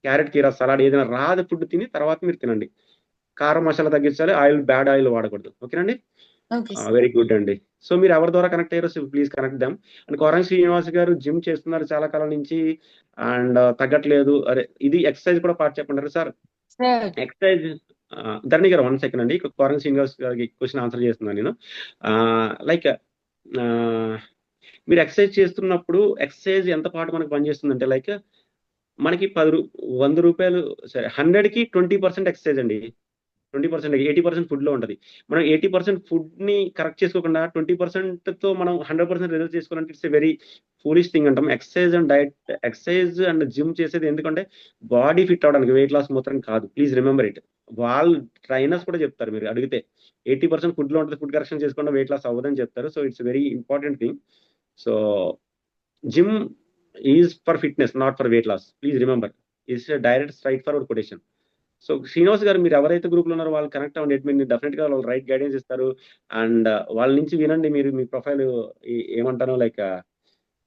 క్యారెట్ కీరా సలాడ్ ఏదైనా రాదు ఫుడ్ తిని తర్వాత మీరు తినండి. కారం మసాలా తగ్గించాలి, బ్యాడ్ ఆయిల్ వాడకూడదు. ఓకేనండి, ఓకే సార్. వెరీ గుడ్ అండి. సో మీరు ఎవరి ద్వారా కనెక్ట్ అయ్యారో please connect them. And Koram Srinivas గారు జిమ్ చేస్తున్నారు చాలా కాలం నుంచి అండ్ తగ్గట్లేదు, అరే ఇది ఎక్సర్సైజ్ కూడా పార్ట్ చెప్పండి సార్. ఎక్సర్సైజ్ ధరణి గారు 1 సెకండ్ అండి, కోరం శ్రీనివాస్ గారికి క్వశ్చన్ ఆన్సర్ చేస్తున్నాను నేను. లైక్ మీరు ఎక్సర్సైజ్ చేస్తున్నప్పుడు ఎక్సర్సైజ్ ఎంత పాటు మనకు పనిచేస్తుందంటే లైక్ మనకి 100 రూపాయలు సరే 100కి 20% ఎక్సర్సైజ్ అండి, 20% 80% ఫుడ్ లో ఉంటుంది. మనం 80% ఫుడ్ ని కరెక్ట్ చేసుకోకుండా 20% తో మనం 100% రిజల్ట్ చేసుకోవాలంటే it's a very foolish thing అంటాం. Exercise and diet, exercise and gym చేసేది ఎందుకంటే బాడీ ఫిట్ అవడానికి, వెయిట్ లాస్ మాత్రం కాదు. Please remember it. వాళ్ళు ట్రైనర్స్ కూడా చెప్తారు, మీరు అడిగితే 80% ఫుడ్ లో ఉంటుంది, ఫుడ్ కరెక్షన్ చేసుకుంటే వెయిట్ లాస్ అవ్వదని చెప్తారు. So it's very important thing. So gym is for fitness, not for weight loss. Please remember, it's direct straight forward quotation. So Srinivas గారు మీరు ఎవరైతే గ్రూప్ లో ఉన్నారో వాళ్ళు కనెక్ట్ అవ్వండి, మీరు డెఫినెట్ గా వాళ్ళు రైట్ గైడెన్స్ ఇస్తారు. అండ్ వాళ్ళ నుంచి వినండి, మీరు మీ ప్రొఫైల్ ఏమంటారో లైక్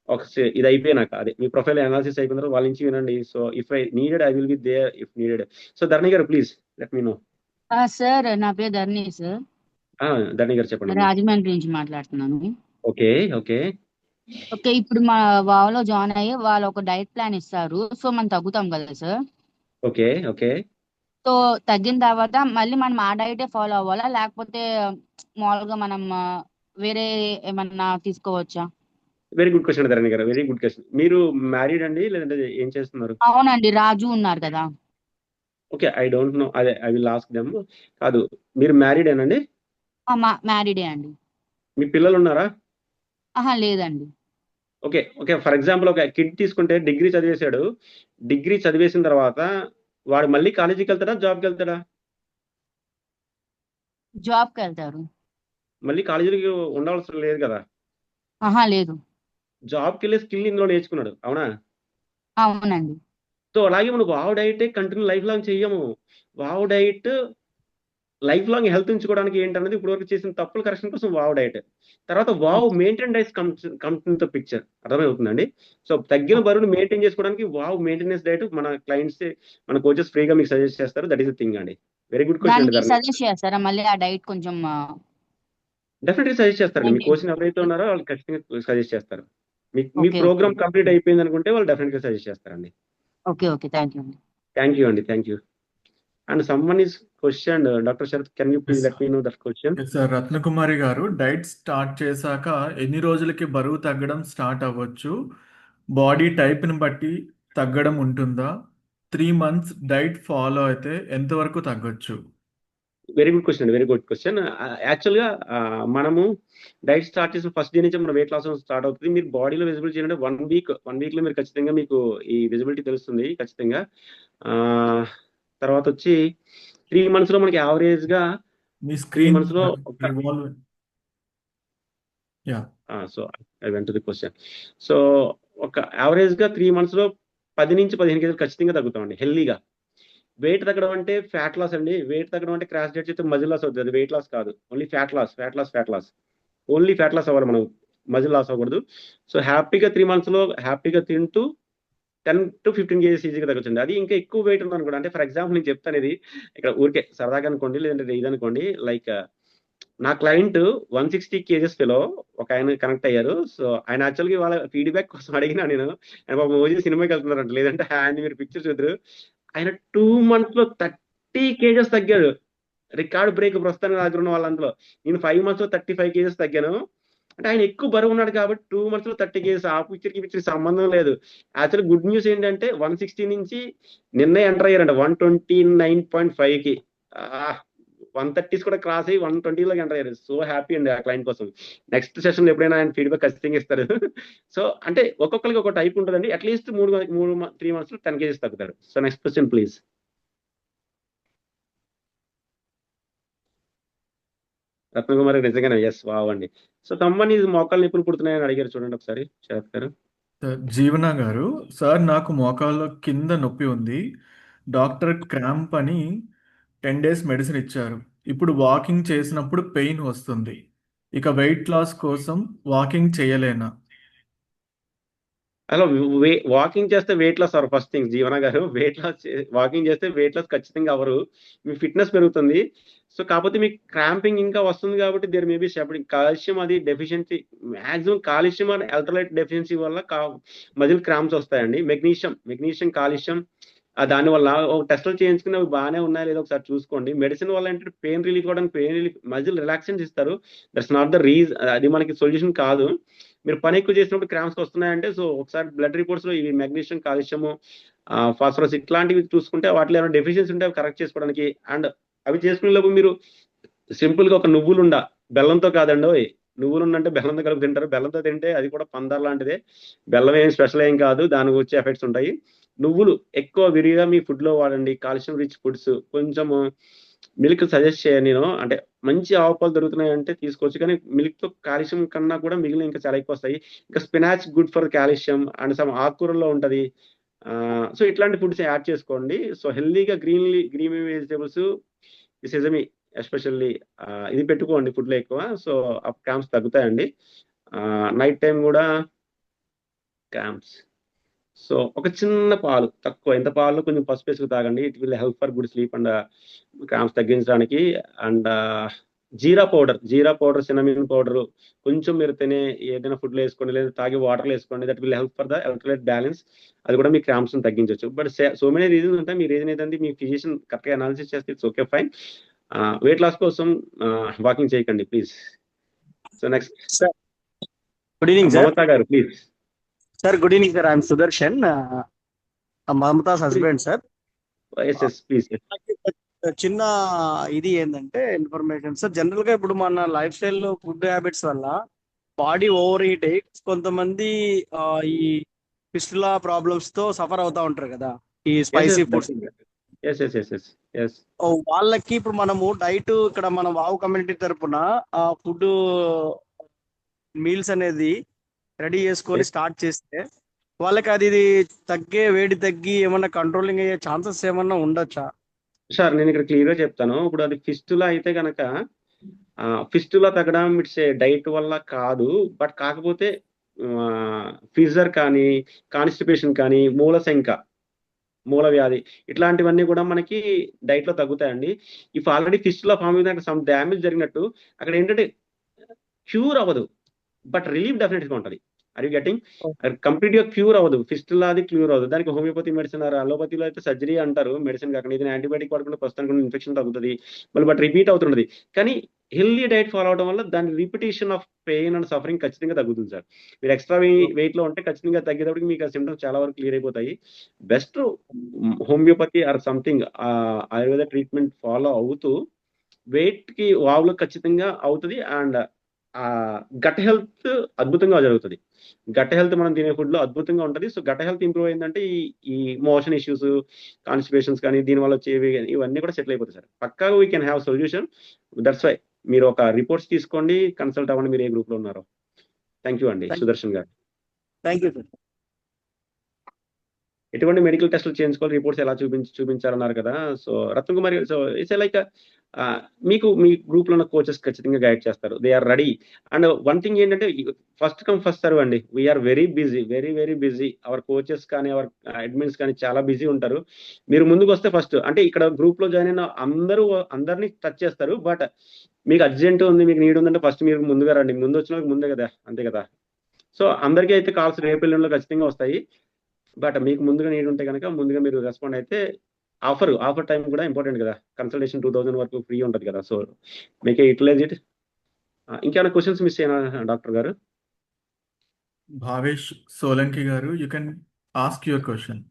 ఒక ఇది అయిపోయినాక అదే మీ ప్రొఫైల్ అనాలిసిస్ అయిపోయినారు వాళ్ళ నుంచి వినండి. So if I needed I will be there if needed. So Dharani గారు please let me know. Sir నా పేరు ధరణి సార్, ధరణి గారు చెప్పండి. రాజమండ్రి నుంచి మాట్లాడుతున్నాను. ఓకే ఓకే ఓకే, ఇప్పుడు మా వావలో జాయిన్ అయ్యి వాళ్ళు ఒక డైట్ ప్లాన్ ఇస్తారు. సో మనం తగ్గుతాం కదా సార్. ఓకే ఓకే సో తగ్గిన తర్వాత మళ్ళీ మనం ఆ డైటే ఫాలో అవ్వాలా, లేకపోతే మామూలుగా మనం వేరే ఏమన్నా తీసుకోవచ్చా? వెరీ గుడ్ క్వశ్చన్ ధరణి గారు, వెరీ గుడ్ క్వశ్చన్. మీరు మ్యారీడ్ అండి లేదంటే ఏం చేస్తున్నారు? అవునండి, రాజు ఉన్నారు కదా. ఓకే, ఐ డోంట్ నో, అదే ఐ విల్ ఆస్క్ దెమ్. కాదు మీరు మ్యారీడ్ ఏనండి? మ్యారీడే అండి. మీ పిల్లలు ఉన్నారా? లేదండి. ఓకే ఓకే ఫర్ ఎగ్జాంపుల్ ఒక కిడ్ తీసుకుంటే డిగ్రీ చదివేశాడు, డిగ్రీ చదివేసిన తర్వాత వాడు మళ్ళీ కాలేజీకి వెళ్తాడా జాబ్కి వెళ్తాడా? జాబ్కి వెళ్తారు. మళ్ళీ కాలేజీకి ఉండవలసిన లేదు కదా. లేదు. జాబ్కి వెళ్ళే స్కిల్ ఇందులో నేర్చుకున్నాడు, అవునా? అవునండి. సో అలాగే మనం wow diet continue life long చెయ్యము. Wow diet life long health ఉంచుకోవడానికి ఏంటన్నది ఇప్పుడు వరకు చేసిన తప్పుల కరెక్షన్ కోసం వావ్ డైట్. తర్వాత వావ్ మెయింటైన్ డైట్ కంపెనీతో పిక్చర్ అర్థమవుతుందండి. సో తగ్గిన బరువును మెయింటైన్ చేసుకోవడానికి వావ్ మెయింటెనెన్స్ డైట్ మన క్లయింట్స్ మన కోచెస్ ఫ్రీగా మీకు సజెస్ట్ చేస్తారు. దట్ ఈస్ ద థింగ్ అండి. Very good question. సజెస్ట్ చేస్తారా మళ్ళీ ఆ డైట్ కొంచెం? డెఫినెట్లీ సజెస్ట్ చేస్తారండి. మీ కోచ్ ఎవరైతే ఉన్నారో వాళ్ళు ఖచ్చితంగా సజెస్ట్ చేస్తారు. మీ ప్రోగ్రామ్ కంప్లీట్ అయిపోయింది అనుకుంటే వాళ్ళు డెఫినెట్గా సజెస్ట్ చేస్తారండి. ఓకే ఓకే థ్యాంక్ యూ అండి. థ్యాంక్ యూ అండి, thank you. And someone is questioned, Dr. Sharath, can you please let me know that question? Yes, sir. Ratnakumari గారు, డైట్ స్టార్ట్ చేశాక ఎన్ని రోజులకి బరువు తగ్గడం స్టార్ట్ అవ్వచ్చు? బాడీ టైప్ని బట్టి తగ్గడం ఉంటుందా? 3 months డైట్ ఫాలో అయితే ఎంతవరకు తగ్గొచ్చు? Very good question, very good question. యాక్చువల్గా మనము డైట్ స్టార్ట్ చేసిన ఫస్ట్ డే నుంచి మన వెయిట్ లాస్ స్టార్ట్ అవుతుంది. మీరు బాడీలో విజిబిలిటీ చేయాలంటే 1 week లో మీరు ఖచ్చితంగా మీకు ఈ విజిబిలిటీ తెలుస్తుంది ఖచ్చితంగా. తర్వాత వచ్చి 3 months లో మనకి యావరేజ్ గా మీ స్క్రీన్ లో so I went to the question. So ఒక యావరేజ్ గా 3 months లో 10 నుంచి 15 కేజీలు ఖచ్చితంగా తగ్గుతామండి హెల్దీగా. వెయిట్ తగ్గడం అంటే ఫ్యాట్ లాస్ అండి. వెయిట్ తగ్గడం అంటే క్రాష్ డైట్ చేస్తే మజిల్ లాస్ అవుతుంది, అది వెయిట్ లాస్ కాదు. Only fat loss only fat loss అవ్వాలి, మనం మజిల్ లాస్ అవ్వకూడదు. సో హ్యాపీగా 3 months లో హ్యాపీగా తింటూ 10 to 15 కేజీస్ ఈజీగా తగ్గొచ్చండి. అది ఇంకా ఎక్కువ వెయిట్ ఉంది అనుకోండి, అంటే ఫర్ ఎగ్జాంపుల్ నేను చెప్తాను, ఇది ఇక్కడ ఊరికే సరదాగా అనుకోండి, లేదంటే ఇది అనుకోండి. లైక్ నా క్లయింట్ 160 kgs లో ఒక ఆయన కనెక్ట్ అయ్యారు. సో ఆయన యాక్చువల్గా వాళ్ళ ఫీడ్బ్యాక్ కోసం అడిగినా నేను, ఆయన పాపం ఓజీ సినిమాకి వెళ్తున్నారంట, లేదంటే ఆయన మీరు పిక్చర్ చూద్దరు. ఆయన 2 months లో 30 kgs తగ్గాడు. రికార్డ్ బ్రేక్ ప్రస్తుతానికి నా దగ్గర ఉన్న వాళ్ళందులో. నేను 5 months లో 35 kgs తగ్గాను. అంటే ఆయన ఎక్కువ బరువు ఉన్నాడు కాబట్టి 2 months లో 30 kgs. ఆ పిక్చర్కి సంబంధం లేదు. యాక్చువల్ గుడ్ న్యూస్ ఏంటంటే 160 నుంచి నిన్నే ఎంటర్ అయ్యారంట 129.5కి. 130s కూడా క్రాస్ అయ్యి 120లోకి ఎంటర్ అయ్యారు. సో హ్యాపీ అండి ఆ క్లయింట్ కోసం. నెక్స్ట్ సెషన్ ఎప్పుడైనా ఆయన ఫీడ్బ్యాక్ ఖచ్చితంగా ఇస్తారు. సో అంటే ఒక్కొక్కరికి ఒక టైప్ ఉంటుందండి. అట్లీస్ట్ 3 months లో 10 kgs తగ్గుతాడు. So next question please. Ratnakumari నిజంగానే ఎస్ వావ్ అండి. సో తమ్మని మోకాళ్ళు నొప్పులు పుడుతున్నాయని అడిగారు, చూడండి ఒకసారి శరత్ గారు. సార్ జీవన గారు, సార్ నాకు మోకాళ్ళ కింద నొప్పి ఉంది. డాక్టర్ క్రాంప్ అని 10 days మెడిసిన్ ఇచ్చారు. ఇప్పుడు వాకింగ్ చేసినప్పుడు పెయిన్ వస్తుంది. ఇక వెయిట్ లాస్ కోసం వాకింగ్ చేయలేనా? అలా వాకింగ్ చేస్తే వెయిట్ లాస్ అవరు. ఫస్ట్ థింగ్ జీవన గారు, వాకింగ్ చేస్తే వెయిట్ లాస్ ఖచ్చితంగా అవరు. మీ ఫిట్నెస్ పెరుగుతుంది. సో కాకపోతే మీకు క్రాంపింగ్ ఇంకా వస్తుంది కాబట్టి దేర్ మేబీ కాల్షియం అది deficiency, maximum calcium and electrolyte deficiency వల్ల మజిల్ క్రాంప్స్ వస్తాయండి. మెగ్నీషియం కాల్షియం దానివల్ల టెస్టులు చేయించుకుని అవి బాగానే ఉన్నాయా లేదో ఒకసారి చూసుకోండి. మెడిసిన్ వల్ల ఏంటంటే పెయిన్ రిలీఫ్ అవ్వడానికి పెయిన్ రిలీఫ్ మజిల్ రిలాక్సెన్స్ ఇస్తారు. దట్స్ నాట్ ద రీజన్, అది మనకి సొల్యూషన్ కాదు. మీరు పని ఎక్కువ చేసినప్పుడు క్రాంప్స్ వస్తున్నాయంటే సో ఒకసారి బ్లడ్ రిపోర్ట్స్ లో ఇవి మెగ్నీషియం కాల్షియము ఫాస్ఫరస్ ఇట్లాంటివి చూసుకుంటే వాటిలో ఏమైనా డెఫిషియన్సీ ఉంటే అవి కరెక్ట్ చేసుకోవడానికి. అండ్ అవి చేసుకునే లోపు మీరు సింపుల్ గా ఒక నువ్వులుండ, బెల్లంతో కాదండి, నువ్వులుండ అంటే బెల్లంతో కలిపి తింటారు. బెల్లంతో తింటే అది కూడా పందార్ లాంటిదే. బెల్లం ఏం స్పెషల్ ఏం కాదు, దానికి వచ్చే ఎఫెక్ట్స్ ఉంటాయి. నువ్వులు ఎక్కువ విరిగా మీ ఫుడ్ లో వాడండి. Calcium rich foods. కొంచెము మిల్క్ సజెస్ట్ చేయను నేను, అంటే మంచి ఆవు పాలు దొరుకుతున్నాయి అంటే తీసుకోవచ్చు, కానీ మిల్క్ తో కాల్షియం కన్నా కూడా మిగిలిన ఇంకా చాలా ఎక్కువ వస్తాయి. ఇంకా spinach good for calcium and some ఆకుకూరల్లో ఉంటది. సో ఇట్లాంటి ఫుడ్స్ యాడ్ చేసుకోండి. సో హెల్దీగా గ్రీన్ వెజిటేబుల్స్, సెసమి ఎస్పెషల్లీ ఇది పెట్టుకోండి ఫుడ్ లో ఎక్కువ. సో ఆ క్రాంప్స్ తగ్గుతాయండి. నైట్ టైం కూడా క్రాంప్స్. సో ఒక చిన్న పాలు తక్కువ, ఎంత పాలు కొంచెం పసుపు వేసుకు తాగండి. It will help for good sleep and cramps తగ్గించడానికి. And jeera powder cinnamon powder కొంచెం మీరు తినే ఏదైనా ఫుడ్ లో వేసుకోండి, లేదా తాగే వాటర్లో వేసుకోండి. That will help for the electrolyte balance. అది కూడా మీ క్రాంప్స్ తగ్గించవచ్చు. బట్ సో మెనీ రీజన్స్ ఉంటాయి. మీ రీజన్ ఏదంటే మీ ఫిజిషియన్ కరెక్ట్ గా అనాలిసిస్ చేస్తే it's okay fine. Weight loss కోసం వాకింగ్ చేయకండి please. So next sir good evening sir. Mamata గారు please. Sir good evening sir. I'm Sudarshan, Mamata's husband sir. Yes please. చిన్న ఇది ఏంటంటే ఇన్ఫర్మేషన్ సార్. జనరల్ గా ఇప్పుడు మన లైఫ్ స్టైల్ ఫుడ్ హ్యాబిట్స్ వల్ల బాడీ ఓవర్ హీట్ అయ్యి కొంతమంది ఈ ఫిస్టులా ప్రాబ్లమ్స్ తో సఫర్ అవుతా ఉంటారు కదా, ఈ స్పైసీ ఫుడ్స్. వాళ్ళకి ఇప్పుడు మనము డైట్ ఇక్కడ మన వావ్ కమ్యూనిటీ తరపున ఫుడ్ మీల్స్ అనేది రెడీ చేసుకొని స్టార్ట్ చేస్తే వాళ్ళకి అది వేడి తగ్గి ఏమన్నా కంట్రోలింగ్ అయ్యే ఛాన్సెస్ ఏమన్నా ఉండొచ్చా? సార్ నేను ఇక్కడ క్లియర్ గా చెప్తాను. ఇప్పుడు అది ఫిస్టులా అయితే కనుక ఫిస్టులా తగ్గడం ఇట్స్ డైట్ వల్ల కాదు. బట్ కాకపోతే ఫీజర్ కానీ, కాన్స్టిపేషన్ కానీ, మూల వ్యాధి ఇట్లాంటివన్నీ కూడా మనకి డైట్ లో తగ్గుతాయండి. ఇఫ్ ఆల్రెడీ ఫిస్టులా ఫామ్ అయింది, సమ్ డ్యామేజ్ జరిగినట్టు అక్కడ ఏంటంటే క్యూర్ అవ్వదు, బట్ రిలీఫ్ డెఫినెట్గా ఉంటుంది. Are you getting? కంప్లీట్ గా క్యూర్ అవ్వదు, ఫిస్టులా అది క్యూర్ అవ్వదు. దానికి హోమియోపతి మెడిసిన్, అలోపతిలో అయితే సర్జరీ అంటారు మెడిసిన్ కాకుండా. ఇది యాంటీబయాటిక్ వాడుకుంటే ప్రస్తుతానికి ఇన్ఫెక్షన్ తగ్గుతుంది, మళ్ళీ బట్ రిపీట్ అవుతుంటది. కానీ హెల్దీ డైట్ ఫాలో అవడం వల్ల దాని repetition of pain and suffering ఖచ్చితంగా తగ్గుతుంది సార్. మీరు ఎక్స్ట్రా వెయిట్ లో ఉంటే ఖచ్చితంగా తగ్గేటప్పటికి మీకు ఆ సిమ్టమ్స్ చాలా వరకు క్లియర్ అయిపోతాయి. Best homeopathy or something Ayurveda treatment follow అవుతూ వెయిట్ కి వావులో ఖచ్చితంగా అవుతుంది. అండ్ గట్ హెల్త్ అద్భుతంగా జరుగుతుంది. గట్ హెల్త్ మనం తినే ఫుడ్ లో అద్భుతంగా ఉంటుంది. సో గట్ హెల్త్ ఇంప్రూవ్ అయిందంటే ఈ మోషన్ ఇష్యూస్, కాన్స్టిపేషన్స్ కానీ దీనివల్ల వచ్చేవి ఇవన్నీ కూడా సెటిల్ అయిపోతాయి సార్. పక్కాగా we can have solution. That's why మీరు ఒక రిపోర్ట్స్ తీసుకోండి, కన్సల్ట్ అవ్వండి మీరు ఏ గ్రూప్ లో ఉన్నారో. థ్యాంక్ యూ అండి సుదర్శన్ గారు. Thank you sir. ఎటువంటి మెడికల్ టెస్టులు చేయించుకోవాలి, రిపోర్ట్స్ ఎలా చూపించాలన్నారు కదా. So Ratnakumari, so it's like మీకు మీ గ్రూప్ లో ఉన్న కోచెస్ ఖచ్చితంగా గైడ్ చేస్తారు. They are ready. And one thing ఏంటంటే ఫస్ట్ కమ్ ఫస్ట్ సర్వ్ అండి. We're very busy, very busy. Our coaches కానీ అవర్ అడ్మిన్స్ కానీ చాలా బిజీ ఉంటారు. మీరు ముందుకు వస్తే ఫస్ట్ అంటే ఇక్కడ గ్రూప్ లో జాయిన్ అయిన అందరినీ టచ్ చేస్తారు. బట్ మీకు అర్జెంట్ ఉంది, మీకు నీడ్ ఉందంటే ఫస్ట్ మీరు ముందుగా రండి. ముందు వచ్చిన వాళ్ళకి ముందే కదా, అంతే కదా. సో అందరికీ అయితే కాల్స్ రేపు ఎల్లుండిలో ఖచ్చితంగా వస్తాయి. బట్ మీకు ముందుగా నీడ్ ఉంటే కనుక ముందుగా మీరు రెస్పాండ్ అయితే ఆఫర్ టైం కూడా ఇంపార్టెంట్ కదా, కన్సల్టేషన్ 2000 వరకు ఫ్రీ ఉంటుంది కదా, సో మేక్ యూటిలైజ్ ఇట్. ఇంకేమైనా క్వశ్చన్స్ మిస్ అయినా డాక్టర్ గారు? భావేష్ సోలంకి గారు, you can ask your question.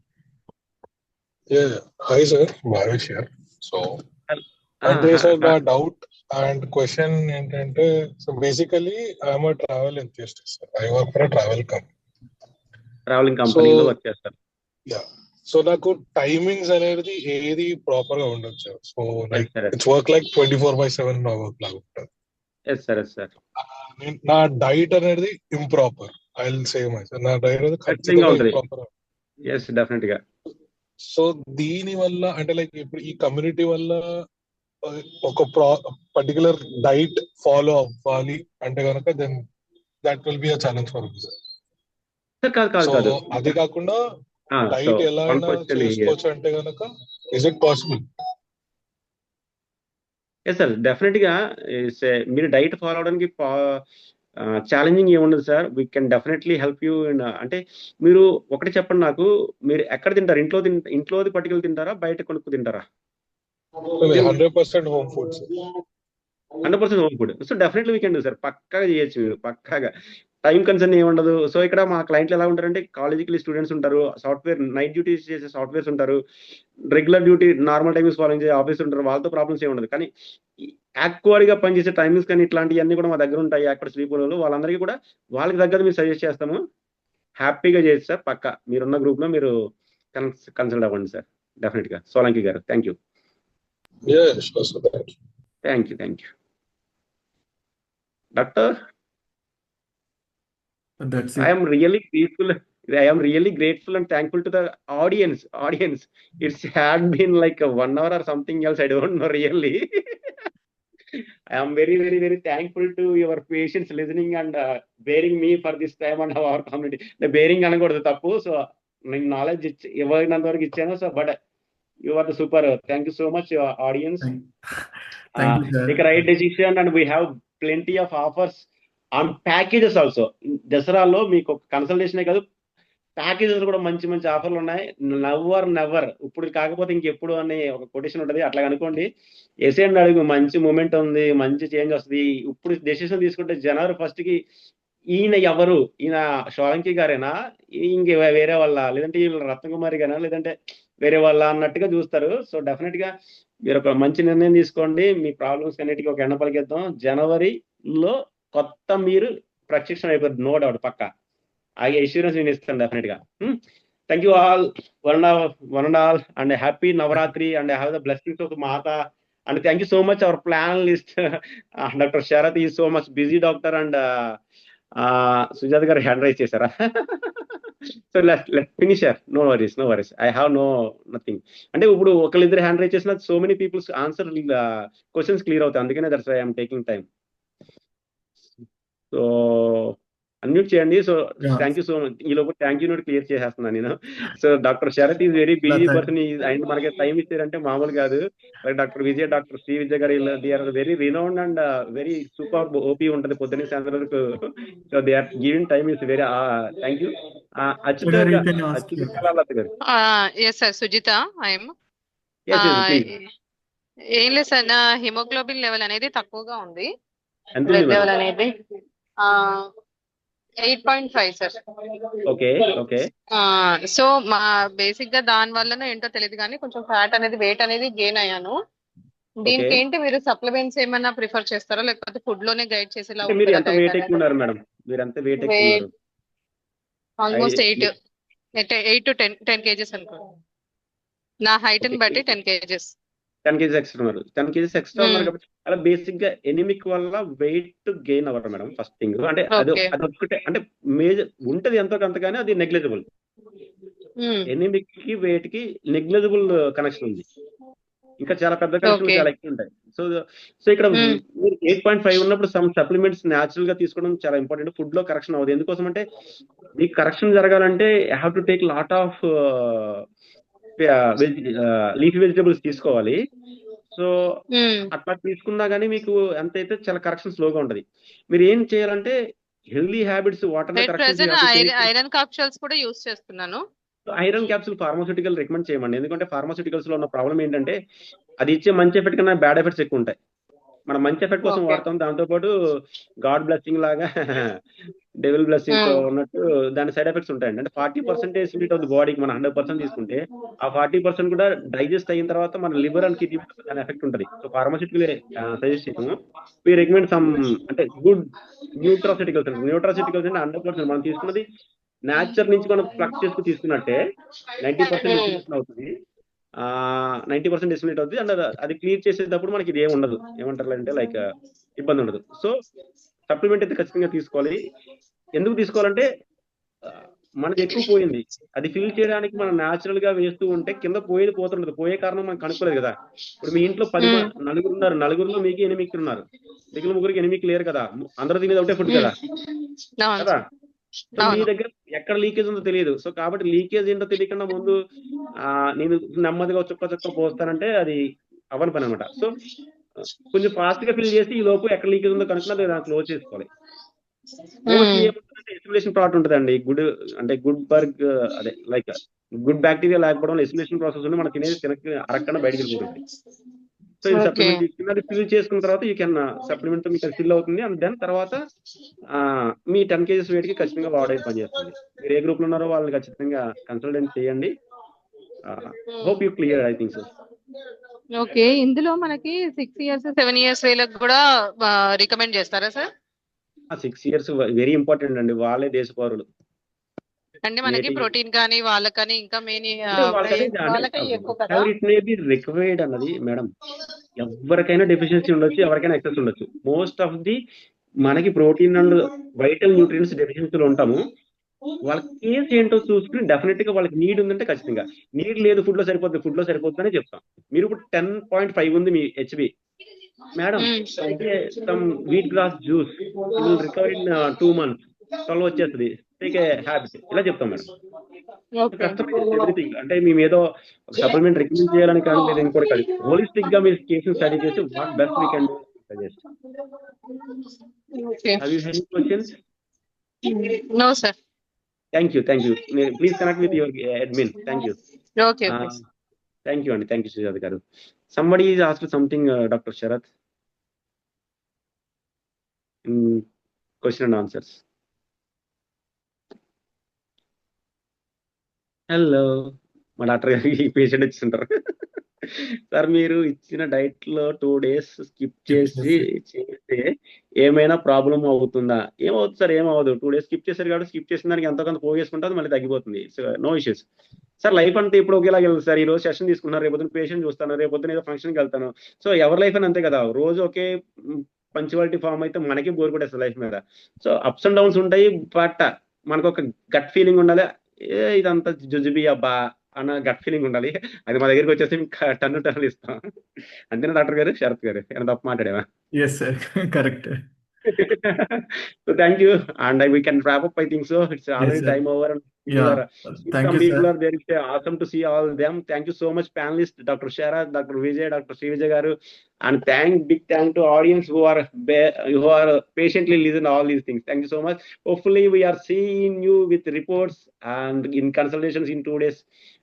Yeah, hi sir, Bhavesh here. So, అంటే సార్ నా డౌట్ అండ్ క్వశ్చన్ ఏంటంటే, so basically I'm a travel enthusiast sir. I work for travel కంపెనీలో వర్క్ చేస్తారు. యా, సో నాకు టైమింగ్స్ అనేది ఏది ప్రాపర్ గా ఉండదు sir. So like it's work like 24/7 నా వర్క్ లాగా ఉంటుంది. Yes sir. నా డైట్ అనేది improper, I will say my sir, నా డైట్ అనేది ఖచ్చితంగా ఖచ్చితంగా ఉంటుంది. ఇంప్రాపర్. ఎస్ డెఫినెట్ గా. సో దీని వల్ల అంటే లైక్ ఇప్పుడు ఈ కమ్యూనిటీ వల్ల ఒక పర్టికులర్ డైట్ ఫాలో అవ్వాలి అంటే కనుక then that will be a challenge for me sir. కాదు. అది కాకుండా డైట్ ఎలా అయినా చేసుకోవచ్చు అంటే కనుక is it possible? Yes sir, definite గా మీరు డైట్ ఫాలో అవడానికి ఛాలెంజింగ్ ఏముండదు sir. We can definitely help you. అంటే మీరు ఒకటి చెప్పండి నాకు, మీరు ఎక్కడ తింటారు? ఇంట్లోది పట్టుకెళ్ళి తింటారా, బయట కొనుక్కు తింటారా? 100% home food sir. 100% home food. So definitely we can do sir. పక్కాగా చేయొచ్చు మీరు, పక్కాగా. టైం కన్సర్న్ ఏముండదు. సో ఇక్కడ మా క్లయింట్లు ఎలా ఉంటారంటే, కాలేజీకి స్టూడెంట్స్ ఉంటారు, సాఫ్ట్వేర్ నైట్ డ్యూటీస్ చేసే సాఫ్ట్వేర్స్ ఉంటారు, regular duty normal timings following చేసే ఆఫీస్ ఉంటారు. వాళ్ళతో ప్రాబ్లమ్స్ ఏమి ఉండదు. కానీ యాక్చువల్గా పనిచేసే టైమింగ్స్ కానీ ఇట్లాంటివన్నీ కూడా మా దగ్గర ఉంటాయి. అక్కడ స్లీపర్లు వాళ్ళందరికీ కూడా వాళ్ళకి దగ్గర మీరు సజెస్ట్ చేస్తాము. హ్యాపీగా చేయొచ్చు సార్. పక్కా మీరున్న గ్రూప్లో మీరు కన్సల్ట్ అవ్వండి సార్. డెఫినెట్గా. సోలంకి గారు, thank you. Thank you. Doctor, That's I it. am really grateful and thankful to the audience. It's had been like a 1 hour or something else. I don't know really. I am very, very, very thankful to your patience listening and bearing me for this time and our community. The bearing అనకూడదు, తప్పు. సో నేను నాలెడ్జ్ ఇవ్వనంత వరకు ఇచ్చాను. So but you are the super. Thank you so much, audience. Thank you, sir. Take a right decision and we have plenty of offers on packages also. దసరాలో మీకు కన్సల్టేషనే కాదు, ప్యాకేజెస్ కూడా మంచి మంచి ఆఫర్లు ఉన్నాయి. నెవర్ ఇప్పుడు కాకపోతే ఇంకెప్పుడు అనే ఒక కొటేషన్ ఉంటుంది. అట్లా అనుకోండి, ఎసేండ్ అడుగు, మంచి మూమెంట్ ఉంది, మంచి చేంజ్ వస్తుంది. ఇప్పుడు డెసిషన్ తీసుకుంటే జనవరి 1st కి ఈయన ఎవరు, ఈయన సోలంకి గారేనా, ఇంక వేరే వాళ్ళ, లేదంటే వీళ్ళ రత్నకుమారి గానా, లేదంటే వేరే వాళ్ళ అన్నట్టుగా చూస్తారు. సో డెఫినెట్ గా మీరు ఒక మంచి నిర్ణయం తీసుకోండి. మీ ప్రాబ్లమ్స్ అన్నిటికీ ఒక ఎండ పలికేద్దాం. జనవరిలో కొత్త మీరు ప్రత్యక్షం అయిపోతుంది, నో డౌట్, పక్కా. ఆ ఇన్సూరెన్స్ నేను ఇస్తాను డెఫినెట్ గా. Thank you all, one and all, and happy Navratri and have the blessings of Mata. And thank you so much our plan list. Doctor Sharath is so much busy doctor. And Sujatha గారు హ్యాండ్ రైజ్ చేశారా? So let finish. No worries, I have nothing. అంటే ఇప్పుడు ఒకళ్ళిద్దరు హ్యాండ్ రైజ్ చేసిన so many peoples answer questions clear అవుతాయి. అందుకనే that's why I'm taking time. So unmute చేయండి. So thank you so much. ఈ లోపు థ్యాంక్ యూ నోట్ క్లియర్ చేసేస్తున్నాను నేను. So doctor Sharath is very busy person. And మనకి టైం ఇచ్చారంటే మామూలు కాదు. డాక్టర్ విజయ్, డాక్టర్ శ్రీ విజయ్ గారు, they are very renowned and very super OP ఉంటుంది పొద్దున్నే సాయంత్రం వరకు. So they are giving time is very thank you. Achyuta గారు. Yes sir, Sujitha I'm. ఏం లేదు సార్, నా హిమోగ్లోబిన్ లెవెల్ అనేది తక్కువగా ఉంది. బ్లడ్ లెవెల్ అనేది 8.5 సార్. ఓకే. సో మా బేసిక్ గా దాని వల్లనో ఏంటో తెలియదు కానీ కొంచెం ఫ్యాట్ అనేది, వెయిట్ అనేది గెయిన్ అయ్యాను. దీనికి ఏంటి, మీరు సప్లిమెంట్స్ ఏమన్నా ప్రిఫర్ చేస్తారా, లేకపోతే ఫుడ్ లోనే గైడ్ చేసేలా ఆల్మోస్ట్ 8 to 10 kgs అనుకో. నా హైట్ ని బట్టి 10 kgs 10 kgs ఎక్స్ట్రా ఉన్నారు. 10 kgs ఎక్స్ట్రా ఉన్నారు కాబట్టి అలా బేసిక్ గా ఎనిమిక్ వల్ల వెయిట్ గెయిన్ అవ్వరు మేడం. ఫస్ట్ థింగ్ అంటే అదొక్కటే, అంటే మేజర్ ఉంటది ఎంతో కొంత, కానీ అది నెగ్లిజిబుల్. ఎనిమిక్ కి వెయిట్ కి నెగ్లిజిబుల్ కనెక్షన్ ఉంది. ఇంకా చాలా పెద్ద కనెక్షన్ చాలా ఎక్కువ ఉంటాయి. సో ఇక్కడ 8.5 ఉన్నప్పుడు సమ్ సప్లిమెంట్స్ న్యాచురల్ గా తీసుకోవడం చాలా ఇంపార్టెంట్. ఫుడ్ లో కరెక్షన్ అవ్వదు. ఎందుకోసం అంటే మీకు కరెక్షన్ జరగాలంటే you have to take lot of leafy vegetables తీసుకోవాలి. సో అట్లా తీసుకున్నా గానీ మీకు ఎంత అయితే చాలా కరెక్షన్ స్లోగా ఉంటది. మీరు ఏం చేయాలంటే healthy habits, water iron capsules కూడా యూస్ చేస్తున్నాను. ఐరన్ క్యాప్సూల్ ఫార్మాస్యూటికల్ రికమెండ్ చేయమండి. ఎందుకంటే ఫార్మాస్యూటికల్స్ లో ఉన్న ప్రాబ్లం ఏంటంటే అది ఇచ్చే మంచి ఎఫెక్ట్ కన్నా బ్యాడ్ ఎఫెక్ట్స్ ఎక్కువ ఉంటాయి. మనం మంచి ఎఫెక్ట్ కోసం ఓకే. వాడతాం, దాంతో పాటు గాడ్ బ్లెస్సింగ్ లాగా డెవిల్ బ్లెస్సింగ్ ఉన్నట్టు దాని సైడ్ ఎఫెక్ట్స్ ఉంటాయండి. అంటే 40% స్వీట్ అవుతుంది బాడీకి, మనం 100% తీసుకుంటే ఆ 40% కూడా డైజెస్ట్ అయిన తర్వాత మన లివర్ అండ్ కిడ్నీ దాని ఎఫెక్ట్ ఉంటుంది. సో ఫార్మాస్యూటికల్ సజెస్ట్ చేయము. వి రికమెండ్ సమ్ అంటే గుడ్ న్యూట్రాసిటికల్స్ అంటే 100% మనం తీసుకున్నది నేచర్ నుంచి మనం ప్లక్ చేసుకుని తీసుకున్నట్టే 90% డిస్టిలేషన్ అవుతుంది. 90% డిస్టిలేట్ అవుతుంది అండ్ అది క్లియర్ చేసేటప్పుడు మనకి ఇది ఏమి ఉండదు, ఏమంటారు అంటే లైక్ ఇబ్బంది ఉండదు. సో సప్లిమెంట్ అయితే ఖచ్చితంగా తీసుకోవాలి. ఎందుకు తీసుకోవాలంటే మనది ఎక్కువ పోయింది, అది ఫిల్ చేయడానికి మనం న్యాచురల్ గా వేస్తూ ఉంటే కింద పోతుండదు. పోయే కారణం మనం కనుక్కోలేదు కదా. ఇప్పుడు మీ ఇంట్లో 10 నలుగురు ఉన్నారు, నలుగురిలో మీకు 8 ఉన్నారు, మిగిలిన ముగ్గురికి 8 లేరు కదా, అందరూ తినేది ఒకటే ఫుడ్ కదా కదా. సో మీ దగ్గర ఎక్కడ లీకేజ్ ఉందో తెలియదు. సో కాబట్టి లీకేజ్ ఏంటో తెలియకుండా ముందు నేను నెమ్మదిగా చుక్క పోస్తానంటే అది అవ్వని పని అనమాట. సో కొంచెం ఫాస్ట్ గా ఫిల్ చేసి ఈ లోపు ఎక్కడ లీకేజ్ ఉందో కనుక్కున్నది దాన్ని క్లోజ్ చేసుకోవాలి. మోస్ట్లీ ఏముంటుందంటే ఎస్టిలేషన్ ప్రాట్ ఉంటుందండి. గుడ్ బర్గ్ అదే లైక్ గుడ్ బ్యాక్టీరియా లేకపోవడం ఎస్టిలేషన్ ప్రాసెస్ ఉండి మనం తినేది అరక్కన బయటకు వెళ్ళిపోతుంది. సో ఇది సప్లిమెంట్ తీసుకున్నది ఫిల్ చేసుకున్న తర్వాత యూ కెన్ సప్లిమెంట్ మీకు అది ఫిల్ అవుతుంది. అండ్ దెన్ తర్వాత మీ 10 kgs weight కి ఖచ్చితంగా వాడే పనిచేస్తుంది. మీరు ఏ గ్రూప్ లో ఉన్నారో వాళ్ళని ఖచ్చితంగా కన్సల్టెంట్ చేయండి. Hope you clear I think so. Okay, ఇందులో మనకి 6 years 7 years వేలకు కూడా రికమెండ్ చేస్తారా సార్? 6 years వెరీ ఇంపార్టెంట్ అండి, వాళ్ళే దేశ పౌరులు. అంటే మనకి ప్రోటీన్ కానీ వాళ్ళకని ఇంకా main it may be required అన్నది మేడం. ఎవరికైనా డెఫిషియన్సీ ఉండొచ్చు, ఎవరికైనా ఎక్సెస్ ఉండొచ్చు. మోస్ట్ ఆఫ్ ది మనకి ప్రోటీన్ అండ్ వైటల్ న్యూట్రియన్స్ డెఫిషియన్సీలో ఉంటాము. వాళ్ళ కేసు ఏంటో చూసుకుని డెఫినెట్ గా వాళ్ళకి నీడ్ ఉందంటే ఖచ్చితంగా, నీడ్ లేదు ఫుడ్ లో సరిపోతుంది అని చెప్తాం. మీరు ఇప్పుడు 10.5 ఉంది మీ HB madam, some wheat grass juice recover in 2 months 12 వచ్చేస్తుంది, టేక్ ఏ హ్యాబిట్ ఇలా చెప్తాం మేడం. ఎవ్రీథింగ్ అంటే మేము ఏదో సప్లిమెంట్ రికమెండ్ చేయాలని కానీ లేదు ఇంకోటి కాదు, హోలిస్టిక్ గా మీరు కేసులు స్టడీ చేసి what best we can do suggest. Have you any questions? No sir. Thank you. Please connect with your admin. Thank you. Okay. Thank you, Andy. Thank you, Sujata garu. Somebody is asked something, Dr. Sharath. Question and answers. Hello. మా డాక్టర్ గారికి పేషెంట్ వచ్చింటారు. సార్ మీరు ఇచ్చిన డైట్ లో 2 days స్కిప్ చేస్తే ఏమైనా ప్రాబ్లం అవుతుందా? ఏమవుతుంది సార్? ఏమవుతుంది. 2 days స్కిప్ చేశారు కాబట్టి స్కిప్ చేసిన దానికి ఎంతో కొంత పోగేసుకుంటుంది, మళ్ళీ తగ్గిపోతుంది. No issues sir. లైఫ్ అంటే ఇప్పుడు ఒకేలాగా వెళ్తుంది సార్. ఈ రోజు సెషన్ తీసుకున్నారు, రేపొద్దున పేషెంట్ చూస్తాను, రేపొద్దున ఏదో ఫంక్షన్కి వెళ్తాను. సో ఎవరి లైఫ్ అని అంతే కదా, రోజు ఒకే పంచువాలిటీ ఫామ్ అయితే మనకి బోర్ కొట్టేస్తుంది లైఫ్ మీద. సో అప్స్ అండ్ డౌన్స్ ఉంటాయి, బట్ మనకు ఒక గట్ ఫీలింగ్ ఉండాలి, ఇదంతా జుజుబి అబ్బా అన్న గట్ ఫీలింగ్ ఉండాలి. అది మా దగ్గరికి వచ్చేసి టన్నులు ఇస్తాం. అంతేనా డాక్టర్ గారు? శరత్ గారు ఏమైనా తప్పు మాట్లాడేవా? Yes sir, correct. So thank you, and we can wrap up. I think so. It's already time over. And some people are there. It's awesome to see all of them. Thank you so much, panelists, Dr. Sharath, Dr. Vijay, Dr. Srivijay garu, and big thank to audience who are patiently listen to all these things. Thank you so much. Hopefully, we are seeing you with reports and in consultations in 2 days.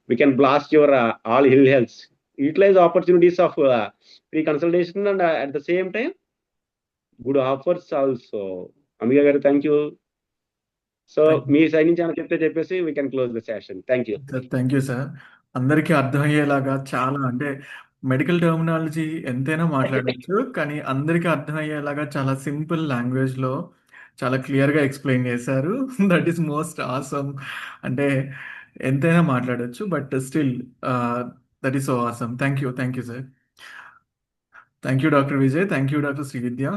We can blast your all ill health. Utilize opportunities of free consultation and at the same time good offers also. Amiga garu, thank you. So me side నుంచి ఏమైనా చెప్పేసి we can close the session. Thank you. Thank you sir. అందరికీ అర్థమయ్యేలాగా చాలా అంటే మెడికల్ టర్మినాలజీ ఎంతైనా మాట్లాడచ్చు, కానీ అందరికీ అర్థమయ్యేలాగా చాలా సింపుల్ లాంగ్వేజ్ లో చాలా క్లియర్ గా ఎక్స్ప్లెయిన్ చేశారు. That is most awesome. అంటే ఎంతైనా మాట్లాడచ్చు, but still that is so awesome. Thank you sir. Thank you doctor Vijay. Thank you doctor Srividya.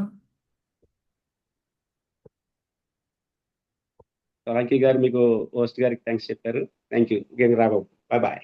Ramky గారు మీకు హోస్ట్ గారికి థ్యాంక్స్ చెప్పారు. Thank you. Raghav, bye bye.